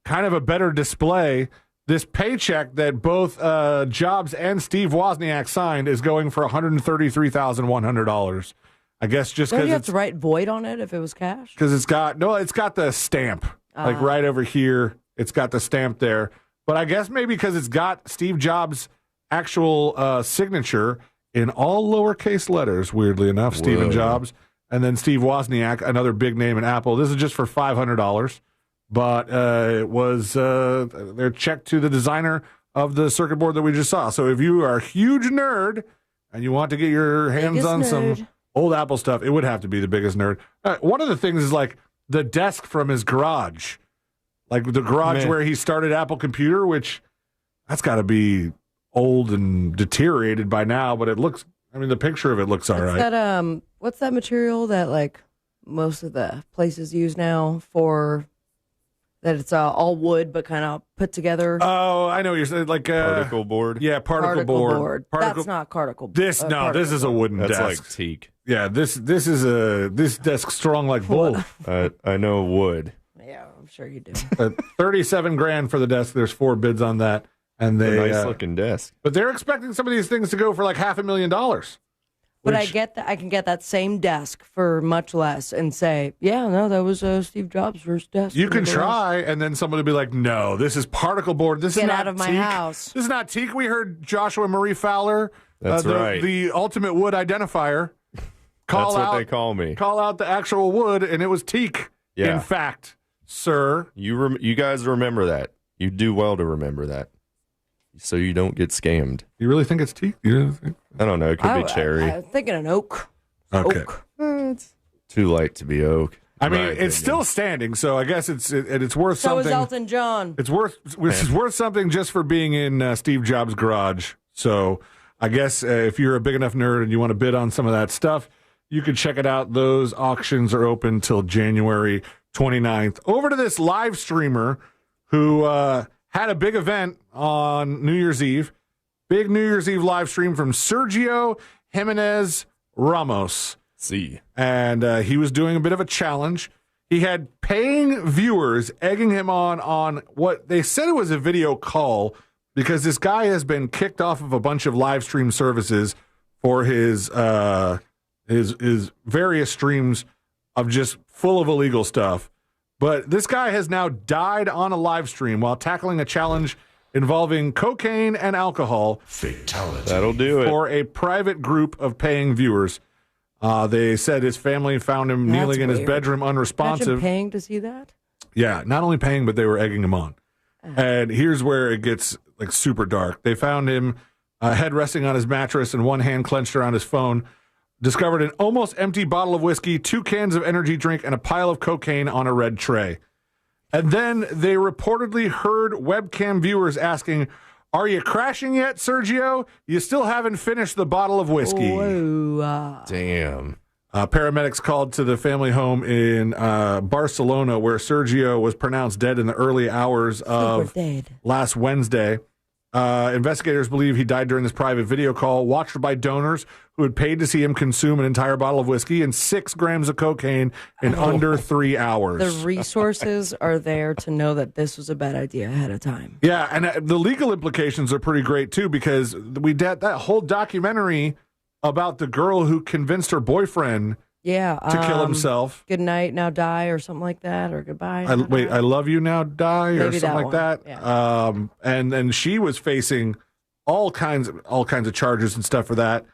kind of a better display. This paycheck that both Jobs and Steve Wozniak signed is going for $133,100. I guess just Don't because you have to write void on it if it was cash? Because it's got the stamp like right over here. It's got the stamp there. But I guess maybe because it's got Steve Jobs' actual signature in all lowercase letters, weirdly enough, Stephen Jobs, and then Steve Wozniak, another big name in Apple. This is just for $500, but it was their check to the designer of the circuit board that we just saw. So if you are a huge nerd and you want to get your hands on some old Apple stuff, it would have to be the biggest nerd. One of the things is like the desk from his garage, like the garage where he started Apple Computer, which that's got to be old and deteriorated by now, but it looks, I mean, the picture of it looks all right. What's that material that like most of the places use now for that? It's all wood but kind of put together. Oh, I know what you're saying, like particle board. Yeah, particle board. That's not particle. This is a wooden desk. That's like teak. Yeah, this desk strong like bull. I know wood. Yeah, I'm sure you do. $37,000 for the desk. There's 4 bids on that. And they nice looking desk. But they're expecting some of these things to go for like $500,000. But I get that I can get that same desk for much less and say, yeah, no, that was Steve Jobs' first desk. You can try, and then someone will be like, no, this is particle board. This is not out of my teak. house. This is not teak. We heard Joshua Marie Fowler, That's right. the ultimate wood identifier. That's what they call me. Call out the actual wood, and it was teak. Yeah. In fact, sir. You guys remember that. You do well to remember that, so you don't get scammed. You really think it's teak? I don't know. It could be cherry. I'm thinking an oak. Okay. Oak. It's too light to be oak. I mean, it's still standing, so I guess it's worth So something. is Elton John. It's worth something just for being in Steve Jobs' garage. So I guess if you're a big enough nerd and you want to bid on some of that stuff, you can check it out. Those auctions are open till January 29th. Over to this live streamer who had a big event on New Year's Eve. Big New Year's Eve live stream from Sergio Jimenez Ramos. And he was doing a bit of a challenge. He had paying viewers egging him on what they said it was a video call, because this guy has been kicked off of a bunch of live stream services for his various streams of just full of illegal stuff. But this guy has now died on a live stream while tackling a challenge involving cocaine and alcohol. Fatality. That'll do it. For a private group of paying viewers. They said his family found him kneeling in his bedroom unresponsive. Imagine paying to see that? Yeah, not only paying, but they were egging him on. And here's where it gets like super dark. They found him head resting on his mattress and one hand clenched around his phone. Discovered an almost empty bottle of whiskey, 2 cans of energy drink, and a pile of cocaine on a red tray. And then they reportedly heard webcam viewers asking, "Are you crashing yet, Sergio? You still haven't finished the bottle of whiskey." Whoa. Damn. Paramedics called to the family home in Barcelona, where Sergio was pronounced dead in the early hours of last Wednesday. Investigators believe he died during this private video call, watched by donors who had paid to see him consume an entire bottle of whiskey and 6 grams of cocaine in under 3 hours. The resources are there to know that this was a bad idea ahead of time. Yeah, and the legal implications are pretty great, too, because we did that whole documentary about the girl who convinced her boyfriend to kill himself. Good night, now die, or something like that, or goodbye. I love you, now die, or Maybe something that like that. one. Yeah. And then she was facing all kinds of charges and stuff for that.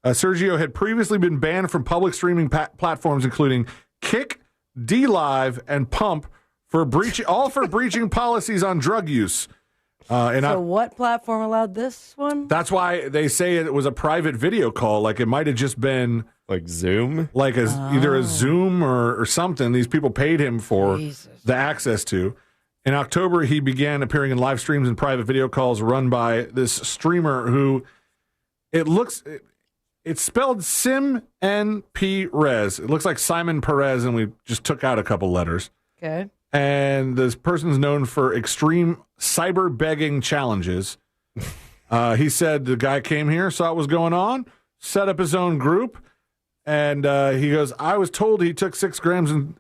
Sergio had previously been banned from public streaming platforms, including Kick, DLive, and Pump, for breaching policies on drug use. So what platform allowed this one? That's why they say it was a private video call. Like it might have just been like Zoom, like either a Zoom or something. These people paid him for the access to. In October, he began appearing in live streams and private video calls run by this streamer who it's spelled Sim-N-P-Rez. It looks like Simon Perez, and we just took out a couple letters. Okay. And this person's known for extreme cyber begging challenges. He said the guy came here, saw what was going on, set up his own group, and he goes, "I was told he took 6 grams in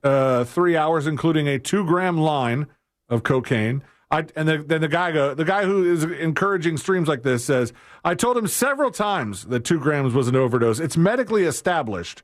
3 hours, including a 2-gram line of cocaine." Then the guy who is encouraging streams like this says, "I told him several times that 2 grams was an overdose. It's medically established.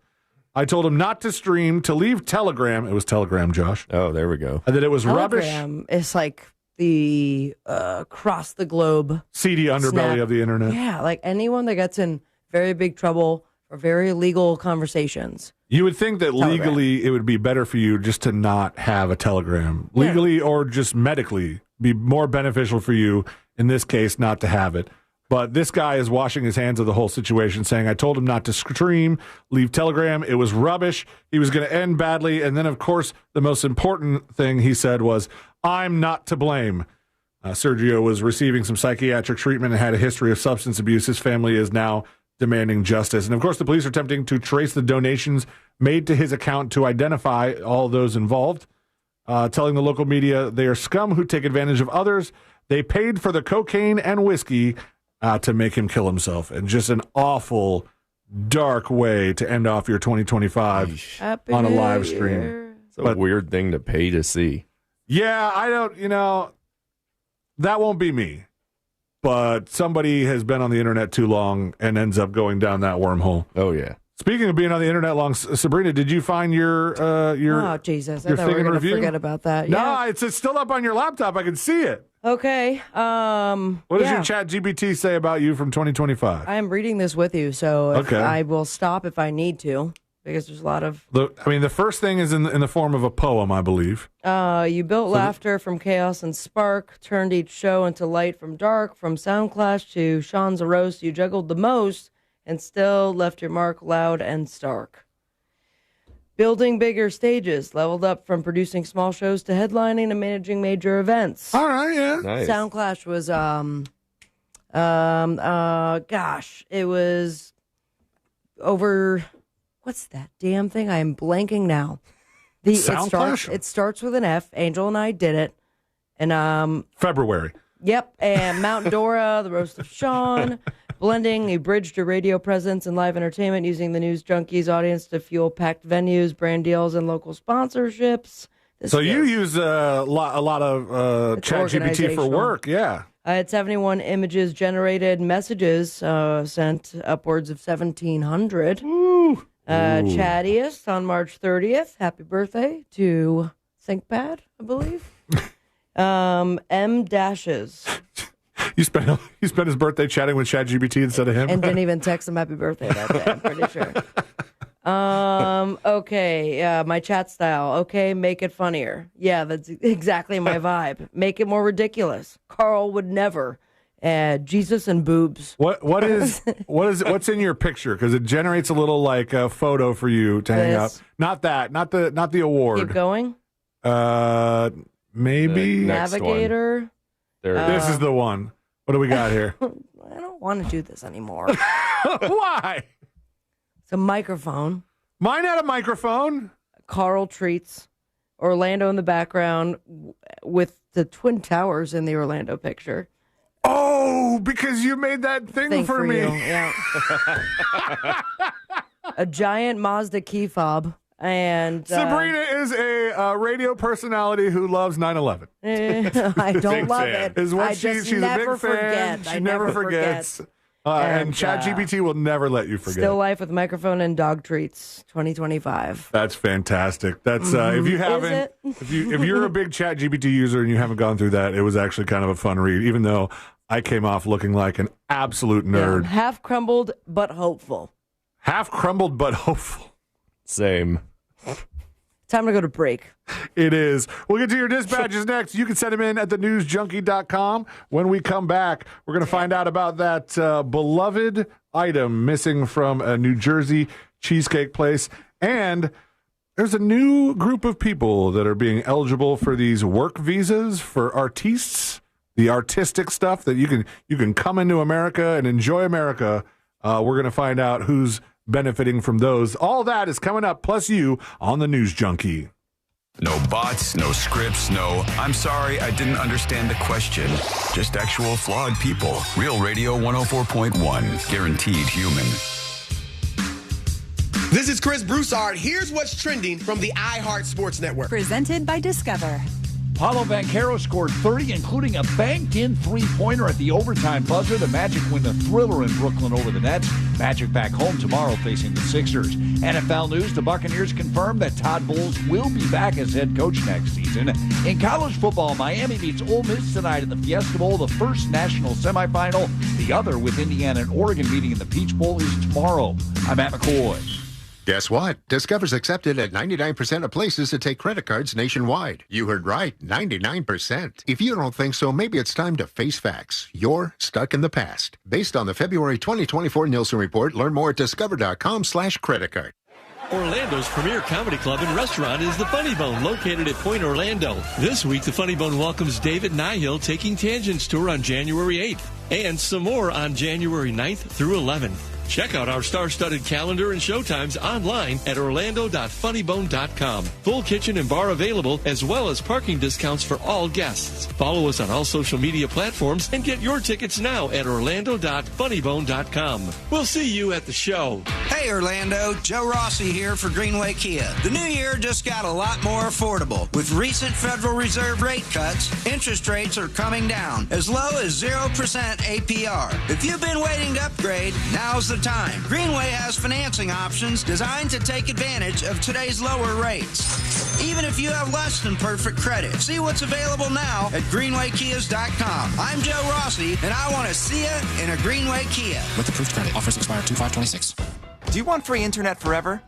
I told him not to stream, to leave Telegram." It was Telegram, Josh. Oh, there we go. And that it was rubbish. Telegram is like the across the globe seedy underbelly of the internet. Yeah, like anyone that gets in very big trouble for very illegal conversations. You would think that Telegram. legally it would be better for you just to not have a Telegram. Legally or just medically be more beneficial for you, in this case, not to have it. But this guy is washing his hands of the whole situation, saying, "I told him not to stream, leave Telegram. It was rubbish. He was going to end badly." And then, of course, the most important thing he said was, "I'm not to blame." Sergio was receiving some psychiatric treatment and had a history of substance abuse. His family is now demanding justice. And, of course, the police are attempting to trace the donations made to his account to identify all those involved, telling the local media they are scum who take advantage of others. They paid for the cocaine and whiskey to make him kill himself. And just an awful, dark way to end off your 2025 on a live stream. It's a weird thing to pay to see. Yeah, I don't, that won't be me. But somebody has been on the internet too long and ends up going down that wormhole. Oh, yeah. Speaking of being on the internet long, Sabrina, did you find your oh, Jesus. I thought we were going to forget about that. No, Yeah. it's still up on your laptop. I can see it. Okay. What does your chat GPT say about you from 2025? I am reading this with you, so Okay. I will stop if I need to, because there's a lot of... The first thing is in the form of a poem, I believe. You built laughter from chaos and spark, turned each show into light from dark, from Soundclash to Sean's a Roast. You juggled the most and still left your mark loud and stark. Building bigger stages, leveled up from producing small shows to headlining and managing major events. All right, yeah. Nice. Soundclash was, it was over, what's that damn thing? I am blanking now. Soundclash? It starts with an F. Angel and I did it. And February. Yep, and Mount Dora, The Roast of Sean, blending a bridge to radio presence and live entertainment, using the News Junkies audience to fuel packed venues, brand deals, and local sponsorships. So you use a lot of ChatGPT for work, yeah. I had 71 images generated, messages sent, upwards of 1,700. Chattiest on March 30th. Happy birthday to ThinkPad, I believe. M dashes. You spent his birthday chatting with ChatGPT instead of him? And didn't even text him happy birthday that day, I'm pretty sure. Okay. My chat style. Okay, make it funnier. Yeah, that's exactly my vibe. Make it more ridiculous. Carl would never. Jesus and boobs. What's in your picture? Because it generates a little like a photo for you to hang up. Not the award. Keep going. Maybe Navigator. This is the one. What do we got here? I don't want to do this anymore. Why? It's a microphone. Mine had a microphone. Carl treats. Orlando in the background with the Twin Towers in the Orlando picture. Oh, because you made that thing for me. You. Yeah. A giant Mazda key fob. And Sabrina is a radio personality who loves 9/11. I don't love it. Is what she's a big fan. She never forgets. And ChatGPT will never let you forget. Still Life with Microphone and Dog Treats 2025. That's fantastic. That's if you haven't, if you're a big ChatGPT user and you haven't gone through that, it was actually kind of a fun read. Even though I came off looking like an absolute nerd. Yeah, half crumbled but hopeful. Half crumbled but hopeful. Same. Time to go to break. It is. We'll get to your dispatches next. You can send them in at thenewsjunkie.com. When we come back, we're going to find out about that beloved item missing from a New Jersey cheesecake place. And there's a new group of people that are being eligible for these work visas for artistes, the artistic stuff that you can come into America and enjoy America. We're going to find out who's benefiting from those. All that is coming up, plus you on the News Junkie. No bots, no scripts, no, I'm sorry, I didn't understand the question. Just actual flawed people. Real Radio 104.1. Guaranteed human. This is Chris Broussard. Here's what's trending from the iHeart Sports Network. Presented by Discover. Paolo Banchero scored 30, including a banked-in three-pointer at the overtime buzzer. The Magic win the thriller in Brooklyn over the Nets. Magic back home tomorrow facing the Sixers. NFL news, the Buccaneers confirmed that Todd Bowles will be back as head coach next season. In college football, Miami beats Ole Miss tonight in the Fiesta Bowl, the first national semifinal. The other, with Indiana and Oregon meeting in the Peach Bowl, is tomorrow. I'm Matt McCoy. Guess what? Discover's accepted at 99% of places to take credit cards nationwide. You heard right, 99%. If you don't think so, maybe it's time to face facts. You're stuck in the past. Based on the February 2024 Nielsen report, learn more at discover.com/creditcard. Orlando's premier comedy club and restaurant is the Funny Bone, located at Point Orlando. This week, the Funny Bone welcomes David Nihill taking Tangents Tour on January 8th, and some more on January 9th through 11th. Check out our star-studded calendar and showtimes online at orlando.funnybone.com. Full kitchen and bar available, as well as parking discounts for all guests. Follow us on all social media platforms and get your tickets now at orlando.funnybone.com. We'll see you at the show. Hey Orlando, Joe Rossi here for Greenway Kia. The new year just got a lot more affordable. With recent Federal Reserve rate cuts, interest rates are coming down, as low as 0% APR. If you've been waiting to upgrade, now's the time. Greenway has financing options designed to take advantage of today's lower rates. Even if you have less than perfect credit. See what's available now at greenwaykias.com. I'm Joe Rossi, and I want to see you in a Greenway Kia. With approved credit. Offers expire 2/5/26. Do you want free internet forever?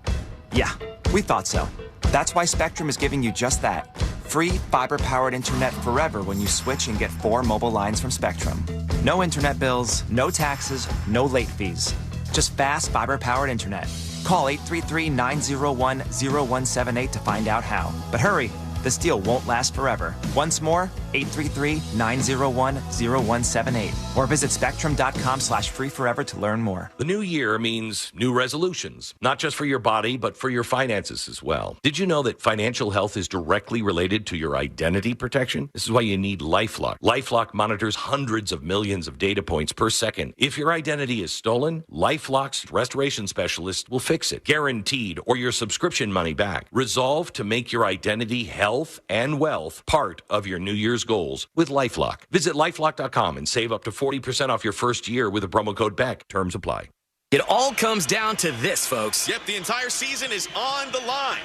Yeah, we thought so. That's why Spectrum is giving you just that. Free fiber-powered internet forever when you switch and get 4 mobile lines from Spectrum. No internet bills, no taxes, no late fees. Just fast fiber-powered internet. Call 833-901-0178 to find out how. But hurry, this deal won't last forever. Once more, 833-901-0178. Or visit spectrum.com/free forever to learn more. The new year means new resolutions, not just for your body, but for your finances as well. Did you know that financial health is directly related to your identity protection? This is why you need LifeLock. LifeLock monitors hundreds of millions of data points per second. If your identity is stolen, LifeLock's restoration specialist will fix it, guaranteed, or your subscription money back. Resolve to make your identity, health, and wealth part of your New Year's goals with LifeLock. Visit LifeLock.com and save up to 40% off your first year with the promo code BECK. Terms apply. It all comes down to this, folks. Yep, the entire season is on the line.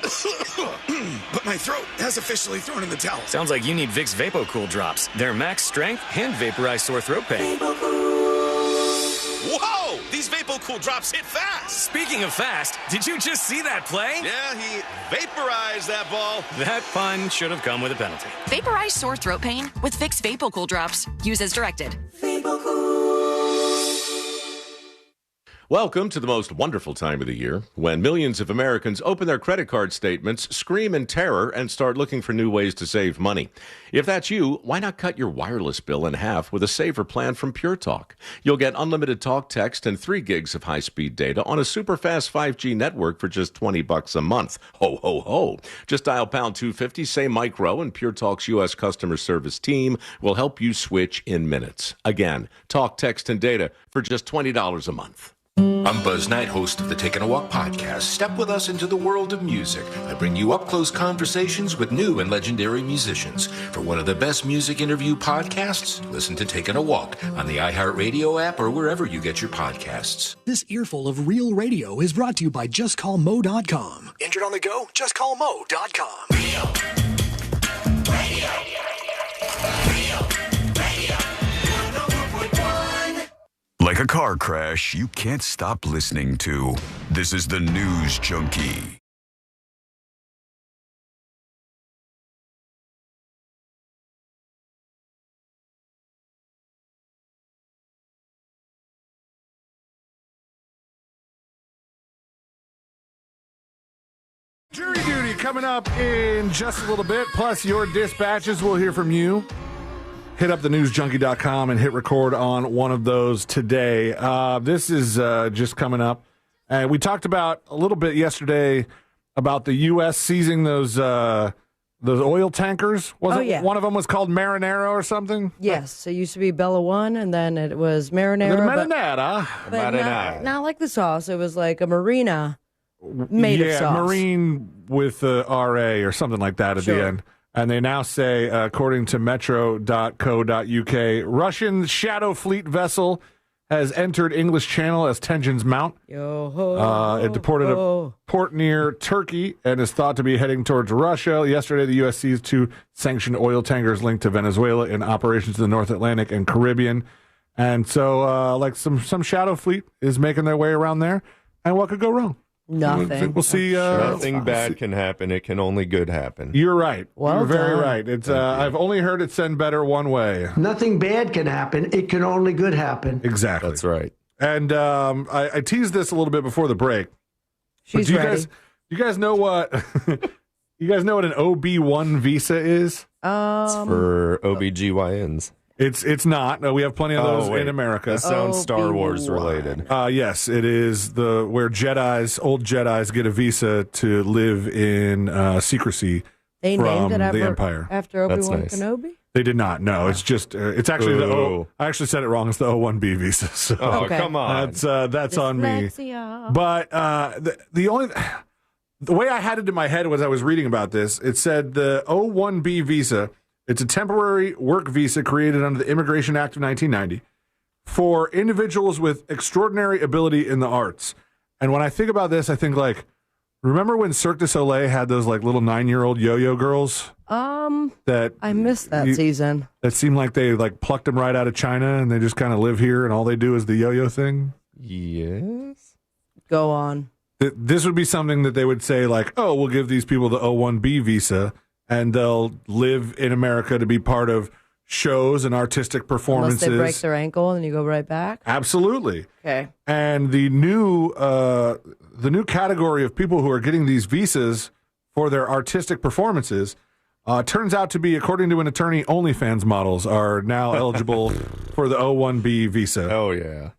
But my throat has officially thrown in the towel. Sounds like you need Vicks VapoCool drops. Their max strength and vaporize sore throat pain. Whoa! These VapoCool Cool drops hit fast. Speaking of fast, did you just see that play? Yeah, he vaporized that ball. That pun should have come with a penalty. Vaporize sore throat pain with Vicks VapoCool drops. Use as directed. Welcome to the most wonderful time of the year when millions of Americans open their credit card statements, scream in terror, and start looking for new ways to save money. If that's you, why not cut your wireless bill in half with a saver plan from Pure Talk? You'll get unlimited talk, text, and 3 gigs of high-speed data on a super-fast 5G network for just $20 a month. Ho, ho, ho. Just dial pound 250, say micro, and Pure Talk's U.S. customer service team will help you switch in minutes. Again, talk, text, and data for just $20 a month. I'm Buzz Knight, host of the Taking a Walk podcast. Step with us into the world of music. I bring you up-close conversations with new and legendary musicians. For one of the best music interview podcasts, listen to Taking a Walk on the iHeartRadio app or wherever you get your podcasts. This earful of real radio is brought to you by JustCallMo.com. Injured on the go? JustCallMo.com. Like a car crash, you can't stop listening to. This is the News Junkie. Jury duty coming up in just a little bit, plus your dispatches. We'll hear from you. Hit up thenewsjunkie.com and hit record on one of those today. This is just coming up. And we talked about a little bit yesterday about the U.S. seizing those oil tankers. Yeah. One of them was called Marinero or something? Yes, it used to be Bella One, and then it was Marinero. Marinara. Not like the sauce. It was like a marina made of sauce. Marine with the RA or something like that at the end. And they now say, according to metro.co.uk, Russian Shadow Fleet vessel has entered English Channel as Tengin's Mount. It deported a port near Turkey and is thought to be heading towards Russia. Yesterday, the U.S. seized 2 sanctioned oil tankers linked to Venezuela in operations in the North Atlantic and Caribbean. And so, some Shadow Fleet is making their way around there. And what could go wrong? Nothing. We'll see. Nothing bad can happen. It can only good happen. You're right. You're very done. right. It's I've only heard it send better one way. Nothing bad can happen. It can only good happen. Exactly. That's right. And I teased this a little bit before the break. She's ready. You guys know what? You guys know what an OB1 visa is? It's for OBGYNs. It's not. No, we have plenty of those in America. That sounds Star Wars related. Yes, it is where old Jedis get a visa to live in secrecy They from named it the Empire. after Obi-Wan Kenobi? They did not. No, it's just it's actually I actually said it wrong. It's the O1B visa. So come on. That's on me. But the way I had it in my head was I was reading about this. It said the O1B visa. It's a temporary work visa created under the Immigration Act of 1990 for individuals with extraordinary ability in the arts. And when I think about this, I think remember when Cirque du Soleil had those little 9-year-old yo-yo girls? That I missed that season. That seemed like they plucked them right out of China and they just kind of live here and all they do is the yo-yo thing. Yes. Go on. This would be something that they would say we'll give these people the O1B visa. And they'll live in America to be part of shows and artistic performances. Unless they break their ankle and then you go right back? Absolutely. Okay. And the new category of people who are getting these visas for their artistic performances turns out to be, according to an attorney, OnlyFans models are now eligible for the O1B visa. Oh, yeah.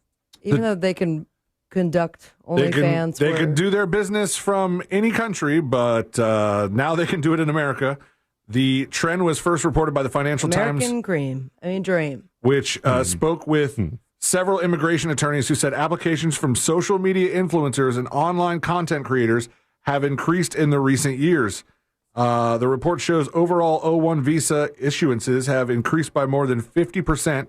Even though they can conduct OnlyFans. They can do their business from any country, but now they can do it in America. The trend was first reported by the Financial Times. Dream. Which spoke with several immigration attorneys who said applications from social media influencers and online content creators have increased in the recent years. The report shows overall O1 visa issuances have increased by more than 50%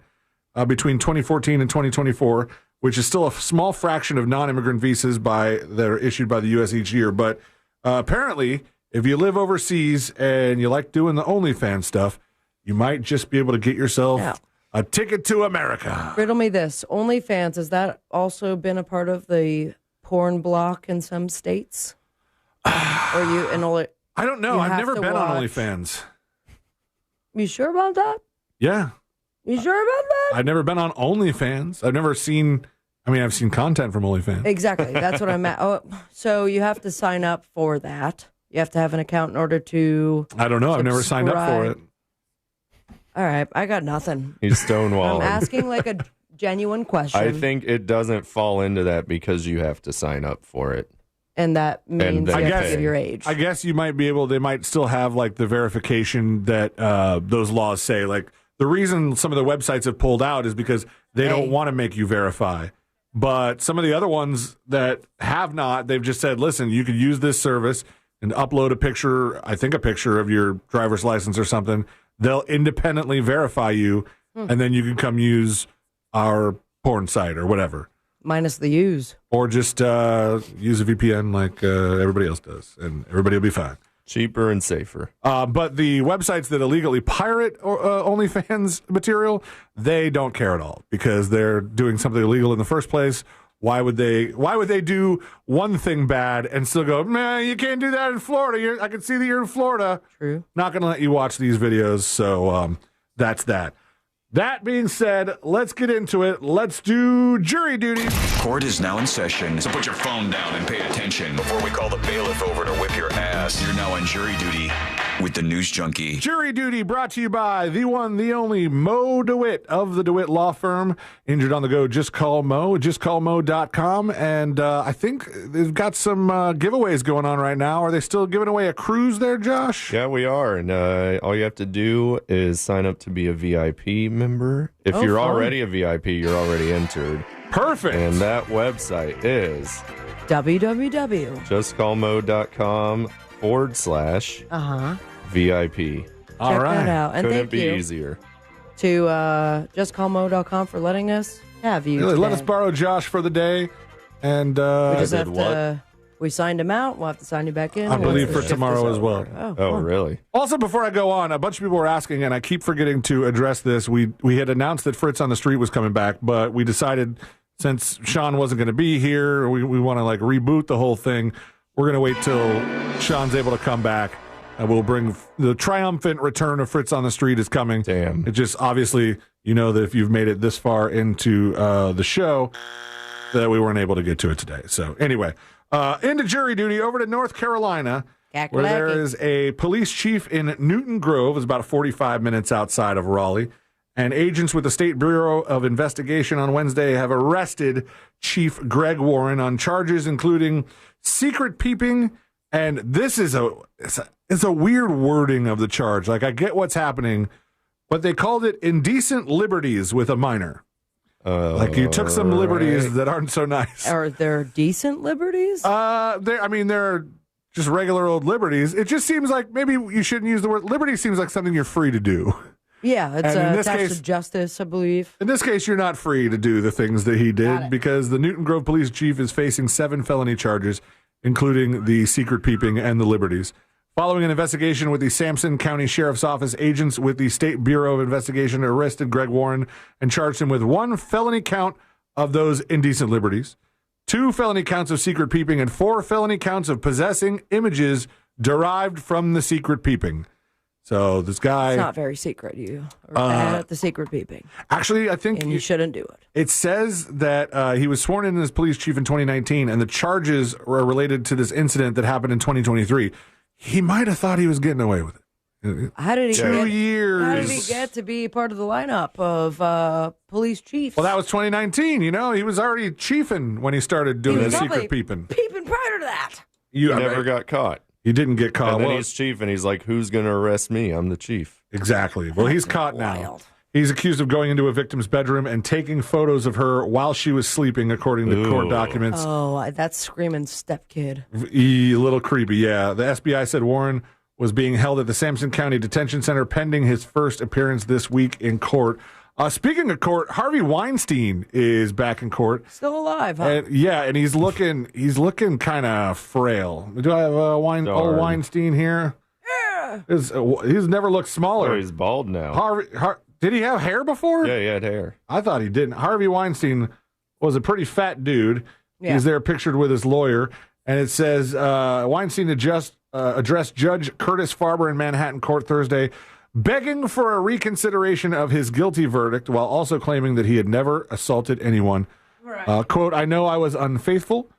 between 2014 and 2024, which is still a small fraction of non-immigrant visas that are issued by the U.S. each year. But apparently, if you live overseas and you like doing the OnlyFans stuff, you might just be able to get yourself A ticket to America. Riddle me this. OnlyFans, has that also been a part of the porn block in some states? I don't know. I've never been on OnlyFans. You sure about that? Yeah. You sure about that? I've never been on OnlyFans. I've never seen, I've seen content from OnlyFans. Exactly. That's what I'm at. Oh, so you have to sign up for that. You have to have an account in order to I don't know. I've never signed up for it. All right. I got nothing. He's stonewalling. I'm asking like a genuine question. I think it doesn't fall into that because you have to sign up for it. And that means you have to give your age. I guess you might be able, they might still have like the verification that those laws say. Like the reason some of the websites have pulled out is because they don't want to make you verify. But some of the other ones that have not, they've just said, listen, you could use this service and upload a picture, I think a picture of your driver's license or something. They'll independently verify you, and then you can come use our porn site or whatever. Minus the use. Or just use a VPN like everybody else does, and everybody will be fine. Cheaper and safer. But the websites that illegally pirate OnlyFans material, they don't care at all because they're doing something illegal in the first place. Why would they do one thing bad and still go, man, you can't do that in Florida. I can see that you're in Florida. True. Not going to let you watch these videos. So that's that. That being said, let's get into it. Let's do jury duty. Court is now in session, so put your phone down and pay attention. Before we call the bailiff over to whip your ass, you're now on jury duty with the News Junkie. Jury duty brought to you by the one, the only Mo DeWitt of the DeWitt Law Firm. Injured on the go, just call Mo, justcallmo.com. And I think they've got some giveaways going on right now. Are they still giving away a cruise there, Josh? Yeah, we are. And all you have to do is sign up to be a VIP member. If you're already a VIP, you're already entered. Perfect. And that website is justcallmo.com/VIP. All right. Check that out. And Couldn't thank be you easier. to justcallmo.com for letting us have you. Let today. us borrow Josh for the day. And We just have to. We signed him out. We'll have to sign you back in. I believe for once the shift tomorrow is as well. over. Oh, really? Also, before I go on, a bunch of people were asking, and I keep forgetting to address this. We had announced that Fritz on the Street was coming back, but we decided since Sean wasn't going to be here, we want to like reboot the whole thing. We're going to wait till Sean's able to come back, and we'll bring the triumphant return of Fritz on the Street is coming. Damn. It just obviously, you know that if you've made it this far into the show, that we weren't able to get to it today. So anyway. Into jury duty, over to North Carolina, where there is a police chief in Newton Grove. It's about 45 minutes outside of Raleigh. And agents with the State Bureau of Investigation on Wednesday have arrested Chief Greg Warren on charges including secret peeping. And this is it's a weird wording of the charge. Like, I get what's happening, but they called it indecent liberties with a minor. Like you took some liberties that aren't so nice. Are there decent liberties? They're just regular old liberties. It just seems like maybe you shouldn't use the word liberty. Seems like something you're free to do. Yeah, it's attached to justice, I believe. In this case, you're not free to do the things that he did because the Newton Grove police chief is facing 7 felony charges, including the secret peeping and the liberties. Following an investigation with the Sampson County Sheriff's Office, agents with the State Bureau of Investigation arrested Greg Warren and charged him with 1 felony count of those indecent liberties, 2 felony counts of secret peeping, and 4 felony counts of possessing images derived from the secret peeping. So this guy... It's not very secret, you are bad at the secret peeping. Actually, I think... And you shouldn't do it. It says that he was sworn in as police chief in 2019, and the charges were related to this incident that happened in 2023. He might have thought he was getting away with it. How did he 2 years? How did he get to be part of the lineup of police chiefs? Well, that was 2019. You know, he was already chiefing when he started doing the secret peeping. Peeping prior to that. He never got caught. He didn't get caught. And then he's chief, and he's like, who's going to arrest me? I'm the chief. Exactly. Well, he's caught now. He's accused of going into a victim's bedroom and taking photos of her while she was sleeping, according to court documents. Oh, that's screaming stepkid. A little creepy, yeah. The SBI said Warren was being held at the Sampson County Detention Center pending his first appearance this week in court. Speaking of court, Harvey Weinstein is back in court. Still alive, huh? And he's looking kind of frail. Do I have old Weinstein here? Yeah. He's never looked smaller. Oh, he's bald now. Did he have hair before? Yeah, he had hair. I thought he didn't. Harvey Weinstein was a pretty fat dude. Yeah. He's there pictured with his lawyer, and it says Weinstein addressed Judge Curtis Farber in Manhattan court Thursday, begging for a reconsideration of his guilty verdict while also claiming that he had never assaulted anyone. Right. Quote, I know I was unfaithful.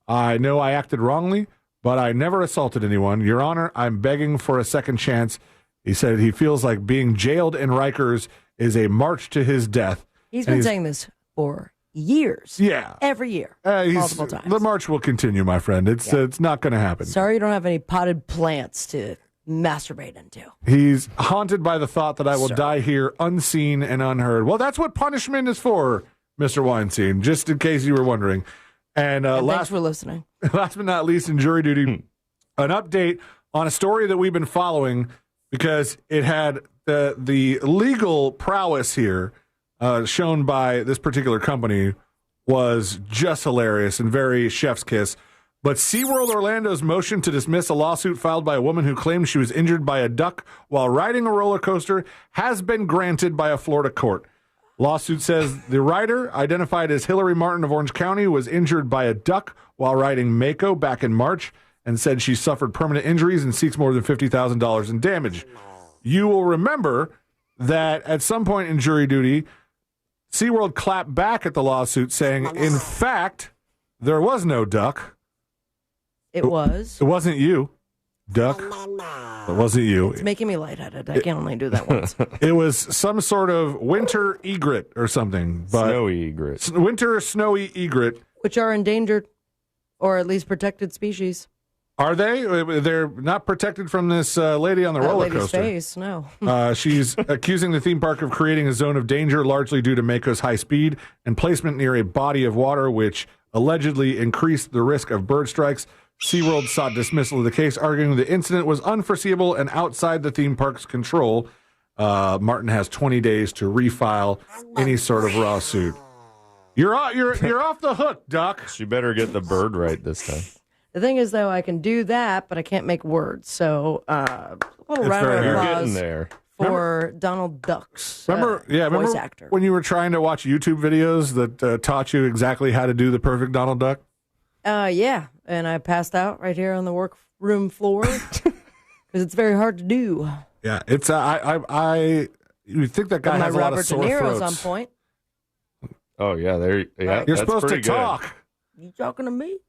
I know I acted wrongly, but I never assaulted anyone. Your Honor, I'm begging for a second chance. He said he feels like being jailed in Rikers is a march to his death. He's been saying this for years. Yeah. Every year. Multiple times. The march will continue, my friend. It's not going to happen. Sorry you don't have any potted plants to masturbate into. He's haunted by the thought that I will die here unseen and unheard. Well, that's what punishment is for, Mr. Weinstein, just in case you were wondering. And thanks for listening. Last but not least, in jury duty, an update on a story that we've been following because it had the legal prowess here shown by this particular company was just hilarious and very chef's kiss. But SeaWorld Orlando's motion to dismiss a lawsuit filed by a woman who claimed she was injured by a duck while riding a roller coaster has been granted by a Florida court. Lawsuit says the rider, identified as Hillary Martin of Orange County, was injured by a duck while riding Mako back in March and said she suffered permanent injuries and seeks more than $50,000 in damage. You will remember that at some point in jury duty, SeaWorld clapped back at the lawsuit saying, in fact, there was no duck. It was. It wasn't you, duck. It wasn't you. It's making me lightheaded. I can only do that once. It was some sort of winter egret or something. Snowy egret. Winter snowy egret. Which are endangered, or at least protected species. Are they? They're not protected from this lady on the roller coaster. Face, no. She's accusing the theme park of creating a zone of danger, largely due to Mako's high speed and placement near a body of water, which allegedly increased the risk of bird strikes. SeaWorld sought dismissal of the case, arguing the incident was unforeseeable and outside the theme park's control. Martin has 20 days to refile any sort of lawsuit. You're off the hook, Duck. She better get the bird right this time. The thing is, though, I can do that, but I can't make words. So, a little round of applause for Donald Duck's voice actor. When you were trying to watch YouTube videos that taught you exactly how to do the perfect Donald Duck? Yeah, and I passed out right here on the workroom floor because it's very hard to do. Yeah, it's you think that guy has a lot of sore throats. Robert De Niro's on point. Oh yeah, you're supposed to talk. You talking to me?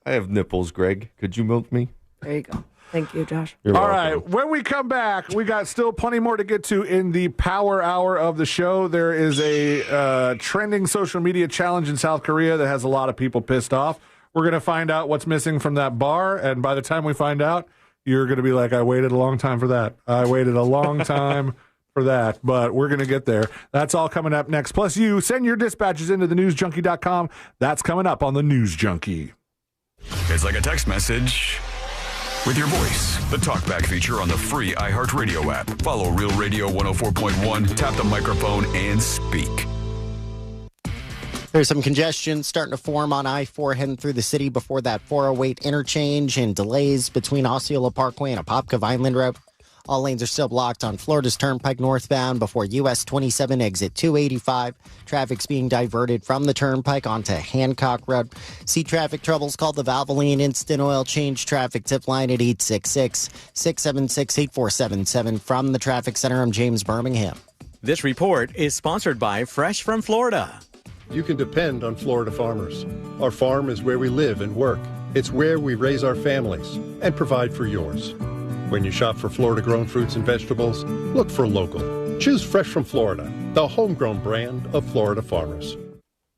I have nipples, Greg. Could you milk me? There you go. Thank you, Josh. All right. When we come back, we got still plenty more to get to in the power hour of the show. There is a trending social media challenge in South Korea that has a lot of people pissed off. We're going to find out what's missing from that bar. And by the time we find out, you're going to be like, I waited a long time for that. I waited a long time for that. But we're going to get there. That's all coming up next. Plus, you send your dispatches into thenewsjunkie.com. That's coming up on the News Junkie. It's like a text message with your voice. The TalkBack feature on the free iHeartRadio app. Follow Real Radio 104.1, tap the microphone, and speak. There's some congestion starting to form on I-4 heading through the city before that 408 interchange and delays between Osceola Parkway and Apopka Vineland Road. All lanes are still blocked on Florida's Turnpike northbound before US 27 exit 285. Traffic's being diverted from the Turnpike onto Hancock Road. See traffic troubles, call the Valvoline Instant Oil Change Traffic Tip Line at 866-676-8477. From the Traffic Center, I'm James Birmingham. This report is sponsored by Fresh from Florida. You can depend on Florida farmers. Our farm is where we live and work. It's where we raise our families and provide for yours. When you shop for Florida-grown fruits and vegetables, look for local. Choose Fresh from Florida, the homegrown brand of Florida farmers.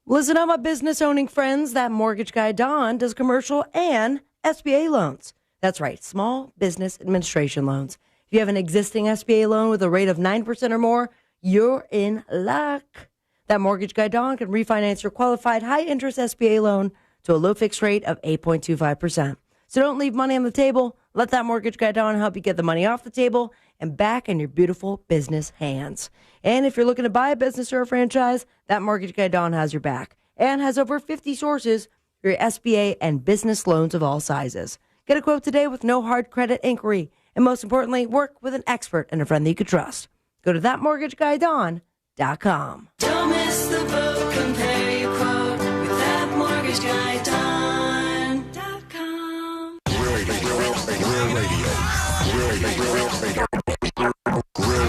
Listen up, my business-owning friends. That mortgage guy, Don, does commercial and SBA loans. That's right, small business administration loans. If you have an existing SBA loan with a rate of 9% or more, you're in luck. That mortgage guy, Don, can refinance your qualified high-interest SBA loan to a low fixed rate of 8.25%. So don't leave money on the table. Let that mortgage guy Don help you get the money off the table and back in your beautiful business hands. And if you're looking to buy a business or a franchise, that mortgage guy Don has your back and has over 50 sources for your SBA and business loans of all sizes. Get a quote today with no hard credit inquiry. And most importantly, work with an expert and a friend that you could trust. Go to thatmortgageguydon.com. Don't miss the boat. Compare your quote with thatmortgageguydon.com. Real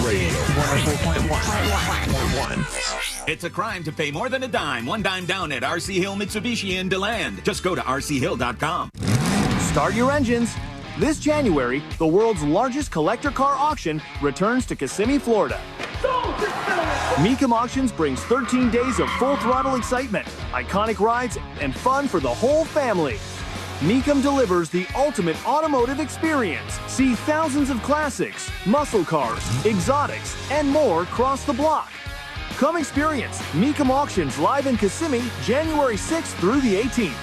radio. 104.1. It's a crime to pay more than a dime. One dime down at RC Hill Mitsubishi in DeLand. Just go to rchill.com. Start your engines. This January, the world's largest collector car auction returns to Kissimmee, Florida. Mecum Auctions brings 13 days of full throttle excitement, iconic rides, and fun for the whole family. Mecum delivers the ultimate automotive experience. See thousands of classics, muscle cars, exotics, and more cross the block. Come experience Mecum Auctions live in Kissimmee, January 6th through the 18th.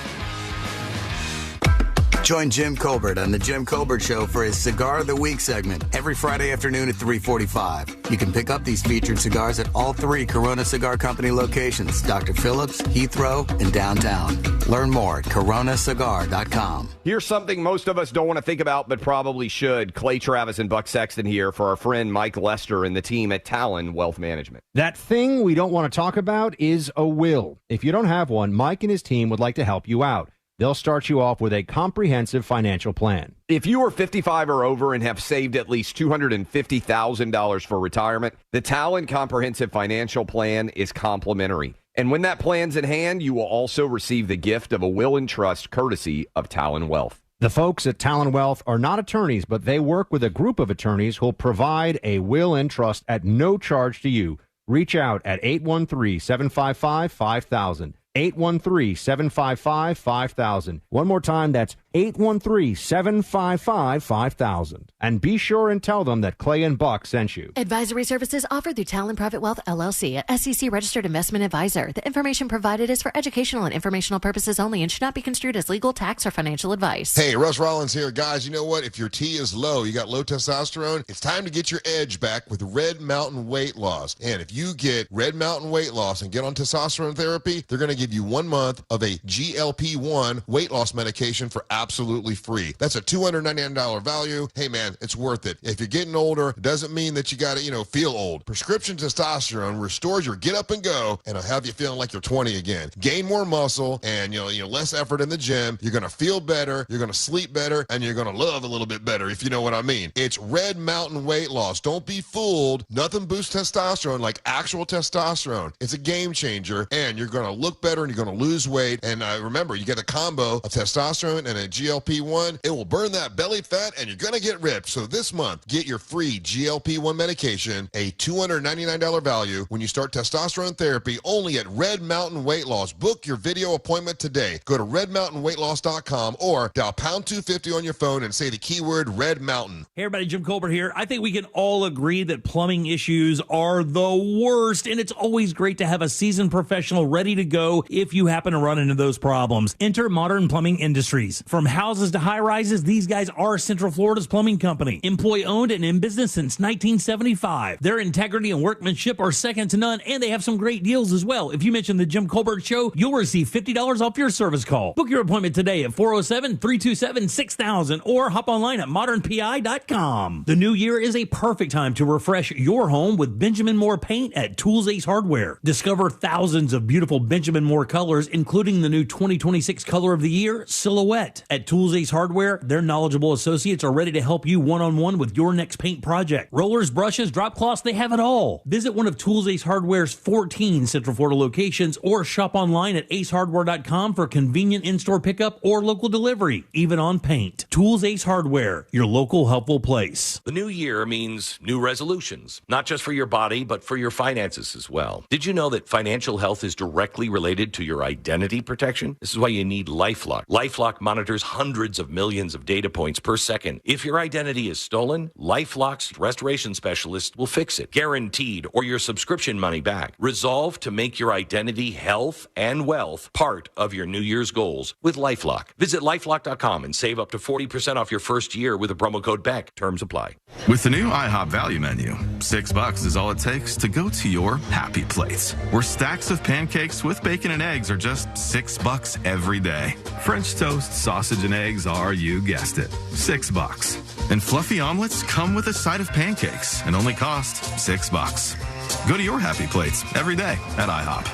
Join Jim Colbert on The Jim Colbert Show for his Cigar of the Week segment every Friday afternoon at 3:45. You can pick up these featured cigars at all 3 Corona Cigar Company locations, Dr. Phillips, Heathrow, and downtown. Learn more at coronacigar.com. Here's something most of us don't want to think about, but probably should. Clay Travis and Buck Sexton here for our friend Mike Lester and the team at Talon Wealth Management. That thing we don't want to talk about is a will. If you don't have one, Mike and his team would like to help you out. They'll start you off with a comprehensive financial plan. If you are 55 or over and have saved at least $250,000 for retirement, the Talon Comprehensive Financial Plan is complimentary. And when that plan's in hand, you will also receive the gift of a will and trust courtesy of Talon Wealth. The folks at Talon Wealth are not attorneys, but they work with a group of attorneys who'll provide a will and trust at no charge to you. Reach out at 813-755-5000. 813-755-5000. One more time, that's 813-755-5000. And be sure and tell them that Clay and Buck sent you. Advisory services offered through Talon Private Wealth, LLC, a SEC registered investment advisor. The information provided is for educational and informational purposes only and should not be construed as legal, tax, or financial advice. Hey, Russ Rollins here. Guys, you know what? If your T is low, you got low testosterone, it's time to get your edge back with Red Mountain Weight Loss. And if you get Red Mountain Weight Loss and get on testosterone therapy, they're going to give you 1 month of a GLP-1 weight loss medication for absolutely free. That's a $299 value. Hey man, it's worth it. If you're getting older, it doesn't mean that you got to, feel old. Prescription testosterone restores your get up and go, and it'll have you feeling like you're 20 again. Gain more muscle and less effort in the gym. You're going to feel better, you're going to sleep better, and you're going to love a little bit better, if you know what I mean. It's Red Mountain Weight Loss. Don't be fooled. Nothing boosts testosterone like actual testosterone. It's a game changer, and you're going to look better and you're going to lose weight. And remember, you get a combo of testosterone and a GLP-1. It will burn that belly fat and you're going to get ripped. So this month, get your free GLP-1 medication, a $299 value when you start testosterone therapy only at Red Mountain Weight Loss. Book your video appointment today. Go to redmountainweightloss.com or dial pound 250 on your phone and say the keyword Red Mountain. Hey everybody, Jim Colbert here. I think we can all agree that plumbing issues are the worst, and it's always great to have a seasoned professional ready to go if you happen to run into those problems. Enter Modern Plumbing Industries. From houses to high rises, these guys are Central Florida's plumbing company. Employee owned and in business since 1975. Their integrity and workmanship are second to none, and they have some great deals as well. If you mention the Jim Colbert Show, you'll receive $50 off your service call. Book your appointment today at 407-327-6000 or hop online at modernpi.com. The new year is a perfect time to refresh your home with Benjamin Moore paint at Tools Ace Hardware. Discover thousands of beautiful Benjamin Moore colors, including the new 2026 color of the year, Silhouette. At Tools Ace Hardware, their knowledgeable associates are ready to help you one-on-one with your next paint project. Rollers, brushes, drop cloths, they have it all. Visit one of Tools Ace Hardware's 14 Central Florida locations or shop online at acehardware.com for convenient in-store pickup or local delivery, even on paint. Tools Ace Hardware, your local helpful place. The new year means new resolutions, not just for your body, but for your finances as well. Did you know that financial health is directly related to your identity protection? This is why you need LifeLock. LifeLock monitors hundreds of millions of data points per second. If your identity is stolen, LifeLock's restoration specialist will fix it, guaranteed, or your subscription money back. Resolve to make your identity, health, and wealth part of your New Year's goals with LifeLock. Visit LifeLock.com and save up to 40% off your first year with the promo code BECK. Terms apply. With the new IHOP value menu, $6 is all it takes to go to your happy place, where stacks of pancakes with bacon and eggs are just $6 every day. French toast, sausage, and eggs are, you guessed it, $6. And fluffy omelets come with a side of pancakes and only cost $6. Go to your happy plates every day at IHOP.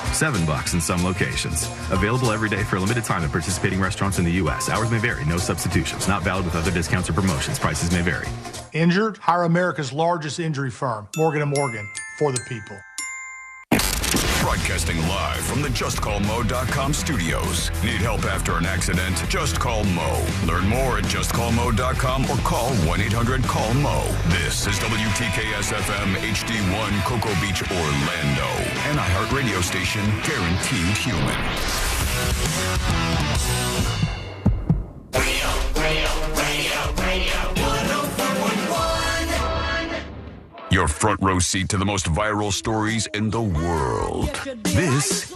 $7 in some locations. Available every day for a limited time at participating restaurants in the U.S. Hours may vary. No substitutions. Not valid with other discounts or promotions. Prices may vary. Injured? Hire America's largest injury firm, Morgan & Morgan, for the people. Broadcasting live from the JustCallMo.com studios. Need help after an accident? Just call Mo. Learn more at JustCallMo.com or call 1-800-CALL-MO. This is WTKS-FM HD1 Cocoa Beach, Orlando. An iHeart radio station guaranteed human. Your front row seat to the most viral stories in the world. This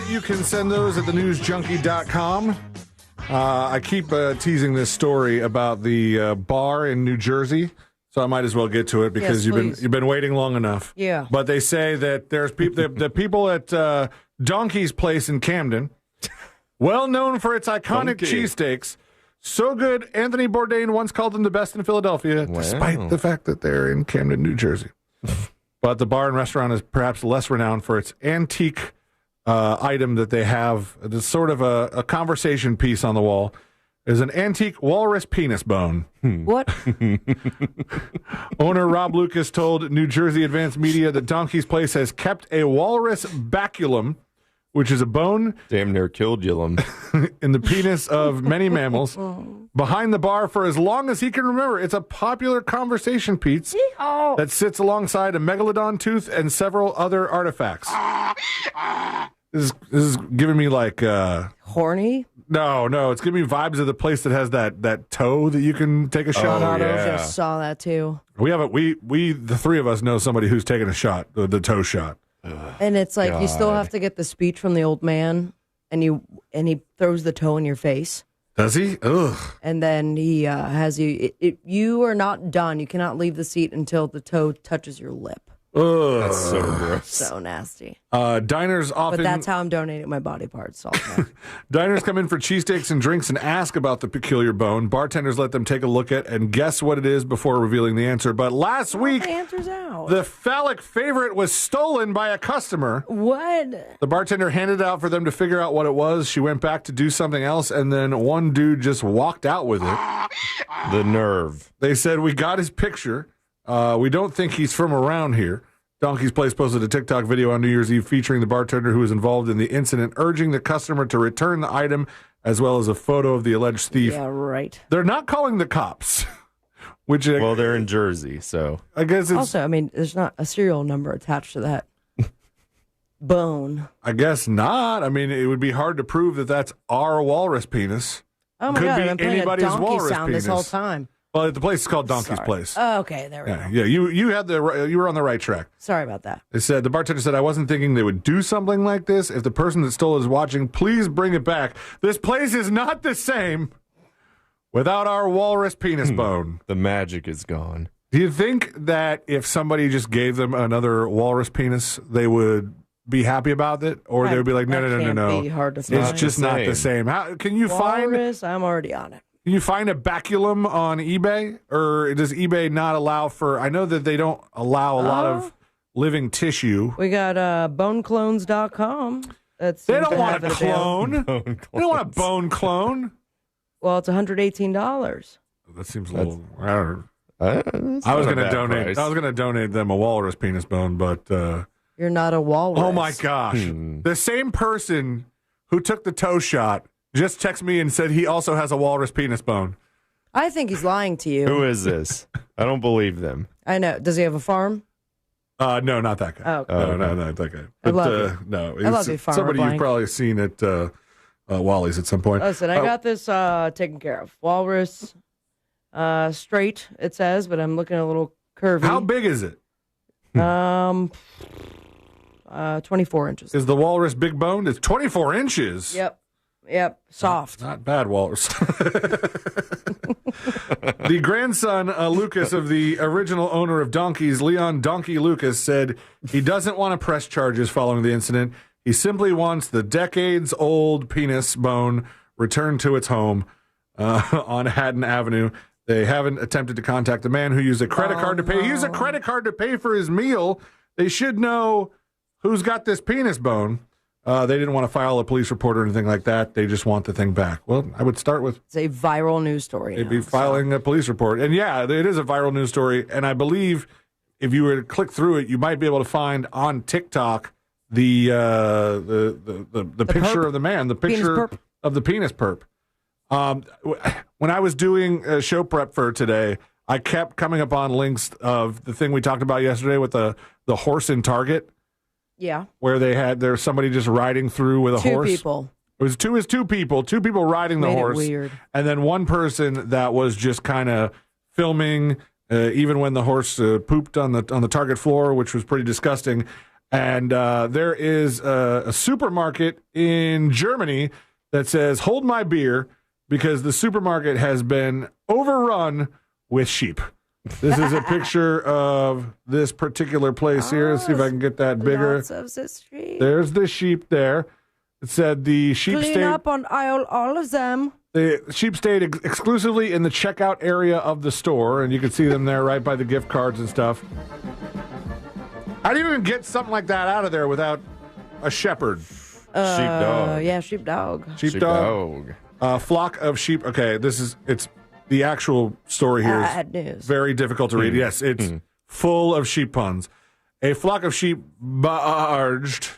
You can send those at thenewsjunkie.com. I keep teasing this story about the bar in New Jersey. So I might as well get to it because you've been waiting long enough. Yeah. But they say that there's people the people at Donkey's Place in Camden, well known for its iconic cheesesteaks, so good Anthony Bourdain once called them the best in Philadelphia, despite the fact that they're in Camden, New Jersey. But the bar and restaurant is perhaps less renowned for its antique item that they have. It's sort of a conversation piece on the wall. Is an antique walrus penis bone. What? Owner Rob Lucas told New Jersey Advanced Media that Donkey's Place has kept a walrus baculum, which is a bone damn near killed Yulum in the penis of many mammals, behind the bar for as long as he can remember. It's a popular conversation piece that sits alongside a megalodon tooth and several other artifacts. This is giving me like horny. No, it's giving me vibes of the place that has that toe that you can take a shot out of. I just saw that too. We the three of us know somebody who's taken a shot, the toe shot. And it's like you still have to get the speech from the old man, and he throws the toe in your face. Does he? Ugh. And then he has you. You are not done. You cannot leave the seat until the toe touches your lip. Ugh. That's so gross. So nasty. Diners often... But that's how I'm donating my body parts. Diners come in for cheesesteaks and drinks and ask about the peculiar bone. Bartenders let them take a look at and guess what it is before revealing the answer. But last week, the answer's out. The phallic favorite was stolen by a customer. What? The bartender handed it out for them to figure out what it was. She went back to do something else, and then one dude just walked out with it. The nerve. They said, we got his picture. We don't think he's from around here. Donkey's Place posted a TikTok video on New Year's Eve featuring the bartender who was involved in the incident, urging the customer to return the item, as well as a photo of the alleged thief. Yeah, right. They're not calling the cops. Which well, they're in Jersey, so I guess it's... Also, I mean, there's not a serial number attached to that bone. I guess not. I mean, it would be hard to prove that that's our walrus penis. Oh my Could God, be I've been playing a anybody's donkey walrus sound penis. this whole time. Well, the place is called Donkey's Place. Oh, okay, there we go. Yeah, you had you were on the right track. Sorry about that. They said the bartender said, I wasn't thinking they would do something like this. If the person that stole is watching, please bring it back. This place is not the same without our walrus penis bone. The magic is gone. Do you think that if somebody just gave them another walrus penis, they would be happy about it, or they would be like, no. Be hard to It's find. just not the same. How can you Walrus, I'm already on it. Can you find a baculum on eBay, or does eBay not allow for? I know that they don't allow a lot of living tissue. We got boneclones.com. They don't want a clone. They don't want a bone clone. Well, it's $118. That seems a little. I don't know. I was going to donate. Price. I was going to donate them a walrus penis bone, but you're not a walrus. Oh my gosh! The same person who took the toe shot just texted me and said he also has a walrus penis bone. I think he's lying to you. Who is this? I don't believe them. I know. Does he have a farm? No, not that guy. Oh, okay. No, not that guy. I But love you. no, I love you, Farmer somebody you've Blank. probably seen at Wally's at some point. Listen, I got this taken care of. Walrus, straight, it says, but I'm looking a little curvy. How big is it? 24 inches. Is the walrus big boned? It's 24 inches. Yep. Soft. Not bad walrus. The grandson, Lucas, of the original owner of donkeys, Leon Donkey Lucas, said he doesn't want to press charges following the incident. He simply wants the decades-old penis bone returned to its home on Haddon Avenue. They haven't attempted to contact the man who used a credit card to pay. He used a credit card to pay for his meal. They should know who's got this penis bone. They didn't want to file a police report or anything like that. They just want the thing back. Well, I would start with... It's a viral news story. They'd be filing a police report. And yeah, it is a viral news story. And I believe if you were to click through it, you might be able to find on TikTok the picture perp? of the man, the picture of the penis perp. When I was doing show prep for today, I kept coming up on links of the thing we talked about yesterday with the horse in Target. Yeah. Where there's somebody just riding through with a horse. Two people. It was two people riding the Made it horse. weird. And then one person that was just kind of filming, even when the horse pooped on the Target floor, which was pretty disgusting. And there is a supermarket in Germany that says, "Hold my beer," because the supermarket has been overrun with sheep. This is a picture of this particular place here. Let's see if I can get that bigger. Lots of the sheep. There's the sheep there. It said the sheep Clean stayed. up on all of them. The sheep stayed exclusively in the checkout area of the store, and you can see them there right by the gift cards and stuff. How do you even get something like that out of there without a shepherd? Sheepdog. Yeah, sheepdog. Sheepdog. Flock of sheep. Okay, it's the actual story here is Bad news. very difficult to read. Yes, it's full of sheep puns. A flock of sheep barged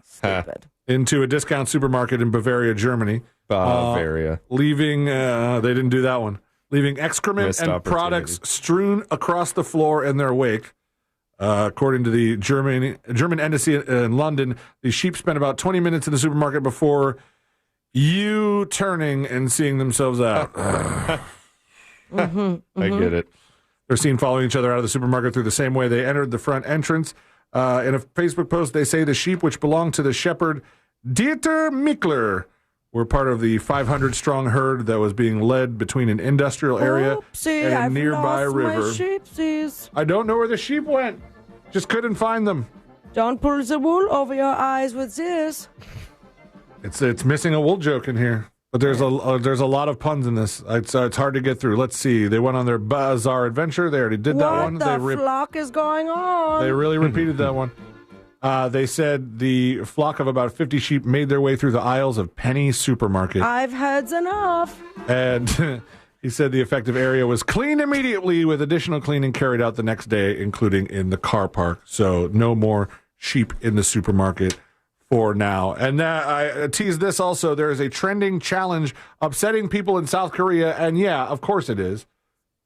stupid. into a discount supermarket in Bavaria, Germany. Bavaria. Leaving, they didn't do that one. Leaving excrement Missed and opportunity. products strewn across the floor in their wake. According to the German embassy in London, the sheep spent about 20 minutes in the supermarket before turning and seeing themselves out. I get it. They're seen following each other out of the supermarket through the same way they entered the front entrance. In a Facebook post, they say the sheep, which belong to the shepherd Dieter Mickler, were part of the 500-strong herd that was being led between an industrial area and a nearby river. My sheepsies. I don't know where the sheep went. Just couldn't find them. Don't pull the wool over your eyes with this. It's missing a wool joke in here, but there's a lot of puns in this. It's hard to get through. Let's see. They went on their bizarre adventure. They already did that one. What the flock is going on? They really repeated that one. They said the flock of about 50 sheep made their way through the aisles of Penny Supermarket. I've had enough. And he said the affected area was cleaned immediately with additional cleaning carried out the next day, including in the car park. So no more sheep in the supermarket for now. And I teased this also. There is a trending challenge upsetting people in South Korea. And yeah, of course it is.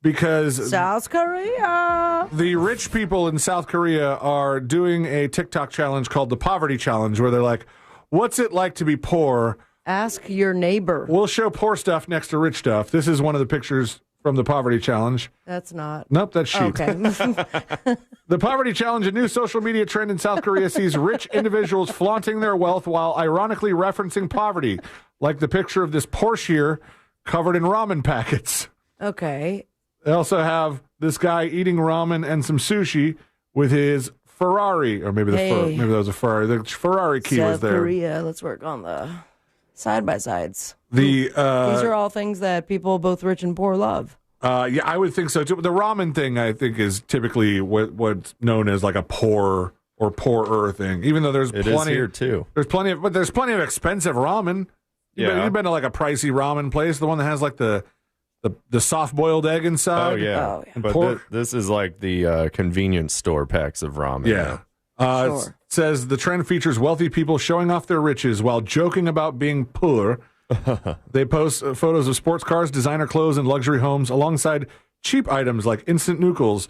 Because South Korea. The rich people in South Korea are doing a TikTok challenge called the Poverty Challenge, where they're like, what's it like to be poor? Ask your neighbor. We'll show poor stuff next to rich stuff. This is one of the pictures from the Poverty Challenge. That's not. Nope, that's sheep. Okay. The Poverty Challenge, a new social media trend in South Korea, sees rich individuals flaunting their wealth while ironically referencing poverty, like the picture of this Porsche here covered in ramen packets. Okay. They also have this guy eating ramen and some sushi with his Ferrari, or maybe maybe that was a Ferrari. The Ferrari key South was there. Korea. Let's work on the side by sides. These are all things that people, both rich and poor, love. Yeah, I would think so too. The ramen thing, I think, is typically what's known as like a poor or poorer thing. Even though there's plenty here too. There's plenty of expensive ramen. You've been to like a pricey ramen place, the one that has like the soft boiled egg inside. Oh yeah, And but this is like the convenience store packs of ramen. Yeah. It says the trend features wealthy people showing off their riches while joking about being poor. They post photos of sports cars, designer clothes, and luxury homes alongside cheap items like instant noodles,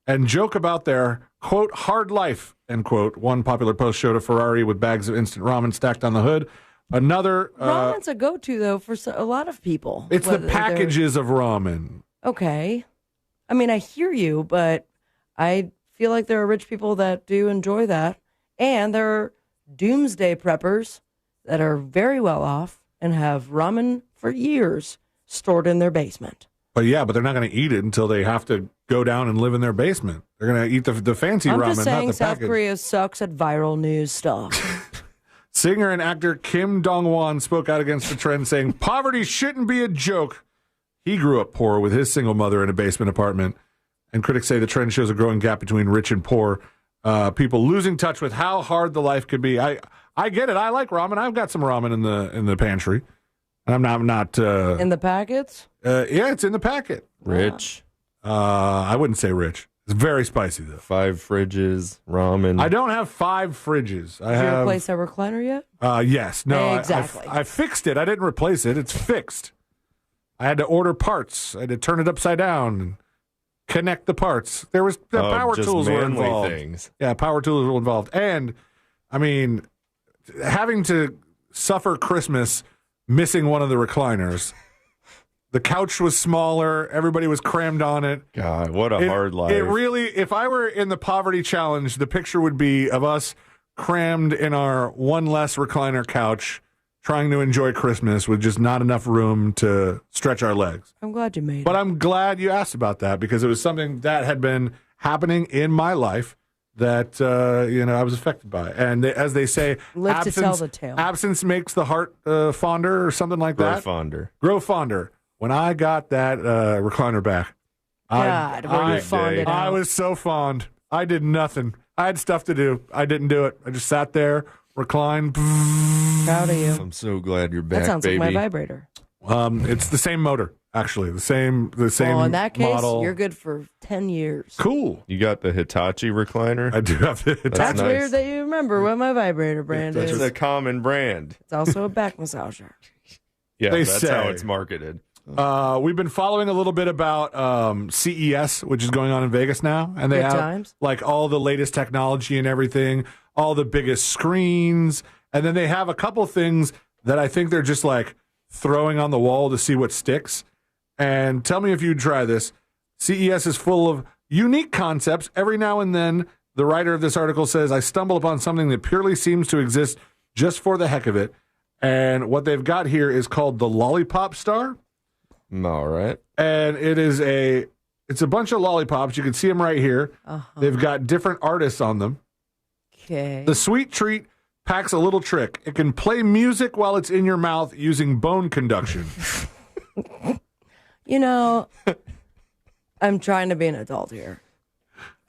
and joke about their, quote, hard life, end quote. One popular post showed a Ferrari with bags of instant ramen stacked on the hood. Another... Ramen's a go-to, though, for a lot of people. It's the packages of ramen. Okay. I mean, I hear you, but I feel like there are rich people that do enjoy that. And there are doomsday preppers that are very well off and have ramen for years. stored in their basement. But they're not going to eat it until they have to go down and live in their basement. They're going to eat the fancy I'm ramen, just saying not the South package. Korea sucks at viral news stuff. Singer and actor Kim Dong-won spoke out against the trend, saying poverty shouldn't be a joke. He grew up poor with his single mother in a basement apartment, and critics say the trend shows a growing gap between rich and poor, people losing touch with how hard the life could be. I get it. I like ramen. I've got some ramen in the pantry, and I'm not in the packets. Yeah, it's in the packet. Rich. I wouldn't say rich. It's very spicy though. 5 fridges, ramen. I don't have 5 fridges. Did you replace that recliner yet? Yes. No. Exactly. I fixed it. I didn't replace it. It's fixed. I had to order parts. I had to turn it upside down and connect the parts. There was power just tools were manly involved. things. Yeah, power tools were involved. And I mean, having to suffer Christmas missing one of the recliners. The couch was smaller. Everybody was crammed on it. God, what a hard life. It really, if I were in the poverty challenge, the picture would be of us crammed in our one less recliner couch, trying to enjoy Christmas with just not enough room to stretch our legs. I'm glad you made it. But I'm glad you asked about that because it was something that had been happening in my life that I was affected by. And as they say, Live to tell the tale. Absence makes the heart fonder or something like that. Grow fonder. When I got that recliner back, I was so fond. I did nothing. I had stuff to do. I didn't do it. I just sat there, reclined. Proud of you. I'm so glad you're back, That sounds baby. like my vibrator. It's the same motor, actually. The same Well, in that case, model. you're good for 10 years. Cool. You got the Hitachi recliner? I do have the Hitachi. That's weird that you remember what my vibrator brand It's is. a common brand. It's also a back massager. Yeah, They that's say. how it's marketed. We've been following a little bit about CES, which is going on in Vegas now, and they Good have times. like all the latest technology and everything, all the biggest screens, and then they have a couple things that I think they're just like throwing on the wall to see what sticks. And tell me if you'd try this. CES is full of unique concepts. Every now and then, the writer of this article says, I stumble upon something that purely seems to exist just for the heck of it. And what they've got here is called the Lollipop Star. All right. And it's a bunch of lollipops. You can see them right here. They've got different artists on them. Okay. The sweet treat packs a little trick. It can play music while it's in your mouth using bone conduction. I'm trying to be an adult here.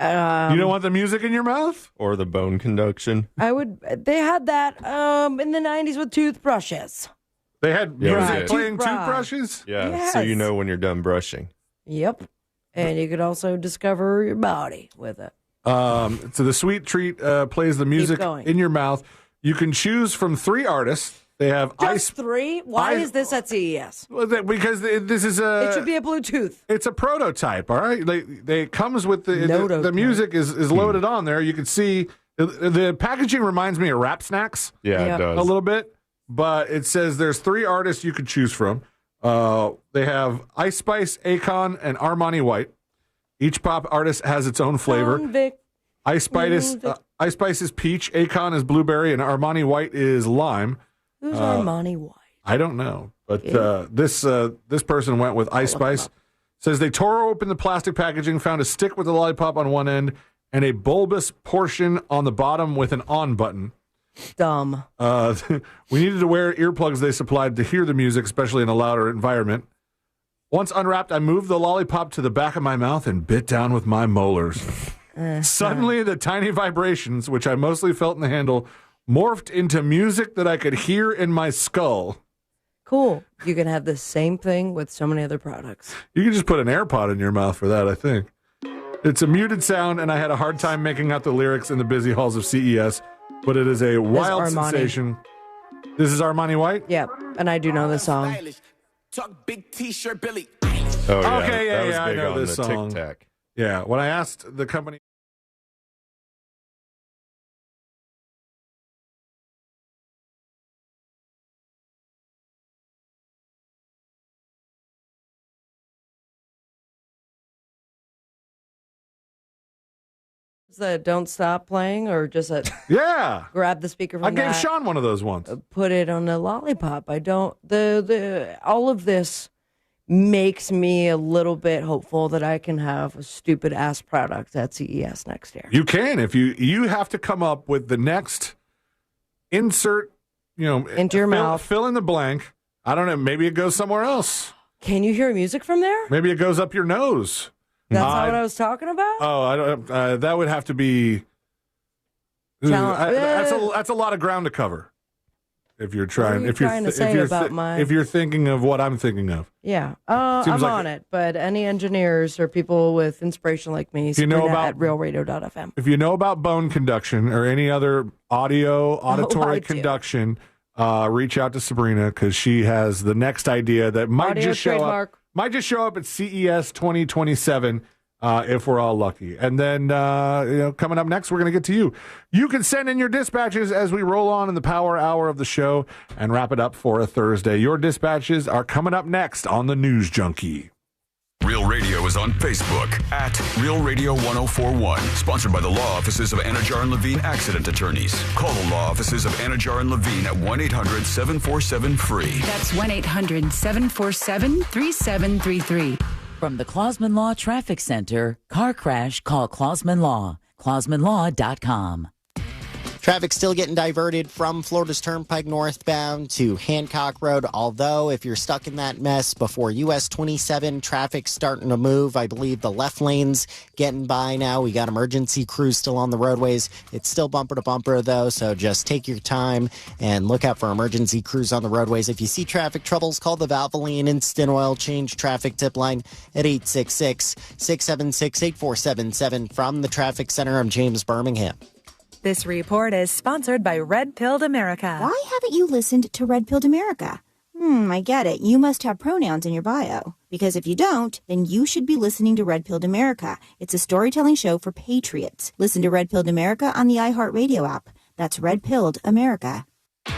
You don't want the music in your mouth? Or the bone conduction? They had that in the 90s with toothbrushes. They had Yeah, we music did. playing Toothbrush. toothbrushes? Yeah, so you Yes. know when you're done brushing. Yep. And you could also discover your body with it. So the sweet treat plays the music going. in your mouth. You can choose from 3 artists. They have Just 3? Why is this at CES? Because this is It should be a Bluetooth. It's a prototype, all right? They comes with the Nototype. music is loaded on there. You can see the packaging reminds me of Rap Snacks. Yeah, Yep. it does. A little bit, but it says there's 3 artists you could choose from. They have Ice Spice, Akon, and Armani White. Each pop artist has its own flavor. Ice Spice is peach, Akon is blueberry, and Armani White is lime. Who's Armani White? I don't know, but this person went with Ice Spice. Says they tore open the plastic packaging, found a stick with a lollipop on one end, and a bulbous portion on the bottom with an on button. Dumb. We needed to wear earplugs they supplied to hear the music, especially in a louder environment. Once unwrapped, I moved the lollipop to the back of my mouth and bit down with my molars. Suddenly, the tiny vibrations, which I mostly felt in the handle, morphed into music that I could hear in my skull. Cool. You can have the same thing with so many other products. You can just put an AirPod in your mouth for that, I think. It's a muted sound, and I had a hard time making out the lyrics in the busy halls of CES, but it is a wild Armani. sensation. This is Armani White? Yep. And I do know the song. Talk big T-shirt, Billy. Oh, yeah. Okay, that was I big know on this the song. Tic Tac. Yeah, when I asked the company. That don't stop playing or just Yeah. grab the speaker from I gave that, Sean one of those once. put it on a lollipop. I don't the all of this makes me a little bit hopeful that I can have a stupid ass product at CES next year. You can if you have to come up with the next insert, into your mouth. Fill in the blank. I don't know. Maybe it goes somewhere else. Can you hear music from there? Maybe it goes up your nose. That's not what I was talking about? Oh, I don't. That would have to be. That's a lot of ground to cover. If you're trying, if you're thinking of what I'm thinking of, yeah, I'm on it. But any engineers or people with inspiration like me, at realradio.fm. If you know about bone conduction or any other auditory conduction, reach out to Sabrina because she has the next idea that might just show up at CES 2027. If we're all lucky. And then, coming up next, we're going to get to you. You can send in your dispatches as we roll on in the power hour of the show and wrap it up for a Thursday. Your dispatches are coming up next on the News Junkie. Real Radio is on Facebook at Real Radio 1041. Sponsored by the law offices of Anajar and Levine Accident Attorneys. Call the law offices of Anajar and Levine at 1-800-747-FREE. That's 1-800-747-3733. From the Clausman Law Traffic Center, car crash, call Clausman Law. ClausmanLaw.com. Traffic still getting diverted from Florida's Turnpike northbound to Hancock Road, although if you're stuck in that mess before US 27, traffic's starting to move. I believe the left lane's getting by now. We got emergency crews still on the roadways. It's still bumper to bumper, though, so just take your time and look out for emergency crews on the roadways. If you see traffic troubles, call the Valvoline Instant Oil Change Traffic Tip Line at 866-676-8477. From the Traffic Center, I'm James Birmingham. This report is sponsored by Red Pilled America. Why haven't you listened to Red Pilled America? I get it. You must have pronouns in your bio. Because if you don't, then you should be listening to Red Pilled America. It's a storytelling show for patriots. Listen to Red Pilled America on the iHeartRadio app. That's Red Pilled America.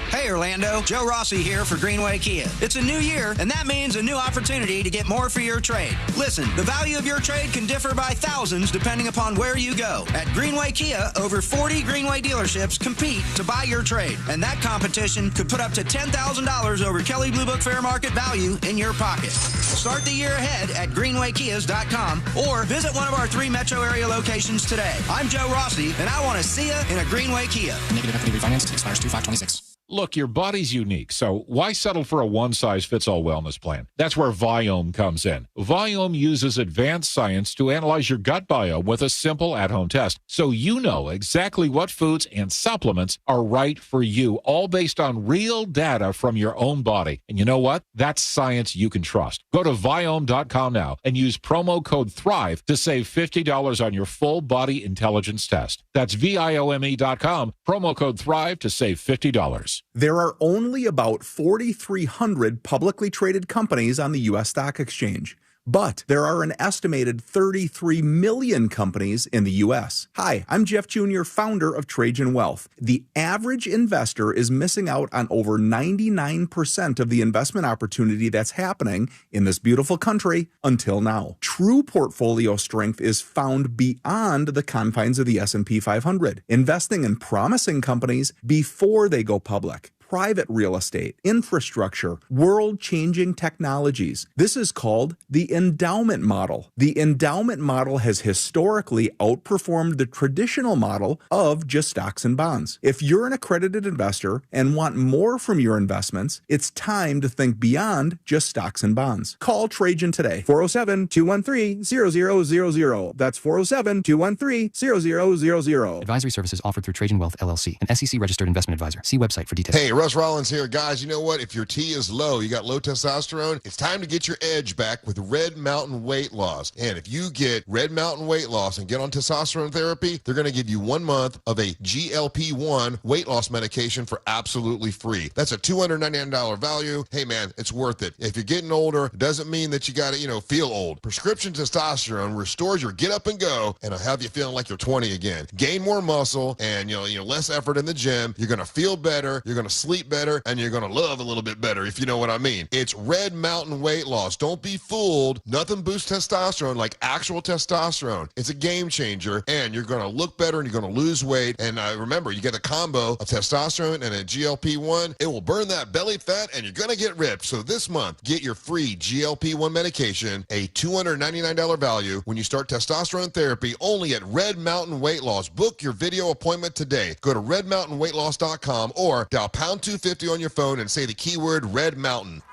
Hey Orlando, Joe Rossi here for Greenway Kia. It's a new year, and that means a new opportunity to get more for your trade. Listen, the value of your trade can differ by thousands depending upon where you go. At Greenway Kia, over 40 Greenway dealerships compete to buy your trade, and that competition could put up to $10,000 over Kelley Blue Book fair market value in your pocket. Start the year ahead at greenwaykias.com or visit one of our 3 metro area locations today. I'm Joe Rossi, and I want to see you in a Greenway Kia. Negative equity refinance expires 2/5/26. Look, your body's unique, so why settle for a one-size-fits-all wellness plan? That's where Viome comes in. Viome uses advanced science to analyze your gut biome with a simple at-home test, so you know exactly what foods and supplements are right for you, all based on real data from your own body. And you know what? That's science you can trust. Go to Viome.com now and use promo code THRIVE to save $50 on your full body intelligence test. That's Viome.com, promo code THRIVE to save $50. There are only about 4,300 publicly traded companies on the U.S. stock exchange, but there are an estimated 33 million companies in the U.S. Hi, I'm Jeff Jr., founder of Trajan Wealth. The average investor is missing out on over 99% of the investment opportunity that's happening in this beautiful country until now. True portfolio strength is found beyond the confines of the S&P 500, investing in promising companies before they go public. Private real estate, infrastructure, world-changing technologies. This is called the endowment model. The endowment model has historically outperformed the traditional model of just stocks and bonds. If you're an accredited investor and want more from your investments, it's time to think beyond just stocks and bonds. Call Trajan today, 407-213-0000. That's 407-213-0000. Advisory services offered through Trajan Wealth, LLC, an SEC-registered investment advisor. See website for details. Hey, Russ Rollins here. Guys, you know what? If your T is low, you got low testosterone, it's time to get your edge back with Red Mountain Weight Loss. And if you get Red Mountain Weight Loss and get on testosterone therapy, they're going to give you 1 month of a GLP-1 weight loss medication for absolutely free. That's a $299 value. Hey, man, it's worth it. If you're getting older, it doesn't mean that you got to, feel old. Prescription testosterone restores your get up and go and it'll have you feeling like you're 20 again. Gain more muscle and, less effort in the gym. You're going to feel better. You're going to sleep sleep better, and you're going to love a little bit better, if you know what I mean. It's Red Mountain Weight Loss. Don't be fooled. Nothing boosts testosterone like actual testosterone. It's a game changer, and you're going to look better, and you're going to lose weight. And remember, you get a combo of testosterone and a GLP-1. It will burn that belly fat, and you're going to get ripped. So this month, get your free GLP-1 medication, a $299 value when you start testosterone therapy, only at Red Mountain Weight Loss. Book your video appointment today. Go to redmountainweightloss.com or dial pound 250 on your phone and say the keyword Red Mountain.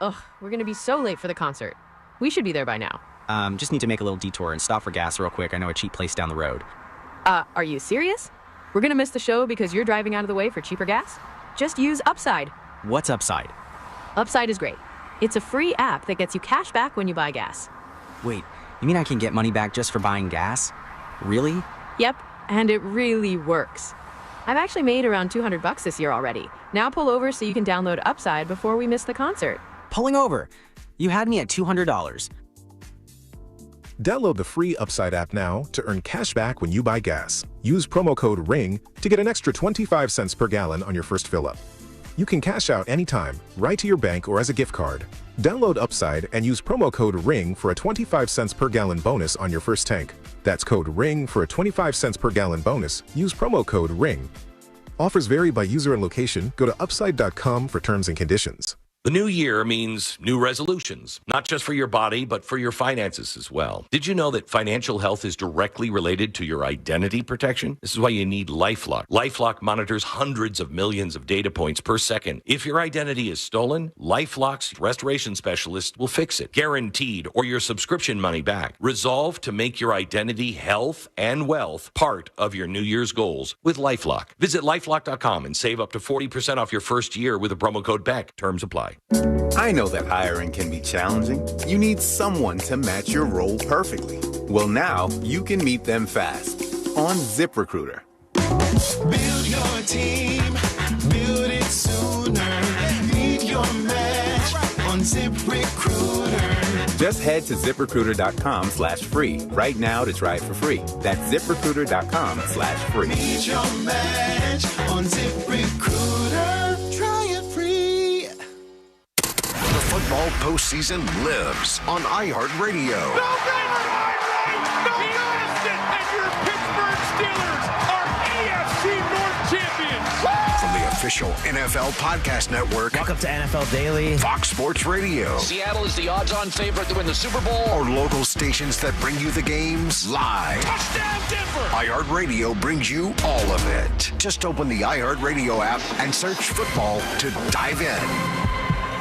Ugh, we're going to be so late for the concert. We should be there by now. Just need to make a little detour and stop for gas real quick. I know a cheap place down the road. Are you serious? We're going to miss the show because you're driving out of the way for cheaper gas? Just use Upside. What's Upside? Upside is great. It's a free app that gets you cash back when you buy gas. Wait, you mean I can get money back just for buying gas? Really? Yep, and it really works. I've actually made around $200 this year already. Now pull over so you can download Upside before we miss the concert. Pulling over. You had me at $200. Download the free Upside app now to earn cash back when you buy gas. Use promo code RING to get an extra 25 cents per gallon on your first fill-up. You can cash out anytime, right to your bank or as a gift card. Download Upside and use promo code RING for a 25 cents per gallon bonus on your first tank. That's code RING for a 25 cents per gallon bonus. Use promo code RING. Offers vary by user and location. Go to upside.com for terms and conditions. The new year means new resolutions, not just for your body, but for your finances as well. Did you know that financial health is directly related to your identity protection? This is why you need LifeLock. LifeLock monitors hundreds of millions of data points per second. If your identity is stolen, LifeLock's restoration specialist will fix it, guaranteed, or your subscription money back. Resolve to make your identity, health, and wealth part of your New Year's goals with LifeLock. Visit LifeLock.com and save up to 40% off your first year with the promo code BECK. Terms apply. I know that hiring can be challenging. You need someone to match your role perfectly. Well, now you can meet them fast on ZipRecruiter. Build your team, build it sooner. Meet your match on ZipRecruiter. Just head to ZipRecruiter.com/free right now to try it for free. That's ZipRecruiter.com/free. Meet your match on ZipRecruiter. Try it free. The football postseason lives on iHeartRadio. From the official NFL Podcast Network. Welcome to NFL Daily. Fox Sports Radio. Seattle is the odds-on favorite to win the Super Bowl. Or local stations that bring you the games live. Touchdown Denver! iHeartRadio brings you all of it. Just open the iHeartRadio app and search football to dive in.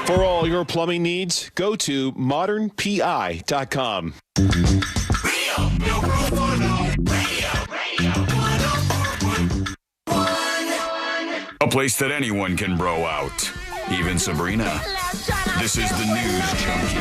For all your plumbing needs, go to modernpi.com. A place that anyone can bro out, even Sabrina. This is the News Junkie.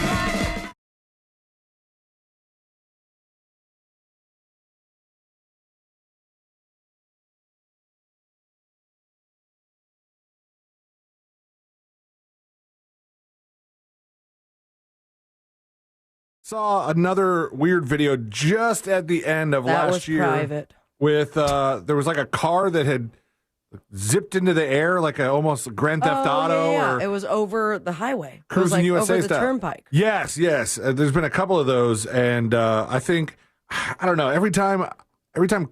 Saw another weird video just at the end of last year. Private. With there was like a car that had zipped into the air like almost Grand Theft Auto. Yeah. Or It was over the highway. It was Cruising like USA over the style. turnpike. Yes. There's been a couple of those, and I think I don't know. Every time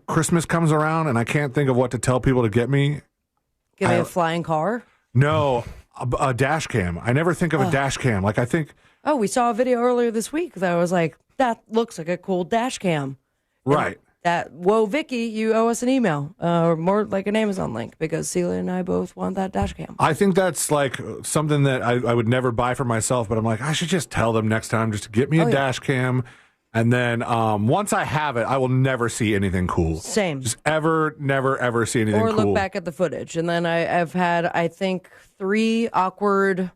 Christmas comes around, and I can't think of what to tell people to get me. Get me a flying car? No, a dash cam. I never think of a dash cam. Like I think. Oh, we saw a video earlier this week that was like, that looks like a cool dash cam. Right. Whoa, Vicky, you owe us an email, or more like an Amazon link, because Celia and I both want that dash cam. I think that's like something that I would never buy for myself, but I'm like, I should just tell them next time just to get me a dash cam. And then once I have it, I will never see anything cool. Same. Just never, ever see anything Or cool. look back at the footage. And then I've had, I think, 3 awkward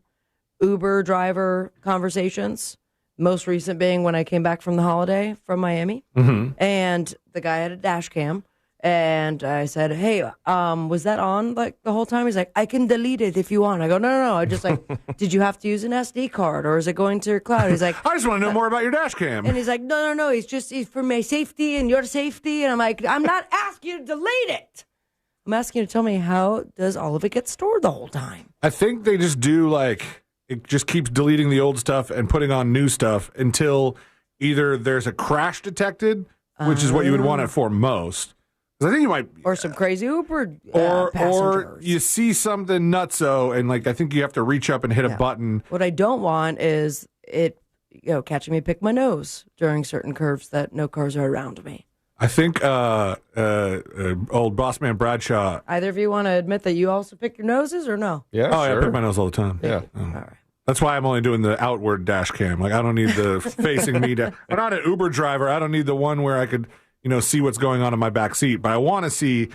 Uber driver conversations. Most recent being when I came back from the holiday from Miami. Mm-hmm. And the guy had a dash cam. And I said, hey, was that on like the whole time? He's like, I can delete it if you want. I go, no. I just like, did you have to use an SD card or is it going to your cloud? He's like, I just want to know more about your dash cam. And he's like, no. It's for my safety and your safety. And I'm like, I'm not asking you to delete it. I'm asking you to tell me, how does all of it get stored the whole time? I think they just do like it just keeps deleting the old stuff and putting on new stuff until either there's a crash detected, which is what you would want it for most. 'Cause I think you might, or some crazy Uber or passengers. you see something nutso, and like I think you have to reach up and hit a button. What I don't want is it, catching me pick my nose during certain curves that no cars are around me. I think old boss man Bradshaw. Either of you want to admit that you also pick your noses or no? Yeah, I pick my nose all the time. Yeah. All right. That's why I'm only doing the outward dash cam. Like I don't need the facing me down. I'm not an Uber driver. I don't need the one where I could, see what's going on in my back seat. But I want to see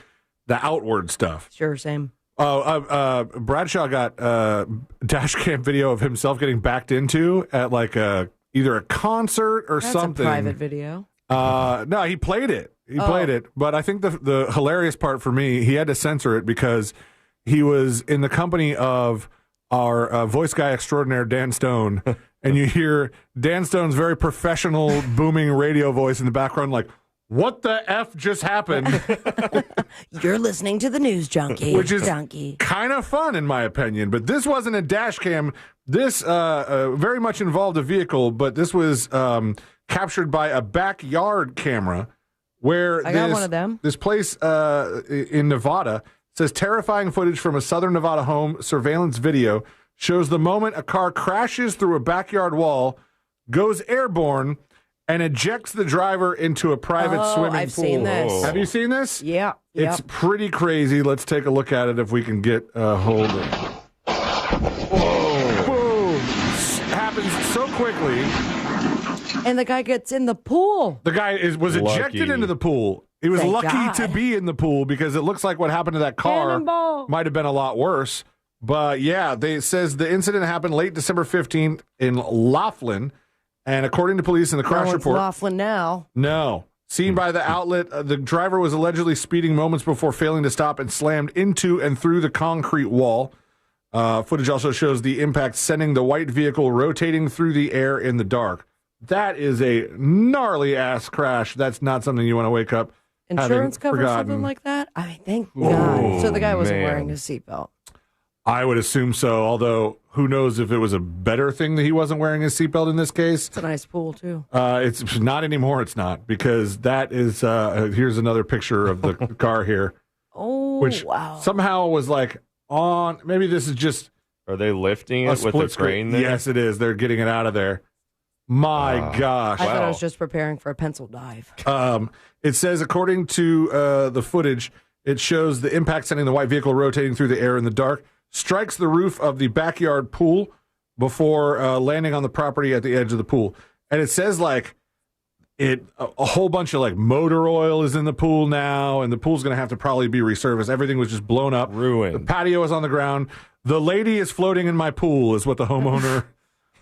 the outward stuff. Sure, same. Bradshaw got dash cam video of himself getting backed into at like either a concert or That's something. a private video. No, he played it. He played it. But I think the hilarious part for me, he had to censor it because he was in the company of our voice guy extraordinaire, Dan Stone. And you hear Dan Stone's very professional, booming radio voice in the background like, what the F just happened? You're listening to the News Junkie. Which is kind of fun, in my opinion. But this wasn't a dash cam. This very much involved a vehicle, but this was captured by a backyard camera where I got one of them. This place in Nevada says terrifying footage from a southern Nevada home surveillance video shows the moment a car crashes through a backyard wall, goes airborne, and ejects the driver into a private swimming I've pool. seen this. Have you seen this? Yeah. It's pretty crazy. Let's take a look at it if we can get a hold of it. Whoa. Happens so quickly. And the guy gets in the pool. The guy was ejected into the pool. He was Thank lucky God. to be in the pool because it looks like what happened to that car Cannonball. might have been a lot worse. But yeah, it says the incident happened late December 15th in Laughlin. And according to police in the crash report, Laughlin now. no. Seen by the outlet, the driver was allegedly speeding moments before failing to stop and slammed into and through the concrete wall. Footage also shows the impact sending the white vehicle rotating through the air in the dark. That is a gnarly ass crash. That's not something you want to wake up Insurance having cover forgotten. something like that? I mean, thank God. So the guy wasn't wearing his seatbelt. I would assume so, although who knows if it was a better thing that he wasn't wearing his seatbelt in this case. It's a nice pool, too. It's not anymore. It's not, because that is, here's another picture of the car here. Oh, which wow. somehow was like on, maybe this is just. Are they lifting a it with the split screen crane there? Yes, it is. They're getting it out of there. My gosh. I thought I was just preparing for a pencil dive. It says, according to the footage, it shows the impact sending the white vehicle rotating through the air in the dark, strikes the roof of the backyard pool before landing on the property at the edge of the pool. And it says like a whole bunch of like motor oil is in the pool now, and the pool's going to have to probably be resurfaced. Everything was just blown up. Ruined. The patio is on the ground. The lady is floating in my pool is what the homeowner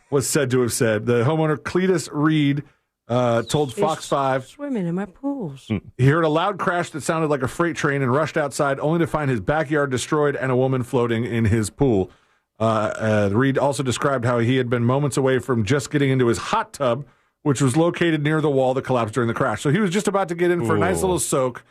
was said to have said. The homeowner, Cletus Reed, told Fox 5. Swimming in my pools. He heard a loud crash that sounded like a freight train and rushed outside, only to find his backyard destroyed and a woman floating in his pool. Reed also described how he had been moments away from just getting into his hot tub, which was located near the wall that collapsed during the crash. So he was just about to get in for a nice little soak,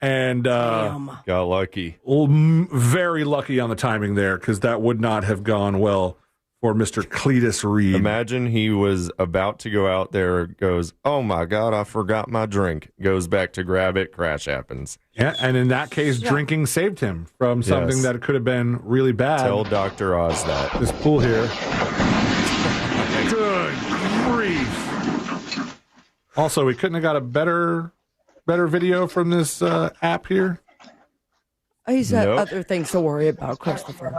and got lucky. Very lucky on the timing there, because that would not have gone well for Mr. Cletus Reed. Imagine he was about to go out there, goes, oh my God, I forgot my drink. Goes back to grab it, crash happens. Yeah, and in that case, drinking saved him from something that could have been really bad. Tell Dr. Oz that. This pool here. Good grief. Also, we couldn't have got a better video from this app here. He's had other things to worry about, Christopher.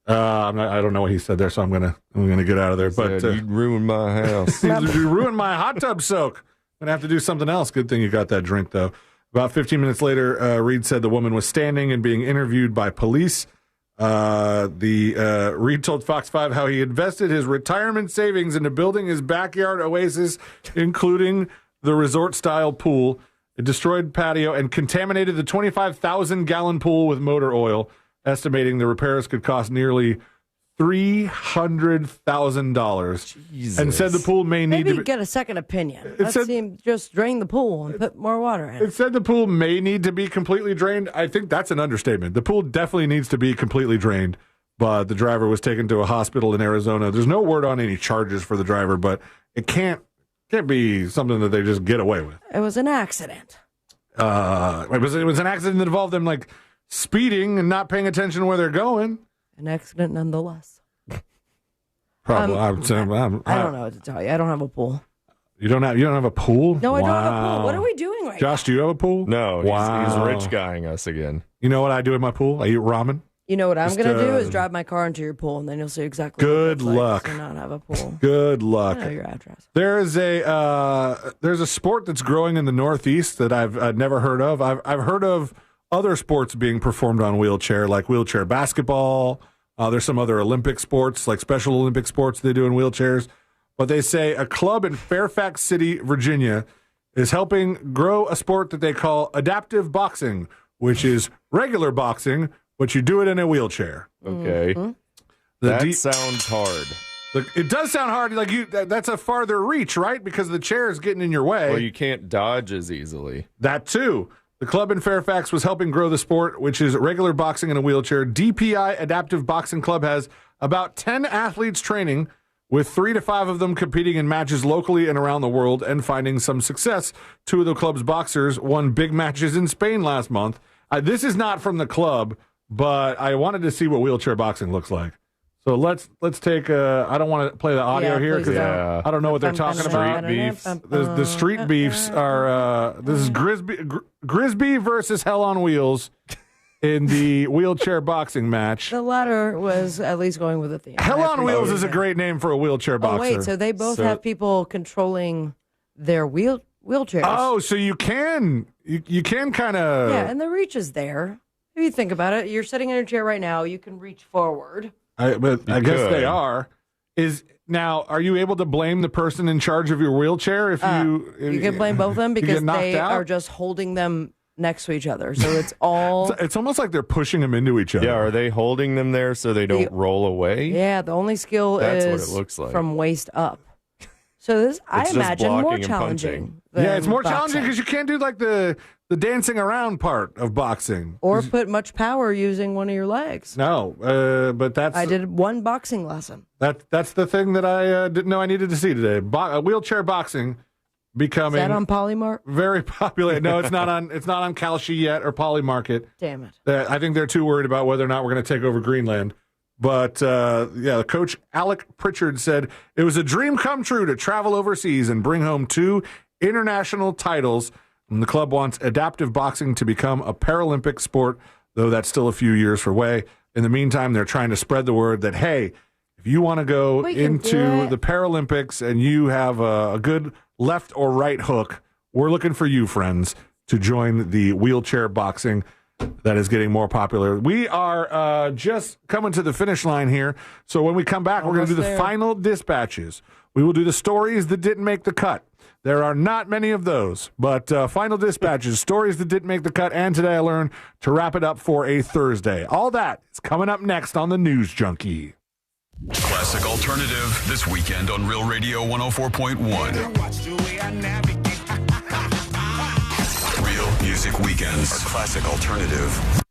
I don't know what he said there, so I'm gonna get out of there. But you ruined my house. You ruined my hot tub soak. I'm gonna have to do something else. Good thing you got that drink, though. About 15 minutes later, Reed said the woman was standing and being interviewed by police. Reed told Fox 5 how he invested his retirement savings into building his backyard oasis, including the resort-style pool. It destroyed patio and contaminated the 25,000-gallon pool with motor oil, estimating the repairs could cost nearly $300,000 and said the pool may need Maybe to get a second opinion. Let's see, just drain the pool and put more water in. It said the pool may need to be completely drained. I think that's an understatement. The pool definitely needs to be completely drained, but the driver was taken to a hospital in Arizona. There's no word on any charges for the driver, but it can't be something that they just get away with. It was an accident. It was an accident that involved them like speeding and not paying attention where they're going. An accident nonetheless. Probably. I don't know what to tell you. I don't have a pool. You don't have a pool? No, I don't have a pool. What are we doing right Josh, do you have a pool? No, he's rich guying us again. You know what I do in my pool? I eat ramen. You know what I'm going to do is drive my car into your pool, and then you'll see exactly good what luck. Like to not have a pool. Good luck. I know your address. There's a sport that's growing in the Northeast that I've never heard of. I've heard of other sports being performed on wheelchair, like wheelchair basketball. There's some other Olympic sports, like Special Olympic sports they do in wheelchairs. But they say a club in Fairfax City, Virginia, is helping grow a sport that they call adaptive boxing, which is regular boxing, but you do it in a wheelchair. Okay. That sounds hard. It does sound hard. That's a farther reach, right? Because the chair is getting in your way. Well, you can't dodge as easily. That too. The club in Fairfax was helping grow the sport, which is regular boxing in a wheelchair. DPI Adaptive Boxing Club has about 10 athletes training, with 3 to 5 of them competing in matches locally and around the world and finding some success. 2 of the club's boxers won big matches in Spain last month. This is not from the club, but I wanted to see what wheelchair boxing looks like. So let's take I don't want to play the audio here because I don't know what they're talking about. The street beefs are this is Grisby versus Hell on Wheels in the wheelchair boxing match. The latter was at least going with the theme. Hell on Wheels is a great name for a wheelchair boxer. Oh wait, so they both have people controlling their wheelchairs. Oh, so you can kind of and the reach is there. If you think about it, you're sitting in a chair right now. You can reach forward. I guess they are. Are you able to blame the person in charge of your wheelchair if you can blame both of them because they are just holding them next to each other. So it's all it's almost like they're pushing them into each other. Yeah, are they holding them there so they don't roll away? Yeah, the only skill That's is what it looks like. from waist up. So this I imagine more challenging. Yeah, it's more challenging because you can't do like the dancing around part of boxing. Or put much power using one of your legs. No, but I did one boxing lesson. That's the thing that I didn't know I needed to see today. Wheelchair boxing becoming Is that on Polymart? Very popular. No, it's not on Kalshi yet or Polymarket. Damn it. I think they're too worried about whether or not we're going to take over Greenland. But, Coach Alec Pritchard said it was a dream come true to travel overseas and bring home 2 international titles. And the club wants adaptive boxing to become a Paralympic sport, though that's still a few years away. In the meantime, they're trying to spread the word that, hey, if you want to go into the Paralympics and you have a good left or right hook, we're looking for you, friends, to join the wheelchair boxing that is getting more popular. We are just coming to the finish line here. So when we come back, we're going to do the final dispatches. We will do the stories that didn't make the cut. There are not many of those, but final dispatches, stories that didn't make the cut, and today I learned to wrap it up for a Thursday. All that is coming up next on the News Junkie. Classic Alternative this weekend on Real Radio 104.1. Real Music Weekends. Our Classic Alternative.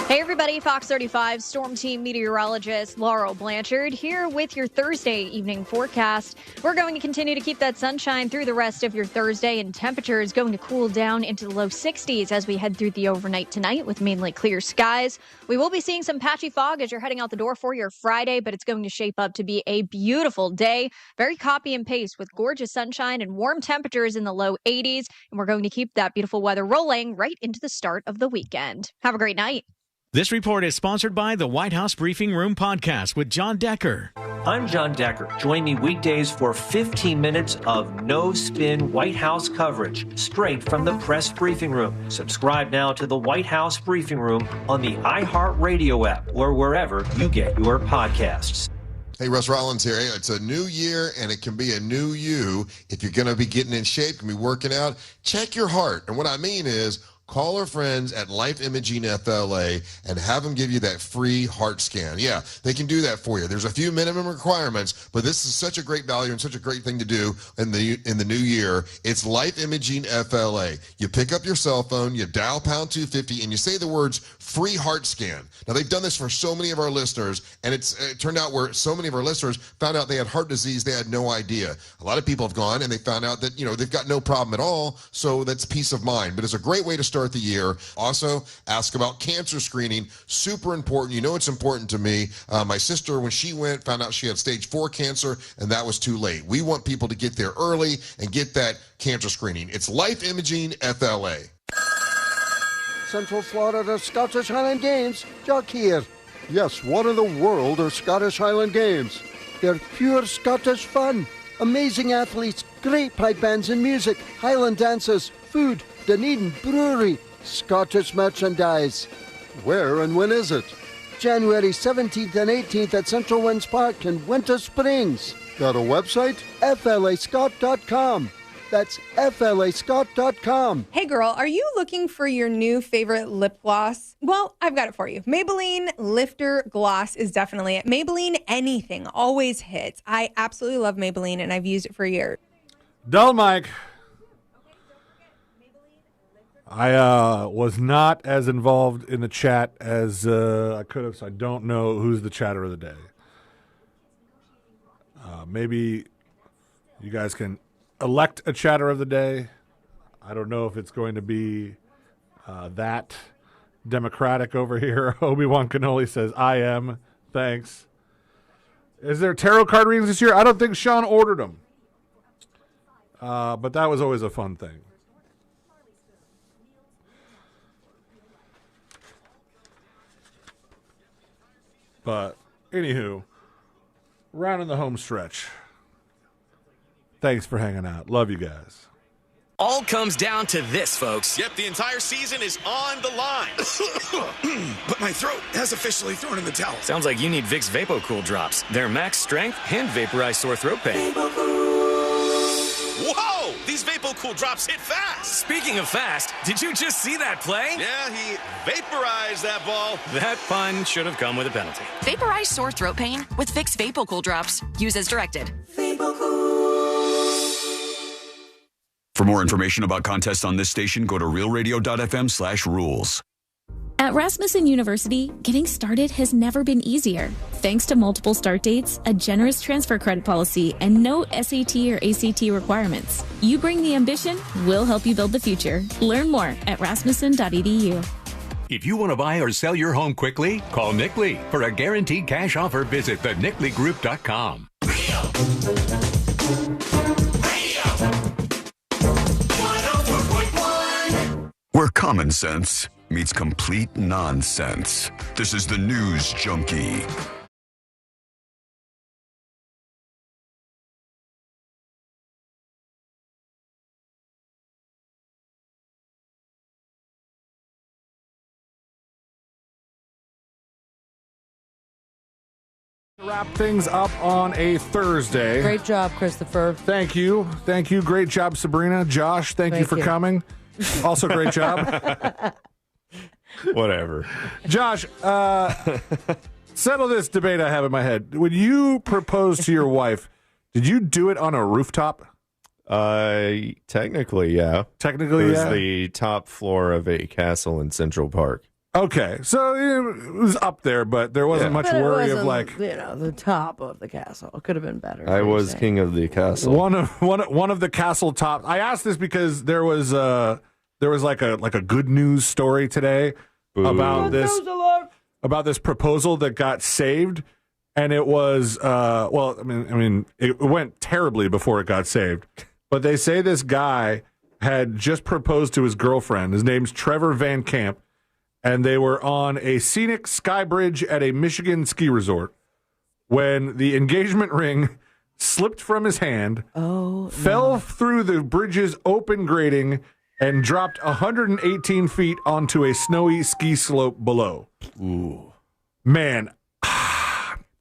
Hey everybody, Fox 35 Storm Team meteorologist Laurel Blanchard here with your Thursday evening forecast. We're going to continue to keep that sunshine through the rest of your Thursday, and temperature is going to cool down into the low 60s as we head through the overnight tonight with mainly clear skies. We will be seeing some patchy fog as you're heading out the door for your Friday, but it's going to shape up to be a beautiful day. Very copy and paste with gorgeous sunshine and warm temperatures in the low 80s, and we're going to keep that beautiful weather rolling right into the start of the weekend. Have a great night. This report is sponsored by the White House Briefing Room podcast with John Decker. I'm John Decker. Join me weekdays for 15 minutes of no-spin White House coverage straight from the press briefing room. Subscribe now to the White House Briefing Room on the iHeartRadio app or wherever you get your podcasts. Hey, Russ Rollins here. It's a new year, and it can be a new you. If you're going to be getting in shape, can be working out, check your heart. And what I mean is, Call our friends at Life Imaging FLA and have them give you that free heart scan. Yeah, they can do that for you. There's a few minimum requirements, but this is such a great value and such a great thing to do in the new year. It's Life Imaging FLA. You pick up your cell phone, you dial pound 250, and you say the words free heart scan. Now, they've done this for so many of our listeners, and it turned out where so many of our listeners found out they had heart disease, they had no idea. A lot of people have gone and they found out that, they've got no problem at all, so that's peace of mind. But it's a great way to start the year. Also, ask about cancer screening. Super important. You know it's important to me. My sister, when she went, found out she had stage 4 cancer, and that was too late. We want people to get there early and get that cancer screening. It's Life Imaging FLA. Central Florida Scottish Highland Games, Jock here. Yes, what in the world are Scottish Highland Games? They're pure Scottish fun. Amazing athletes, great pipe bands and music, Highland dances, food, Dunedin Brewery, Scottish merchandise. Where and when is it? January 17th and 18th at Central Winds Park in Winter Springs. Got a website? flascott.com. That's flascott.com. Hey girl, are you looking for your new favorite lip gloss? Well, I've got it for you. Maybelline Lifter Gloss is definitely it. Maybelline anything always hits. I absolutely love Maybelline and I've used it for years. Dull Mike. I was not as involved in the chat as I could have, so I don't know who's the chatter of the day. Maybe you guys can elect a chatter of the day. I don't know if it's going to be that democratic over here. Obi-Wan Cannoli says, I am. Thanks. Is there tarot card readings this year? I don't think Sean ordered them. But that was always a fun thing. But, anywho, rounding the home stretch. Thanks for hanging out. Love you guys. All comes down to this, folks. Yep, the entire season is on the line. But my throat has officially thrown in the towel. Sounds like you need Vicks VapoCool drops. They're max strength and vaporize sore throat pain. Whoa! These VapoCool drops hit fast. Speaking of fast, did you just see that play? Yeah, he vaporized that ball. That pun should have come with a penalty. Vaporize sore throat pain with Vicks VapoCool drops. Use as directed. For more information about contests on this station, go to realradio.fm/rules. At Rasmussen University, getting started has never been easier. Thanks to multiple start dates, a generous transfer credit policy, and no SAT or ACT requirements. You bring the ambition, we'll help you build the future. Learn more at rasmussen.edu. If you want to buy or sell your home quickly, call Nick Lee. For a guaranteed cash offer, visit theNickLeeGroup.com. Where common sense meets complete nonsense. This is the News Junkie. Wrap things up on a Thursday. Great job, Christopher. Thank you. Thank you. Great job, Sabrina. Josh, thank you for coming. Also, great job. Whatever. Josh, settle this debate I have in my head. When you proposed to your wife, did you do it on a rooftop? Technically, yeah. Technically, it was yeah. the top floor of a castle in Central Park. Okay, so it was up there, but there wasn't much worry of like the top of the castle. It could have been better. I was king of the castle. One of the castle tops. I asked this because there was like a good news story today about this proposal that got saved, and it was it went terribly before it got saved, but they say this guy had just proposed to his girlfriend. His name's Trevor Van Camp. And they were on a scenic sky bridge at a Michigan ski resort when the engagement ring slipped from his hand, fell through the bridge's open grating, and dropped 118 feet onto a snowy ski slope below. Ooh. Man.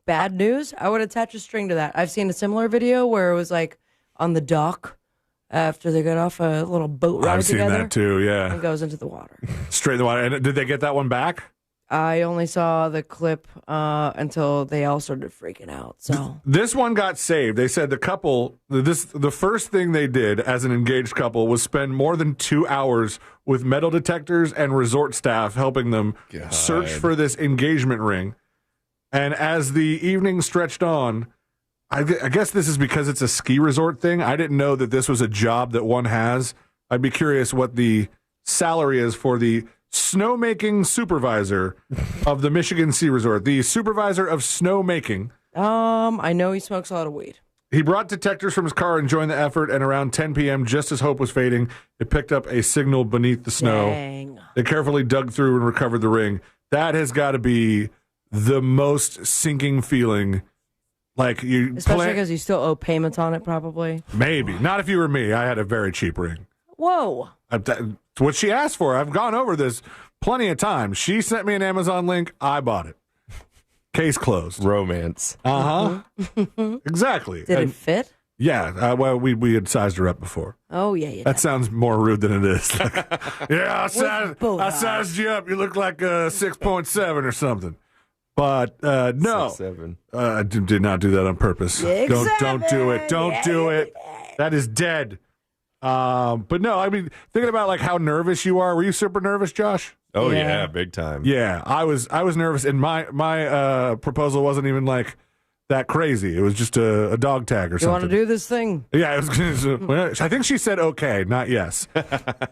Bad news? I would attach a string to that. I've seen a similar video where it was like on the dock after they get off a little boat ride I've seen together. that too, yeah. And goes into the water. Straight in the water. And did they get that one back? I only saw the clip until they all started freaking out. So This one got saved. They said the couple, the first thing they did as an engaged couple was spend more than 2 hours with metal detectors and resort staff helping them search for this engagement ring. And as the evening stretched on, I guess this is because it's a ski resort thing. I didn't know that this was a job that one has. I'd be curious what the salary is for the snowmaking supervisor of the Michigan Ski Resort, the supervisor of snowmaking. I know he smokes a lot of weed. He brought detectors from his car and joined the effort, and around 10 p.m., just as hope was fading, it picked up a signal beneath the snow. Dang. They carefully dug through and recovered the ring. That has got to be the most sinking feeling. Like you, Especially because you still owe payments on it, probably. Maybe. Not if you were me. I had a very cheap ring. Whoa. It's what she asked for. I've gone over this plenty of times. She sent me an Amazon link. I bought it. Case closed. Romance. Exactly. Did it fit? Yeah. Well, we had sized her up before. Oh, yeah. That sounds more rude than it is. Yeah, I sized you up. You look like a 6.7 or something. But no, 6'7". I did not do that on purpose. 6'7". Don't do it. Don't do it. That is dead. But no, I mean, thinking about like how nervous you are. Were you super nervous, Josh? Oh yeah, big time. Yeah, I was nervous, and my proposal wasn't even like that crazy. It was just a dog tag or You something. want to do this thing? Yeah, it was. I think she said okay, not yes.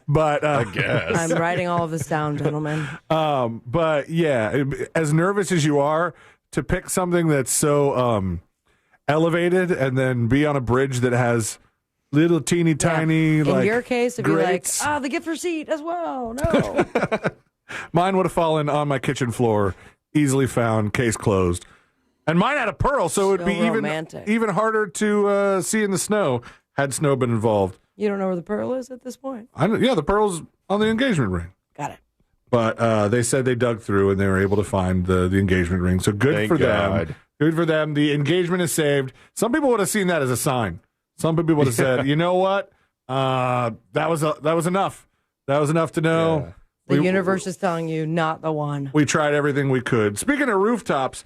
But I guess I'm writing all of this down, gentlemen. But yeah, as nervous as you are to pick something that's so elevated and then be on a bridge that has little teeny tiny In like your case, it'd be like, grates. the gift receipt as well. No. Mine would have fallen on my kitchen floor, easily found, case closed. And mine had a pearl, so it would be romantic. even harder to see in the snow had snow been involved. You don't know where the pearl is at this point? Yeah, the pearl's on the engagement ring. Got it. But they said they dug through and they were able to find the engagement ring. So good Thank for God. them. Good for them. The engagement is saved. Some people would have seen that as a sign. Some people would have said, you know what? That was enough. That was enough to know. The universe is telling you not the one. We tried everything we could. Speaking of rooftops,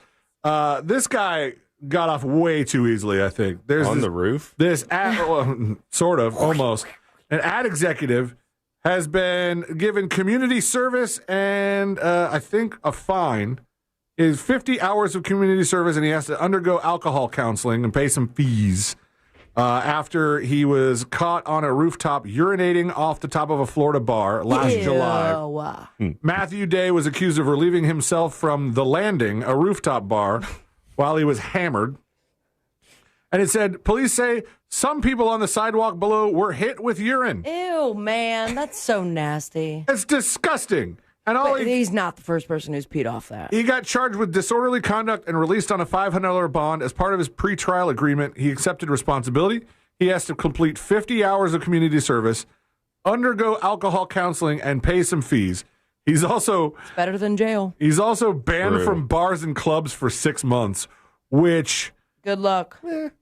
this guy got off way too easily, I think. On the roof? This sort of, almost. An ad executive has been given community service and I think a fine. Is 50 hours of community service, and he has to undergo alcohol counseling and pay some fees after he was caught on a rooftop urinating off the top of a Florida bar last July. Matthew Day was accused of relieving himself from The Landing, a rooftop bar, while he was hammered. And it said, police say some people on the sidewalk below were hit with urine. Ew, man, that's so nasty. It's disgusting. And he's not the first person who's peed off that. He got charged with disorderly conduct and released on a $500 bond. As part of his pretrial agreement, he accepted responsibility. He has to complete 50 hours of community service, undergo alcohol counseling, and pay some fees. It's better than jail. He's also banned from bars and clubs for 6 months, which... Good luck.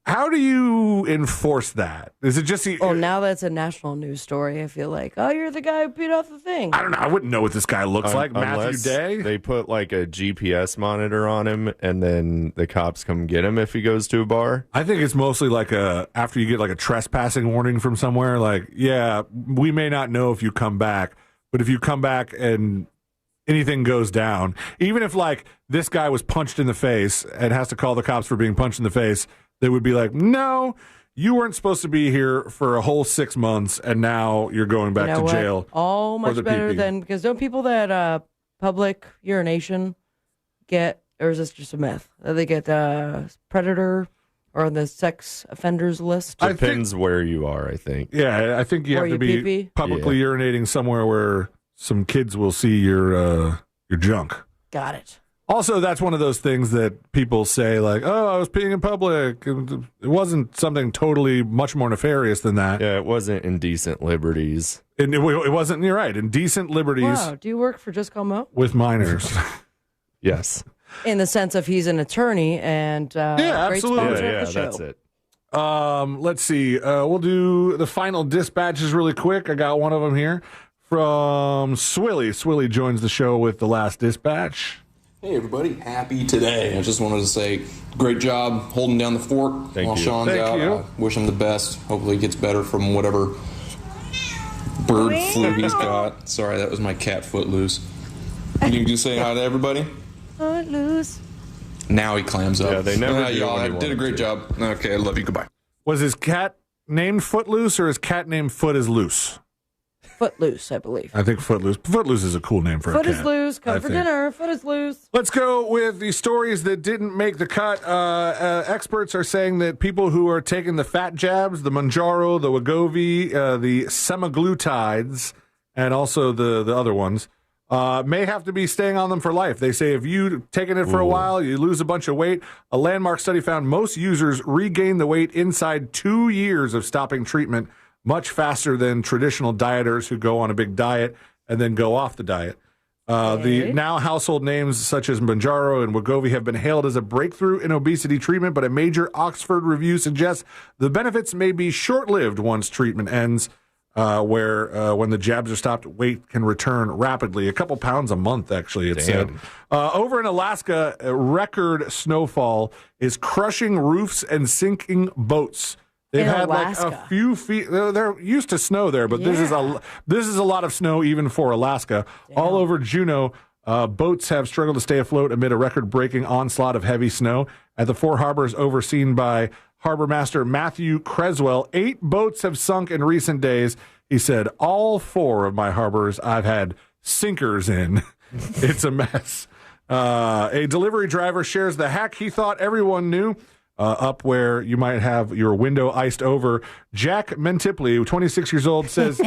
How do you enforce that? Is it just... now that's a national news story, I feel like. Oh, you're the guy who peed off the thing. I don't know. I wouldn't know what this guy looks like. Matthew Unless Day? They put like a GPS monitor on him, and then the cops come get him if he goes to a bar. I think it's mostly like after you get like a trespassing warning from somewhere, like, yeah, we may not know if you come back, but if you come back and anything goes down, even if like this guy was punched in the face and has to call the cops for being punched in the face, they would be like, no, you weren't supposed to be here for a whole 6 months, and now you're going back to jail. All much the better PP. than, because don't people that public urination get, or is this just a myth? They get predator or on the sex offenders list? Depends where you are, I think. Yeah, I think you have to be pee-pee? publicly urinating somewhere where some kids will see your junk. Got it. Also, that's one of those things that people say, like, oh, I was peeing in public. It wasn't something totally much more nefarious than that. Yeah, it wasn't indecent liberties. And it wasn't, you're right, indecent liberties Wow, do you work for Just Call Mo? with minors. Yes. In the sense of he's an attorney and Yeah, great absolutely. sponsor of the show. That's it. Let's see. We'll do the final dispatches really quick. I got one of them here from Swilly. Swilly joins the show with the last dispatch. Hey, everybody. Happy today. I just wanted to say great job holding down the fort while Sean's out. I wish him the best. Hopefully he gets better from whatever bird flu he's got. Sorry, that was my cat Footloose. Can you just say hi to everybody? Footloose. Now he clams up. Yeah, they never do y'all when he did a great job. Okay, I love you. Goodbye. Was his cat named Footloose or his cat named Foot is Loose? Footloose, I believe. I think Footloose. Footloose is a cool name for a cat. Foot is loose. Come for dinner. Foot is loose. Let's go with the stories that didn't make the cut. Experts are saying that people who are taking the fat jabs, the Mounjaro, the Wegovy, the semaglutides, and also the other ones, may have to be staying on them for life. They say if you've taken it for a while, you lose a bunch of weight. A landmark study found most users regain the weight inside 2 years of stopping treatment, much faster than traditional dieters who go on a big diet and then go off the diet. The now household names such as Mounjaro and Wegovy have been hailed as a breakthrough in obesity treatment, but a major Oxford review suggests the benefits may be short-lived once treatment ends, when the jabs are stopped, weight can return rapidly. A couple pounds a month, actually, it said. Over in Alaska, a record snowfall is crushing roofs and sinking boats. They've had Alaska. like a few feet. They're used to snow there, but this is a lot of snow even for Alaska. All over Juneau, boats have struggled to stay afloat amid a record-breaking onslaught of heavy snow. At the four harbors overseen by Harbor Master Matthew Creswell, 8 boats have sunk in recent days. He said, all 4 of my harbors I've had sinkers in. It's a mess. A delivery driver shares the hack he thought everyone knew. Up where you might have your window iced over. Jack Mentipley, 26 years old, says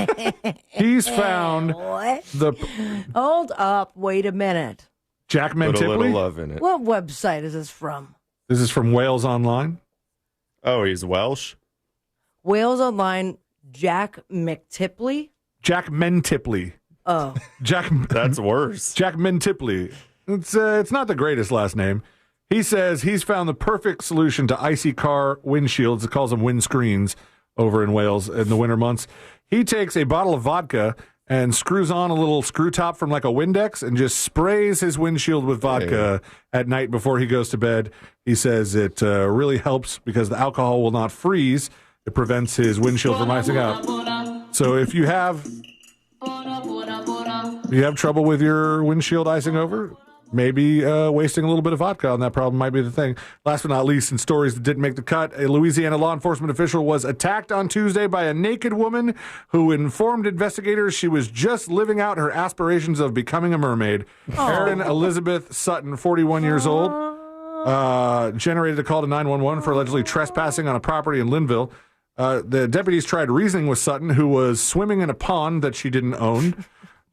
he's found Hold up. Wait a minute. Jack Put a little Mentipley? love in it. What website is this from? This is from Wales Online. Oh, he's Welsh? Wales Online, Jack McTipley? Jack Mentipley. Oh. That's worse. Jack Mentipley. It's not the greatest last name. He says he's found the perfect solution to icy car windshields. It calls them windscreens over in Wales in the winter months. He takes a bottle of vodka and screws on a little screw top from like a Windex and just sprays his windshield with vodka at night before he goes to bed. He says it really helps because the alcohol will not freeze. It prevents his windshield from icing out. So if you have trouble with your windshield icing over, maybe wasting a little bit of vodka on that problem might be the thing. Last but not least, in stories that didn't make the cut, a Louisiana law enforcement official was attacked on Tuesday by a naked woman who informed investigators she was just living out her aspirations of becoming a mermaid. Erin Elizabeth Sutton, 41 years old, generated a call to 911 for allegedly trespassing on a property in Linville. The deputies tried reasoning with Sutton, who was swimming in a pond that she didn't own.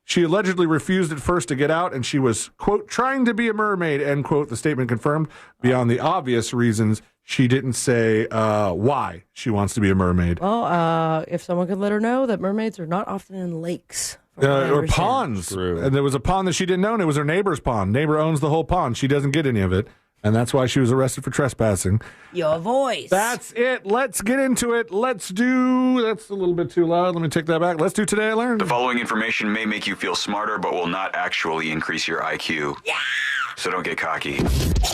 She allegedly refused at first to get out, and she was, quote, trying to be a mermaid, end quote, the statement confirmed. Beyond the obvious reasons, she didn't say why she wants to be a mermaid. Well, if someone could let her know that mermaids are not often in lakes. Or ponds. And there was a pond that she didn't own. It was her neighbor's pond. Neighbor owns the whole pond. She doesn't get any of it. And that's why she was arrested for trespassing. Your voice. That's it. Let's get into it. That's a little bit too loud. Let me take that back. Let's do Today I Learned. The following information may make you feel smarter, but will not actually increase your IQ. Yeah! So don't get cocky.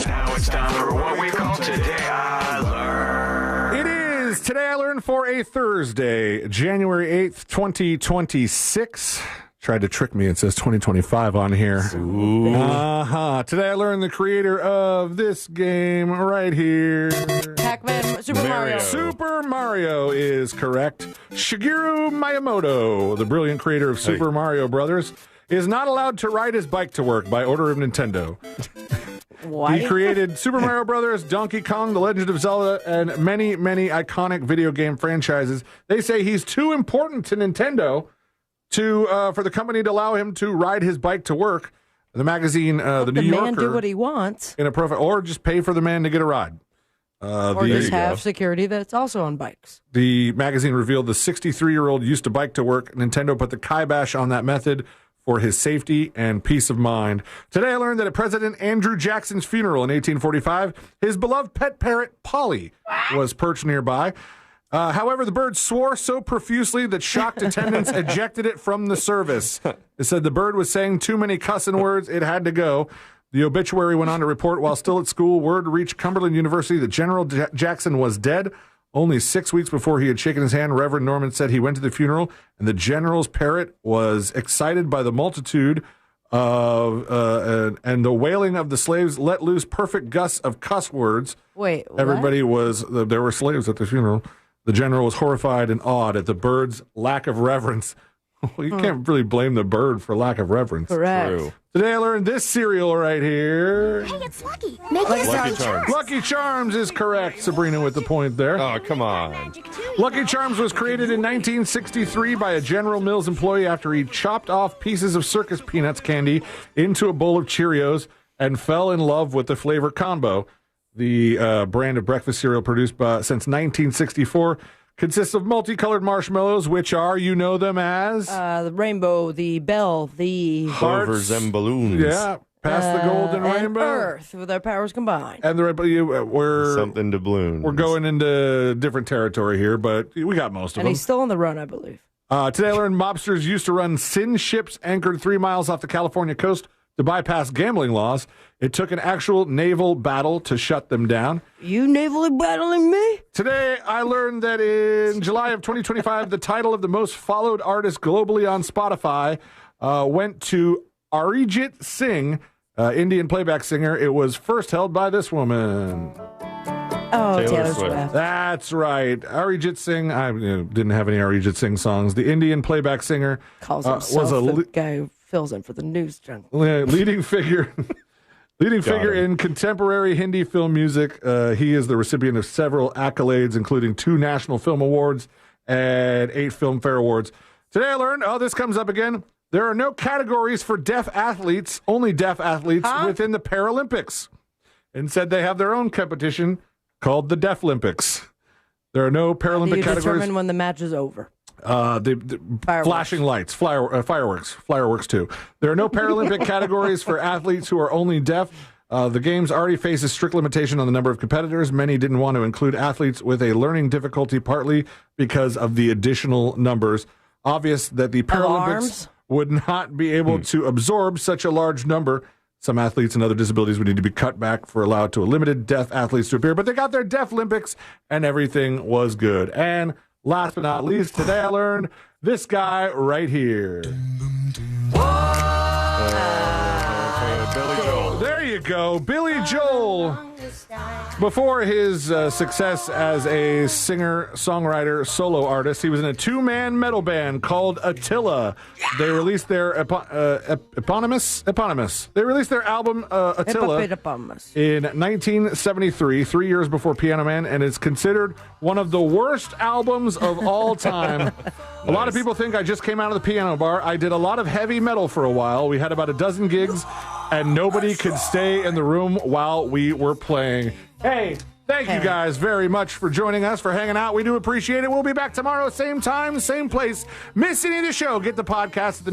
Now it's time for what we call Today I Learned. It is Today I Learned for a Thursday, January 8th, 2026. Tried to trick me. It says 2025 on here. Today I learned the creator of this game right here. Pac-Man, Super Mario. Super Mario is correct. Shigeru Miyamoto, the brilliant creator of Super Mario Brothers, is not allowed to ride his bike to work by order of Nintendo. Why? He created Super Mario Brothers, Donkey Kong, The Legend of Zelda, and many, many iconic video game franchises. They say he's too important to Nintendo for the company to allow him to ride his bike to work. The magazine, The New Yorker, man do what he wants, or just pay for the man to get a ride, or just have security that's also on bikes. The magazine revealed the 63-year-old used to bike to work. Nintendo put the kibosh on that method for his safety and peace of mind. Today I learned that at President Andrew Jackson's funeral in 1845, his beloved pet parrot, Polly, was perched nearby. However, the bird swore so profusely that shocked attendants ejected it from the service. It said the bird was saying too many cussing words, it had to go. The obituary went on to report, while still at school, word reached Cumberland University that General Jackson was dead. Only 6 weeks before he had shaken his hand, Reverend Norman said he went to the funeral, and the general's parrot was excited by the multitude of and the wailing of the slaves let loose perfect gusts of cuss words. Wait, what? Everybody was, there were slaves at the funeral. The general was horrified and awed at the bird's lack of reverence. Well, you can't really blame the bird for lack of reverence. Correct. True. Today I learned this cereal right here. Hey, it's Lucky. Lucky Charms. Lucky Charms is correct. Sabrina with the point there. Oh, come on. Lucky Charms was created in 1963 by a General Mills employee after he chopped off pieces of Circus Peanuts candy into a bowl of Cheerios and fell in love with the flavor combo. The brand of breakfast cereal produced since 1964 consists of multicolored marshmallows, which are, you know them as? The rainbow, the bell, the clovers and balloons. Yeah, past the golden and rainbow. Earth, with their powers combined. And we're something to balloons. We're going into different territory here, but we got most of and them. He's still on the run, I believe. Today I learned mobsters used to run sin ships anchored 3 miles off the California coast to bypass gambling laws. It took an actual naval battle to shut them down. You navally battling me? Today, I learned that in July of 2025, the title of the most followed artist globally on Spotify went to Arijit Singh, Indian playback singer. It was first held by this woman. Oh, Taylor Swift. That's right. Arijit Singh. I didn't have any Arijit Singh songs. The Indian playback singer calls himself the guy who fills in for the news junk. Leading figure in contemporary Hindi film music. He is the recipient of several accolades, including 2 National Film Awards and 8 Filmfare Awards. Today I learned, this comes up again, there are no categories for deaf athletes, only deaf athletes within the Paralympics. Instead, they have their own competition called the Deaflympics. There are no Paralympic categories. Determine when the match is over. The flashing lights, fireworks too. There are no Paralympic categories for athletes who are only deaf. The Games already face a strict limitation on the number of competitors. Many didn't want to include athletes with a learning difficulty, partly because of the additional numbers. Obvious that the Paralympics would not be able to absorb such a large number. Some athletes and other disabilities would need to be cut back for allowed to a limited deaf athletes to appear. But they got their Deaflympics, and everything was good. And last but not least, today I learned this guy right here. Billy Joel. There you go, Billy Joel. Before his success as a singer, songwriter, solo artist, he was in a 2-man metal band called Attila. They released their eponymous. They released their album Attila in 1973, 3 years before Piano Man, and it's considered one of the worst albums of all time. A lot of people think I just came out of the piano bar. I did a lot of heavy metal for a while. We had about a dozen gigs, and nobody could stay in the room while we were playing. Hey, thank you guys very much for joining us, for hanging out. We do appreciate it. We'll be back tomorrow, same time, same place. Miss any of the show, get the podcast at the